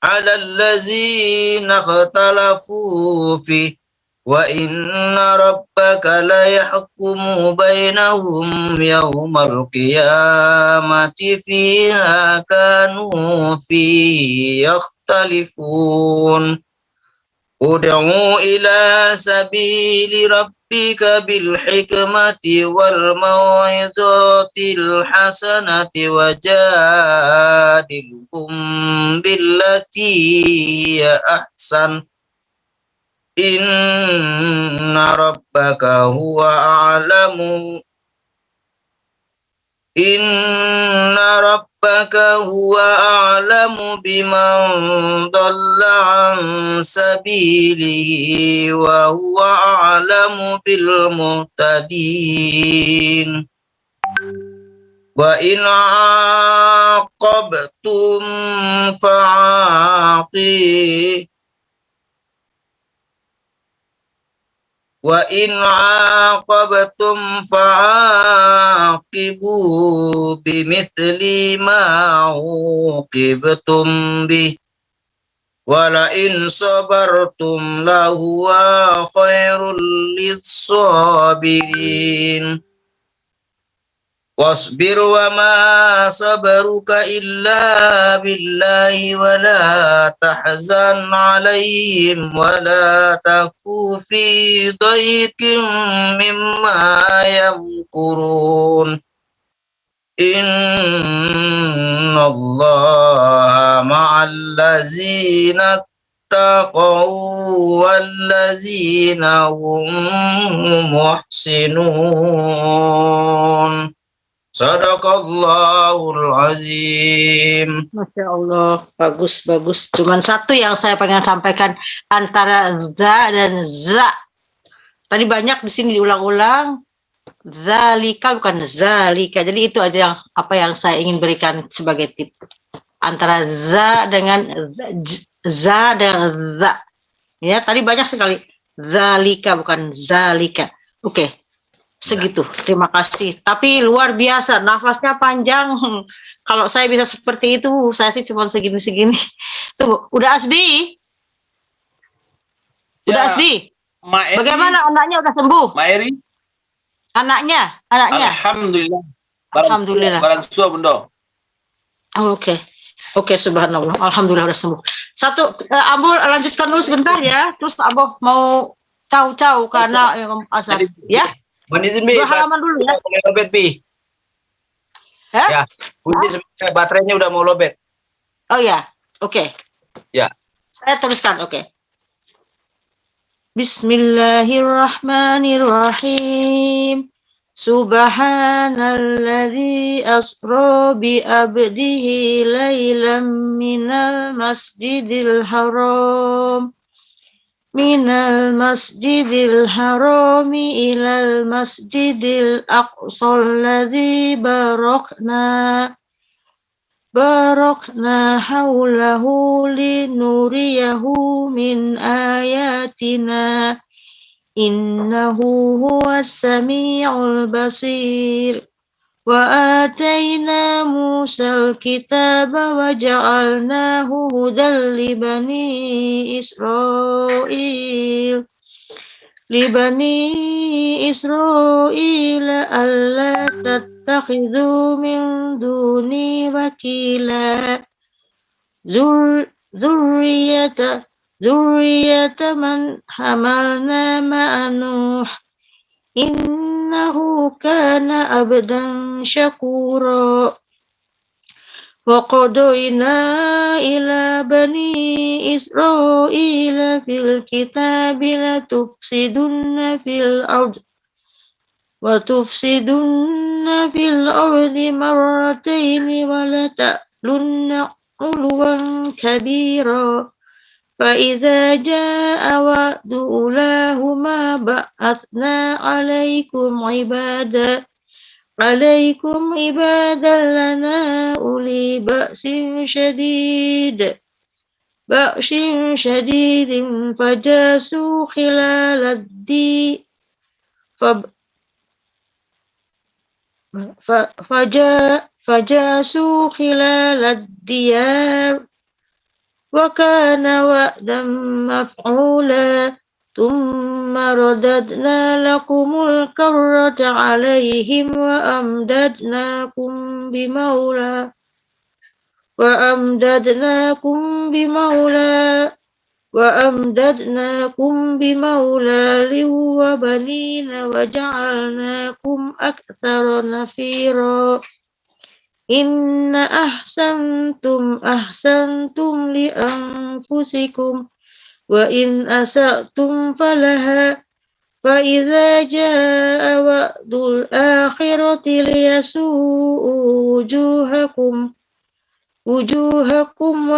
على الذين اختلفوا فيه وإن ربك ليحكم بينهم يوم القيامة فيما كانوا فيه يختلفون ادعوا إلى سبيل ربك بالحكمة والموعظة الحسنة وجادلهم بالتي هي أحسن إن ربك هو أعلم بمن ضل عن سبيله وهو أعلم بالمهتدين وإن عاقبتم فعاقبوا بمثل ما عوقبتم به ولئن صبرتم لهو خير للصابرين واصبر وما صبرك إلا بالله ولا تحزن عليهم ولا تك في ضيق مما يمكرون إن الله مع الذين اتقوا والذين هم محسنون Sadaqallahul azim. Masya Allah, bagus. Cuman satu yang saya pengen sampaikan antara za dan za. Tadi banyak di sini diulang-ulang. Zalika bukan zalika. Jadi itu aja yang saya ingin berikan sebagai tip. Antara za dengan za dan za. Ya, tadi banyak sekali. Zalika bukan zalika. Oke. Segitu, terima kasih. Tapi luar biasa, nafasnya panjang. Kalau saya bisa seperti itu, saya sih cuma segini-segini. Tunggu, udah Asbi? Udah Asbi? Bagaimana anaknya udah sembuh? Mbak Eri? Anaknya? Alhamdulillah. Alhamdulillah. Barang suah, Bunda. Oke, subhanallah. Alhamdulillah udah sembuh. Satu, Ambo lanjutkan dulu sebentar ya. Terus Ambo mau caw karena asal. Ya? Manizin Bi, halaman dulu ya. Boleh lobet Bi. Ya, kunci sebentar, baterainya udah mau lobet. Oh ya, oke. Ya. Saya teruskan, oke. Bismillahirrahmanirrahim. Subhanalladzi asra bi abdihi lailam minal masjidil haram. Minal masjidil harami ilal masjidil aqsal ladzi barakna haulahu linuriyahu min ayatina innahu huwas sami'ul basir. Wa atayna Musal kitaba wa ja'alnahu hudan li bani Israil. Alla tattakhidhu min duni wakila. Zurriyata man hamalna ma'a Nuh. Innahu kana abdan syakura. Wa qadayna ila bani Israila fil kitabi la tufsidunna fil ardi marrataini wa la ta'lunna 'uluwan kabira. فإذا جاء وعد أولاهما بعثنا عليكم عبادا لنا أولي بأس شديد فجاسوا خلال الديار وكان وعدا مفعولا ثم رددنا لكم الكرة عليهم وأمددناكم بمولى وبنين وجعلناكم أكثر نفيرا. إن أحسنتم لأنفسكم وإن أسأتم فلها فإذا جاء وعد الآخرة ليسوءوا وجوهكم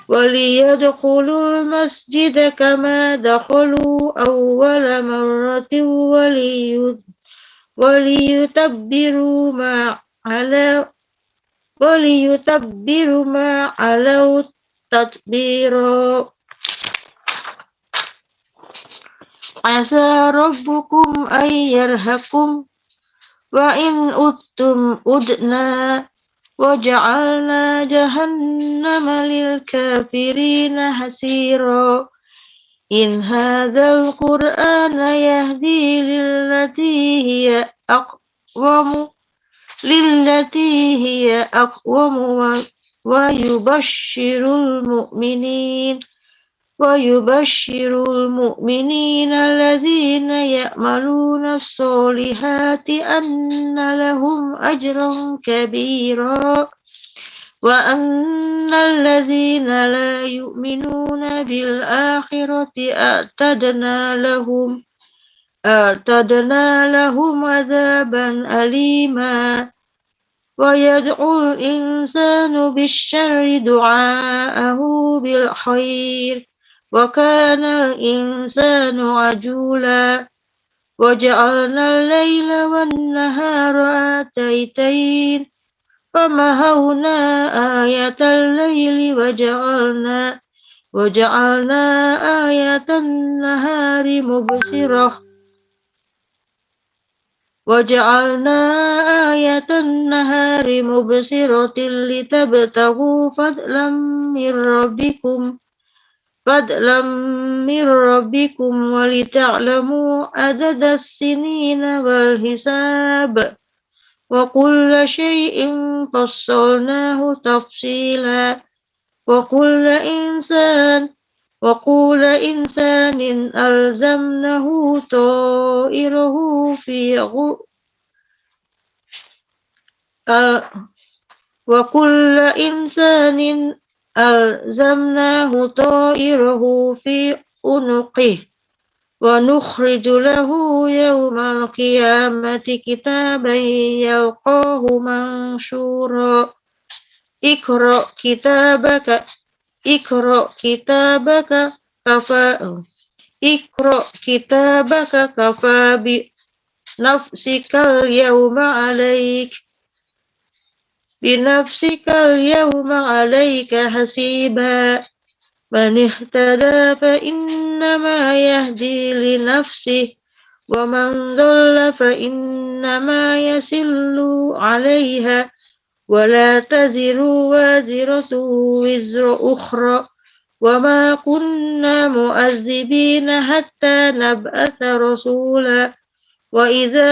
وليدخلوا المسجد كما دخلوا أول مرة وليتبروا ما علوا تتبيرا. عسى ربكم أن يرحمكم وإن أُدْتُمْ أُدْنَا وجعلنا جهنم للكافرين حسيرا. إن هذا القرآن يهدي للتي هي أقوم ويبشر المؤمنين الذين يعملون الصالحات أن لهم أجرا كبيرا وأن الذين لا يؤمنون بالآخرة أعتدنا أعتدنا لهم عذابا أليما ويدعو الإنسان بالشر دعاءه بالخير وكان الإنسان عجولا وجعلنا الليل والنهار آيتين فمحونا آية الليل وجعلنا آية النهار مبصرة لتبتغوا فضلا من ربكم ولتعلموا عدد السنين والحساب وكل شيء فصلناه تفصيلا وكل إنسان ألزمناه طائره في عنقه ونخرج له يوم القيامة كتابا يلقاه منشورا اقرأ كتابك كفى بنفسك اليوم عليك حسيبا من اهتدى فإنما يهدي لنفسه ومن ضل فإنما يسل عليها ولا تزر وازرة وزر أخرى وما كنا مؤذبين حتى نبعث رسولا وإذا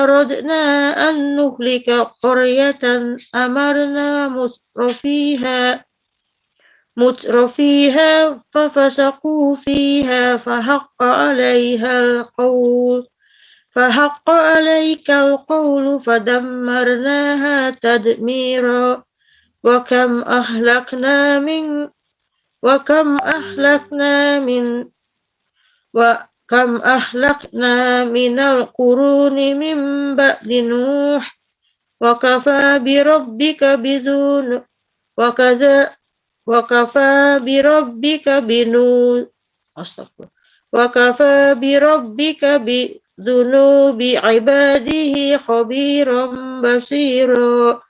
أردنا أن نهلك قرية أمرنا مترفيها ففسقوا فيها فحق عليك القول فدمرناها تدميرا وكم أهلكنا من القرون من بعد نوح وكفى بربك بذنوب عباده خبيرا بصيرا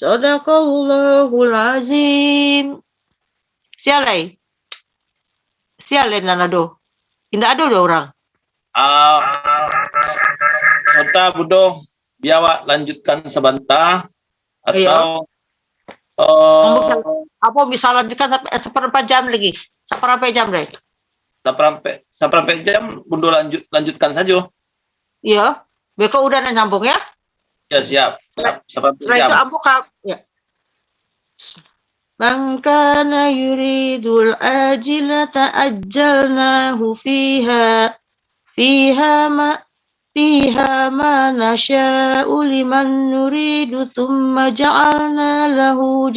Sadaqallahul azim. Sialai nanado. Indah ada orang. Nota Budo, biawak lanjutkan sebentar atau apa bisa lanjutkan sampai seperempat jam lagi? Seperempat jam deh. Seperempat jam Budo lanjutkan saja. Iya, Beko udah nyambung ya? Ya siap. Setelah itu ambuk ya. Man kana yuridul ajilata ajjalnahu fiha ma nasha'u liman nuridu thumma ja'alna lahu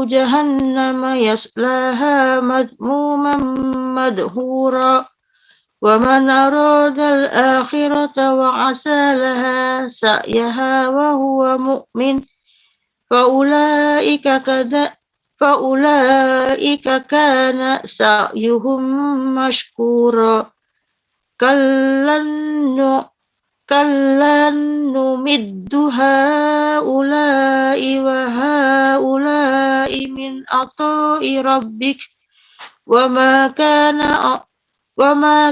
jahannama yaslaha madmuman madhura wa man arada al-akhirata wa 'asa laha sa'yaha wa huwa mu'min fa ulaika kana sa'yuhum mashkura kallan numiddu haula'i wa haula'i min ata'i rabbik wa ma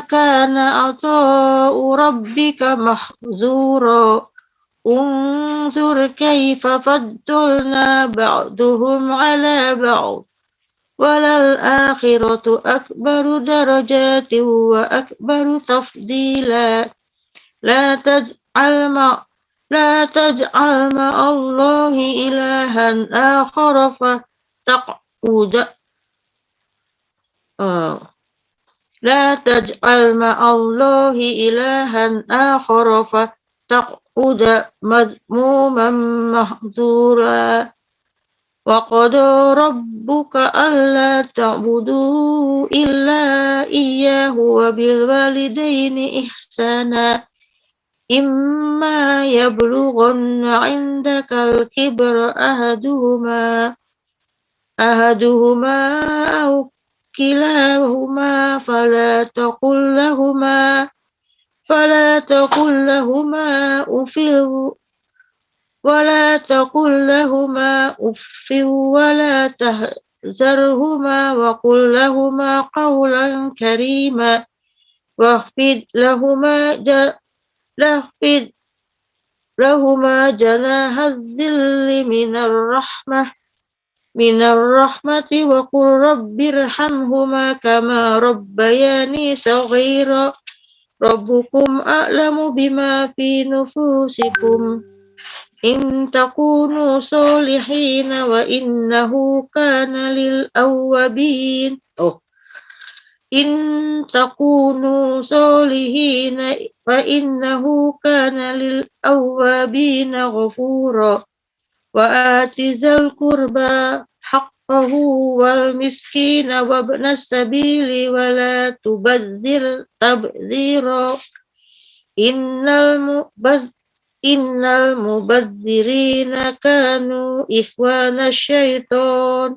kana ata'u rabbika mahzura unzur kaifa faddalna ba'duhum ala ba'd walal akhiratu akbaru darajatin wa akbaru tafdila la taj'al ma Allahi ilahan akhara fataq'uda لا تجعل مع الله إلها آخر فتقعد مذموما محظورا وقضى ربك ألا تعبدوا إلا إياه وبالوالدين إحسانا إما يبلغن عندك الكبر أحدهما أو كلاهما فلا تقل لهما أف ولا تهزرهما وقل لهما قولا كريما واخفض لهما جناح الذل من الرحمة وقل رب ارحمهما كما ربياني صغيرا ربكم أعلم بما في نفوسكم إن تكونوا صالحين وإنه كان للأوابين إن تكونوا صالحين فإنه كان للأوابين غفورا وآت ذا القربى حقه والمسكين وابن السبيل ولا تبذر تبذيرا إن المبذرين كانوا إخوان الشيطان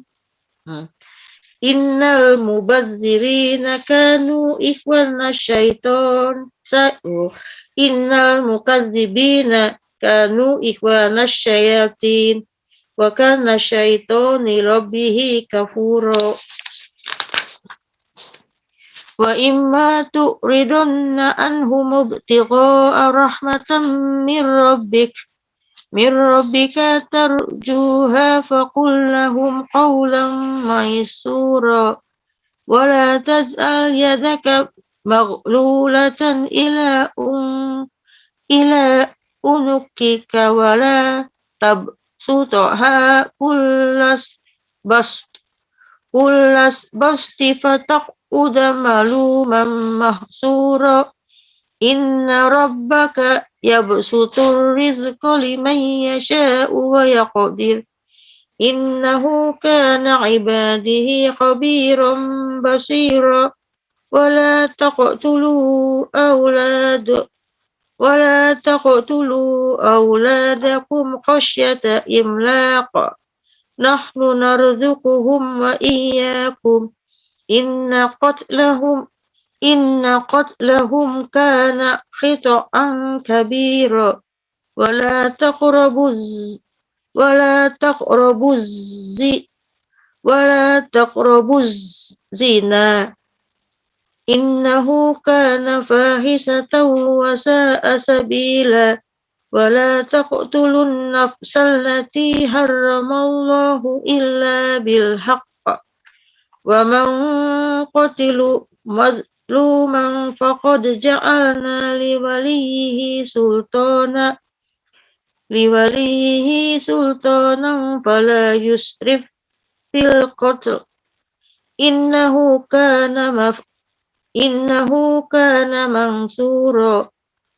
إن المبذرين كانوا إخوان الشيطان إن المكذبين كانوا إخوان الشياطين وكان الشيطان لربه كفورا وإما تؤردن عنهم ابتغاء رحمة من ربك ترجوها فقل لهم قولا ميسورا ولا تجعل يدك مغلولة إلى عنقك ولا تبسطها كل البسط فتقعد ملوما محسورا إن ربك يبسط الرزق لمن يشاء ويقدر إنه كان عباده خبيرا بصيرا ولا تقتلوا أولادكم خشية إملاق نحن نرزقهم وإياكم إن قتلهم كان خطأ كبيرا ولا تقربوا الزنا إنه كان فاحشة وساء سبيلا ولا تقتلوا النفس التي حرم الله إلا بالحق ومن قتل مظلوما فقد جعلنا لوليه سلطانا فلا يسرف في القتل إنه كان منصورا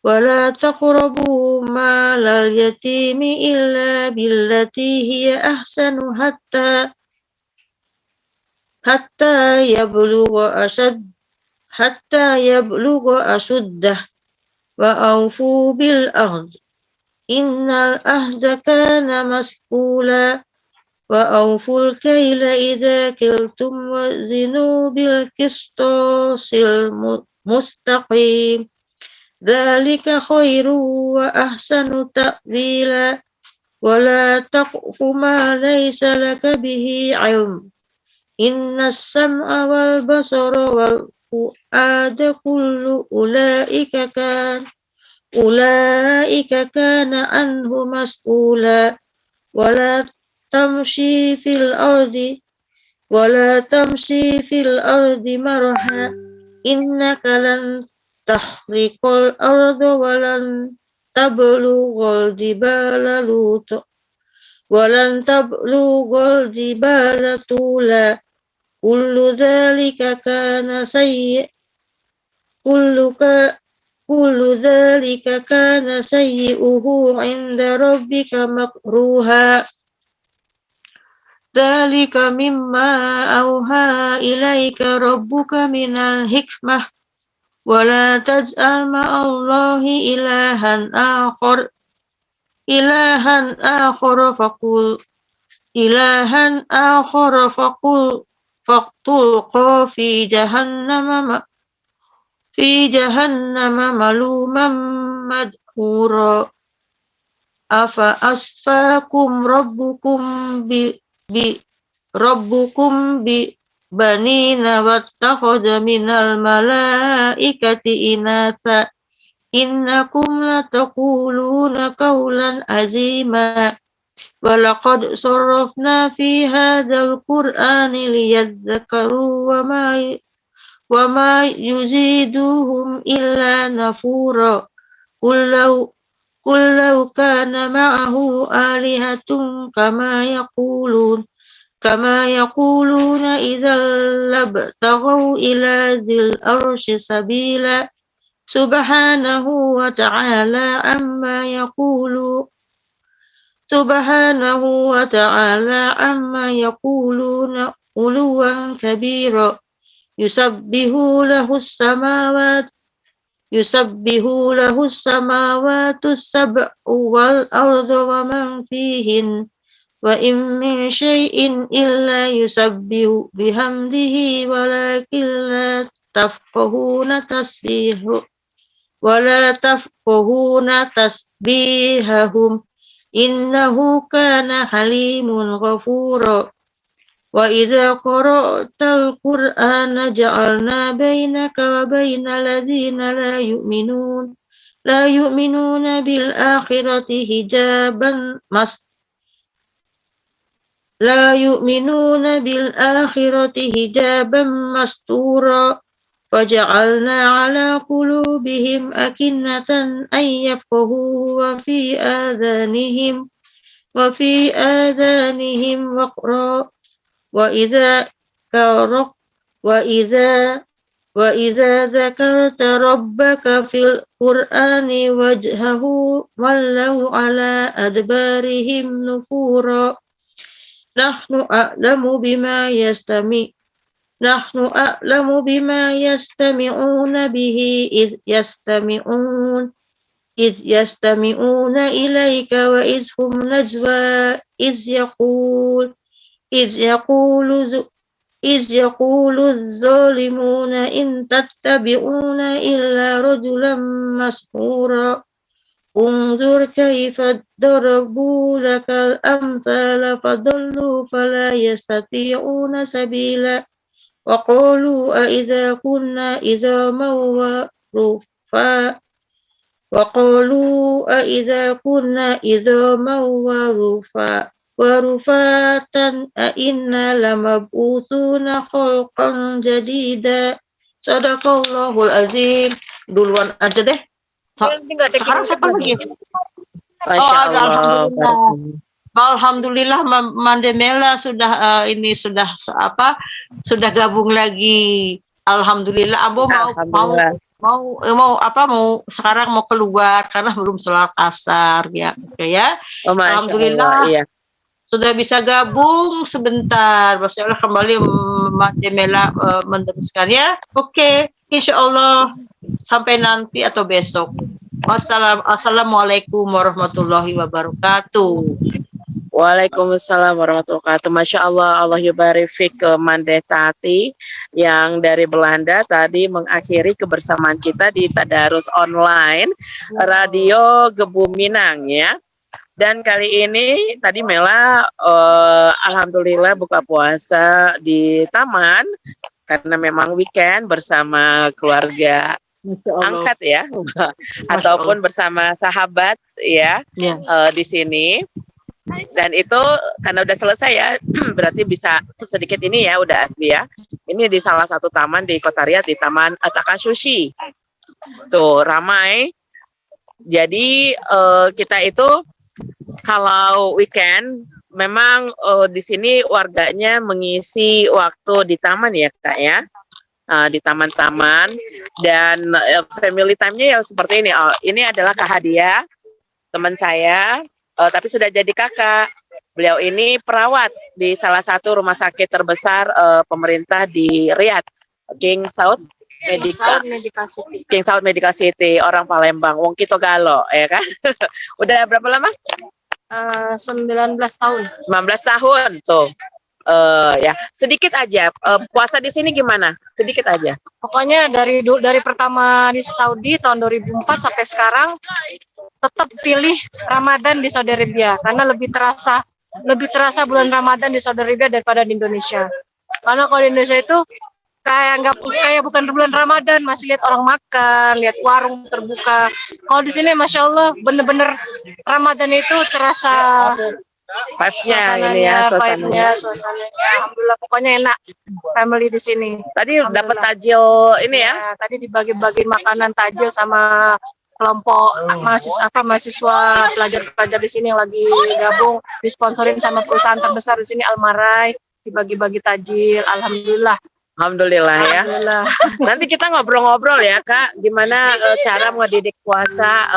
ولا تقربوا مال اليتيم إلا بالتي هي أحسن حتى يبلغ أشده وأوفوا بالعهد إن العهد كان مسؤولا وأوفوا الكيل إذا كلتم وزنوا بالقسطاس المستقيم ذلك خير وأحسن تأويلا ولا تقف ما ليس لك به علم إن السمع والبصر والفؤاد كل أولئك كان عنه مسؤولا ولا تمشي في الأرض مرحا إنك لن تخرق الأرض ولن تبلغ الجبال طولا كل ذلك كان سيئه عند ربك مكروها dzalika mimma auha ilaika rabbuka minal hikmah wa la taj'al ma'allahi ilahan akhar faqtulqa fi jahannama maluman madhura afa asfakum rabbukum bi banina wattakhadha minal malaikati inatha innakum lataquluna qawlan azima walaqad sarrafna fi hadzal qur'ani liyadhakkaru wa ma yuziduhum illa nafura qul law kana ma'ahu alihatun kama yaquluna idzal labtaghaw ila dzil arsy sabila subhanahu wa ta'ala amma yaquluna uluwan kabira yusabbihu lahu as-samawati as-sab'u wal ardu wa man fihin wa in min syai'in illa yusabbihu bihamdihi walakin la tafqahuna tasbihahum innahu kana halimun ghafura wa idza qara'tal qur'ana ja'alna bainaka wa bainal ladzina la yu'minuna bil akhirati hijaban mastura وجعلنا على قلوبهم أكنة أن يفقهوا وفي آذانهم وقرا وإذا ذكرت ربك في القرآن ولوا على أدبارهم نفورا نحن أعلم بما يستمعون به إذ يستمعون إليك وإذ هم نجوى إذ يقول الظالمون إن تتبعون إلا رجلا مسحورا انظر كيف ضربوا لك الأمثال فضلوا فلا يستطيعون سبيلا وقالوا أإذا كنا عظاما ورفاتا أإنا لمبعوثون خلقا جديدا Sadaqallahul azim. Duluan aja deh. Sekarang siapa lagi? Alhamdulillah Mandemela sudah sudah gabung lagi. Alhamdulillah. Ambo mau sekarang mau keluar karena belum sholat asar ya. Oke ya. Alhamdulillah. Iya. Sudah bisa gabung sebentar. Masya Allah kembali Mandemela meneruskan ya. Oke. Insyaallah sampai nanti atau besok. Assalamualaikum warahmatullahi wabarakatuh. Waalaikumsalam warahmatullahi wabarakatuh. Masya Allah, Allah yubarifik ke Mande Tati yang dari Belanda tadi mengakhiri kebersamaan kita di Tadarus Online Radio Gebu Minang ya. Dan kali ini tadi Mela alhamdulillah buka puasa di taman karena memang weekend bersama keluarga angkat ya, ataupun bersama sahabat ya, di sini. Dan itu karena udah selesai ya, berarti bisa sedikit ini ya udah Asbi ya. Ini di salah satu taman di Kota Riyadh, di Taman Takasushi. Tuh ramai. Jadi kita itu kalau weekend memang di sini warganya mengisi waktu di taman ya Kak ya. Di taman-taman dan family time-nya ya seperti ini. Ini adalah Kak Hadia, teman saya, tapi sudah jadi kakak. Beliau ini perawat di salah satu rumah sakit terbesar pemerintah di Riyadh, King Saud Medical City, orang Palembang, wong kita galo, ya kan? Udah berapa lama? 19 tahun. 19 tahun tuh. Ya, sedikit aja. Puasa di sini gimana? Sedikit aja. Pokoknya dari pertama di Saudi tahun 2004 sampai sekarang tetap pilih Ramadan di Saudi Arabia karena lebih terasa bulan Ramadan di Saudi Arabia daripada di Indonesia. Karena kalau di Indonesia itu kayak bukan bulan Ramadan, masih lihat orang makan, lihat warung terbuka. Kalau di sini Masya Allah bener-bener Ramadan itu terasa vibes-nya, suasananya. Alhamdulillah, pokoknya enak family di sini. Tadi dapat tajil ini ya? Tadi dibagi-bagi makanan tajil sama kelompok mahasiswa pelajar-pelajar di sini yang lagi gabung, disponsorin sama perusahaan terbesar di sini Almarai, dibagi-bagi tajil. Alhamdulillah ya. Nanti kita ngobrol-ngobrol ya Kak, gimana cara ngedidik puasa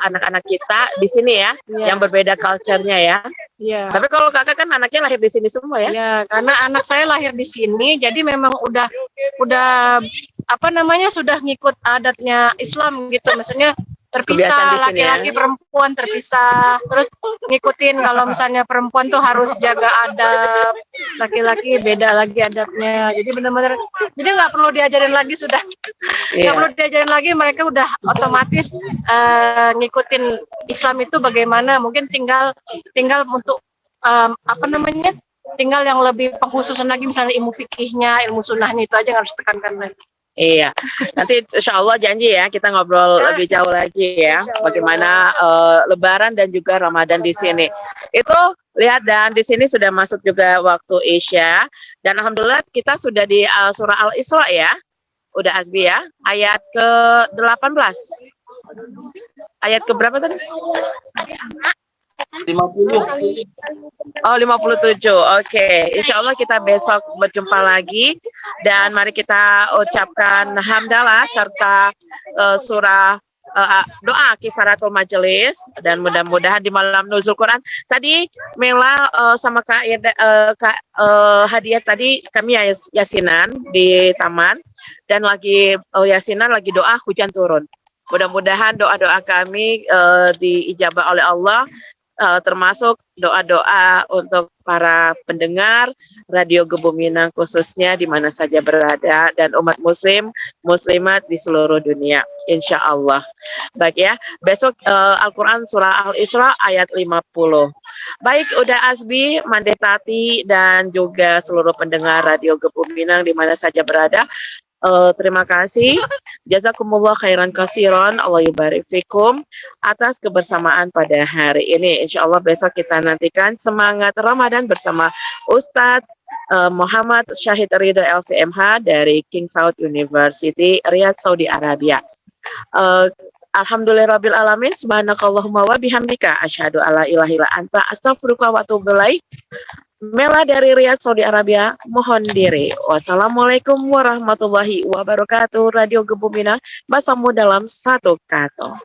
anak-anak kita di sini ya, yang berbeda culture-nya ya. Iya. Tapi kalau Kakak kan anaknya lahir di sini semua ya? Iya, karena anak saya lahir di sini, jadi memang udah sudah ngikut adatnya Islam gitu, maksudnya terpisah, laki-laki perempuan terpisah, terus ngikutin kalau misalnya perempuan tuh harus jaga adab, laki-laki beda lagi adabnya, jadi benar-benar jadi nggak perlu diajarin lagi, perlu diajarin lagi, mereka udah otomatis ngikutin Islam itu bagaimana, mungkin tinggal untuk tinggal yang lebih pengkhususan lagi, misalnya ilmu fikihnya, ilmu sunnahnya itu aja yang harus tekankan lagi. Iya, nanti insya Allah janji ya kita ngobrol lebih jauh lagi ya, bagaimana Lebaran dan juga Ramadan di sini. Itu lihat, dan di sini sudah masuk juga waktu Isya, dan alhamdulillah kita sudah di surah Al-Isra ya, udah Hasbi ya, ayat ke-18. Ayat ke berapa tadi? 50. Oh, 57. Oke. Insya Allah kita besok berjumpa lagi, dan mari kita ucapkan hamdalah serta surah doa kifaratul majelis, dan mudah-mudahan di malam nuzul Quran tadi Mela sama Kak Hadiah tadi kami yasinan di taman, dan lagi yasinan lagi doa hujan turun. Mudah-mudahan doa-doa kami diijabah oleh Allah, termasuk doa-doa untuk para pendengar Radio Gebu Minang khususnya di mana saja berada, dan umat muslim muslimat di seluruh dunia insya Allah. Baik ya, besok Al-Quran surah Al-Isra ayat 50. Baik, udah Asbi, Mande Tati, dan juga seluruh pendengar Radio Gebu Minang di mana saja berada, terima kasih, jazakumullah khairan kasiron, Allah yubarik fikum atas kebersamaan pada hari ini. Insya Allah besok kita nantikan semangat Ramadan bersama Ustadz Muhammad Syahid Ridho LCMH dari King Saud University Riyadh, Saudi Arabia. Alhamdulillahirabbil alamin, subhanakallahumma wa bihamdika asyhadu alla ilaha illa anta astaghfiruka wa atubu ilaik. Mela dari Riyadh, Saudi Arabia, mohon diri. Wassalamualaikum warahmatullahi wabarakatuh. Radio Gebu Minang, bahasamu dalam satu kata.